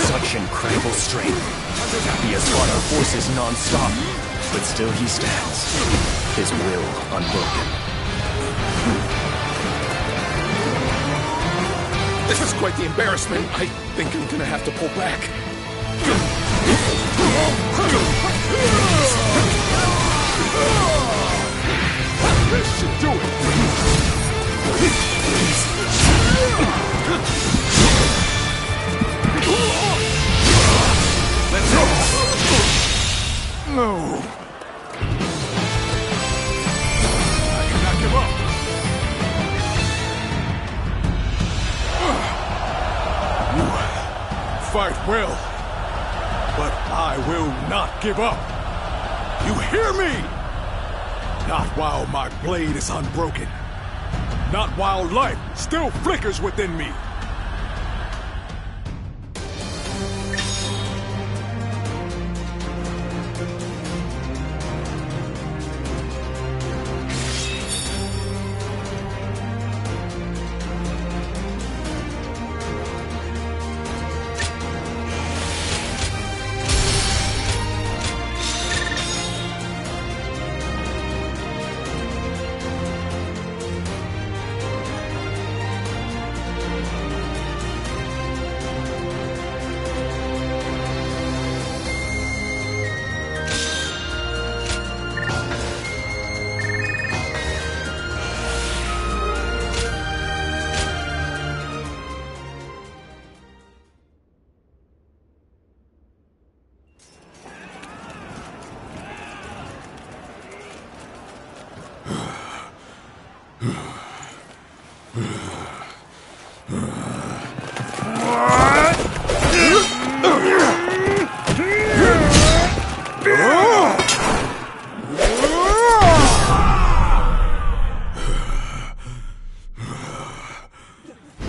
Such incredible strength. He has fought our forces non-stop, but still he stands, his will unbroken. This is quite the embarrassment. I think I'm gonna have to pull back. This should do it. Let's go. No. I cannot give up. You fight well, but I will not give up. You hear me? Not while my blade is unbroken. Not while life still flickers within me.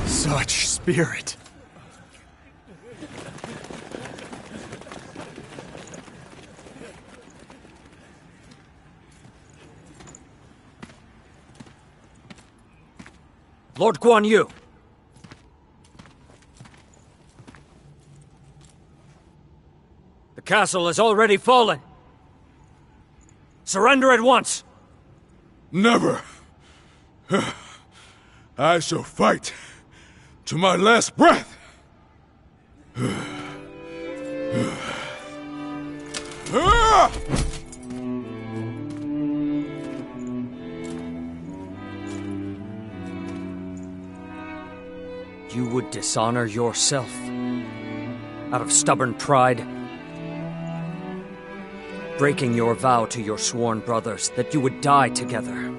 Such spirit. Lord Guan Yu. The castle has already fallen. Surrender at once. Never. I shall fight to my last breath. You would dishonor yourself. out of stubborn pride? Breaking your vow to your sworn brothers that you would die together.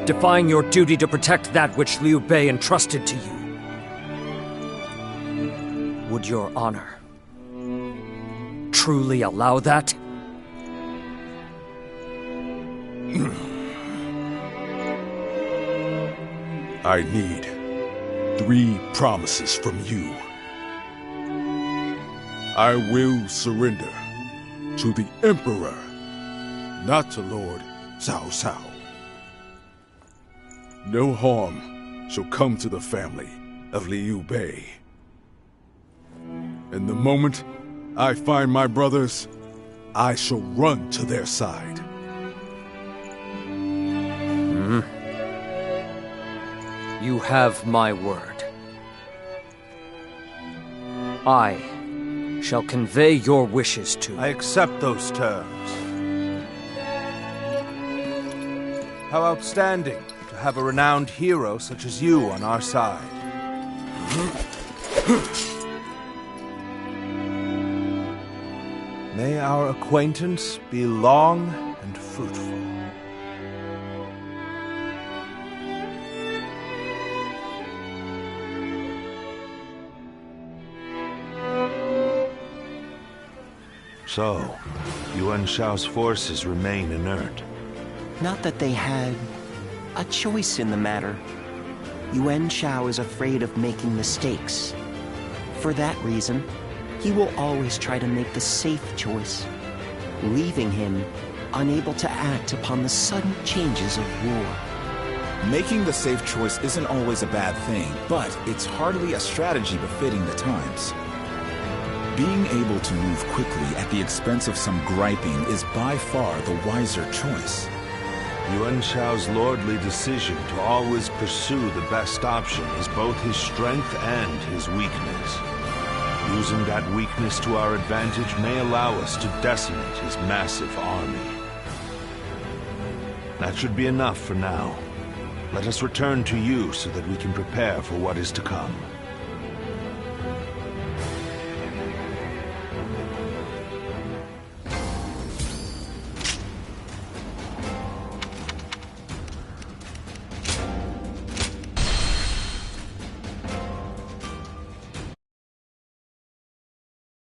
Defying your duty to protect that which Liu Bei entrusted to you. Would your honor truly allow that? I need 3 promises from you. I will surrender to the Emperor, not to Lord Cao Cao. No harm shall come to the family of Liu Bei. And the moment I find my brothers, I shall run to their side. You have my word. I shall convey your wishes to... I accept those terms. How outstanding to have a renowned hero such as you on our side. May our acquaintance be long and fruitful. So, Yuan Shao's forces remain inert. Not that they had a choice in the matter. Yuan Shao is afraid of making mistakes. For that reason, he will always try to make the safe choice, leaving him unable to act upon the sudden changes of war. Making the safe choice isn't always a bad thing, but it's hardly a strategy befitting the times. Being able to move quickly at the expense of some griping is by far the wiser choice. Yuan Shao's lordly decision to always pursue the best option is both his strength and his weakness. Using that weakness to our advantage may allow us to decimate his massive army. That should be enough for now. Let us return to you so that we can prepare for what is to come.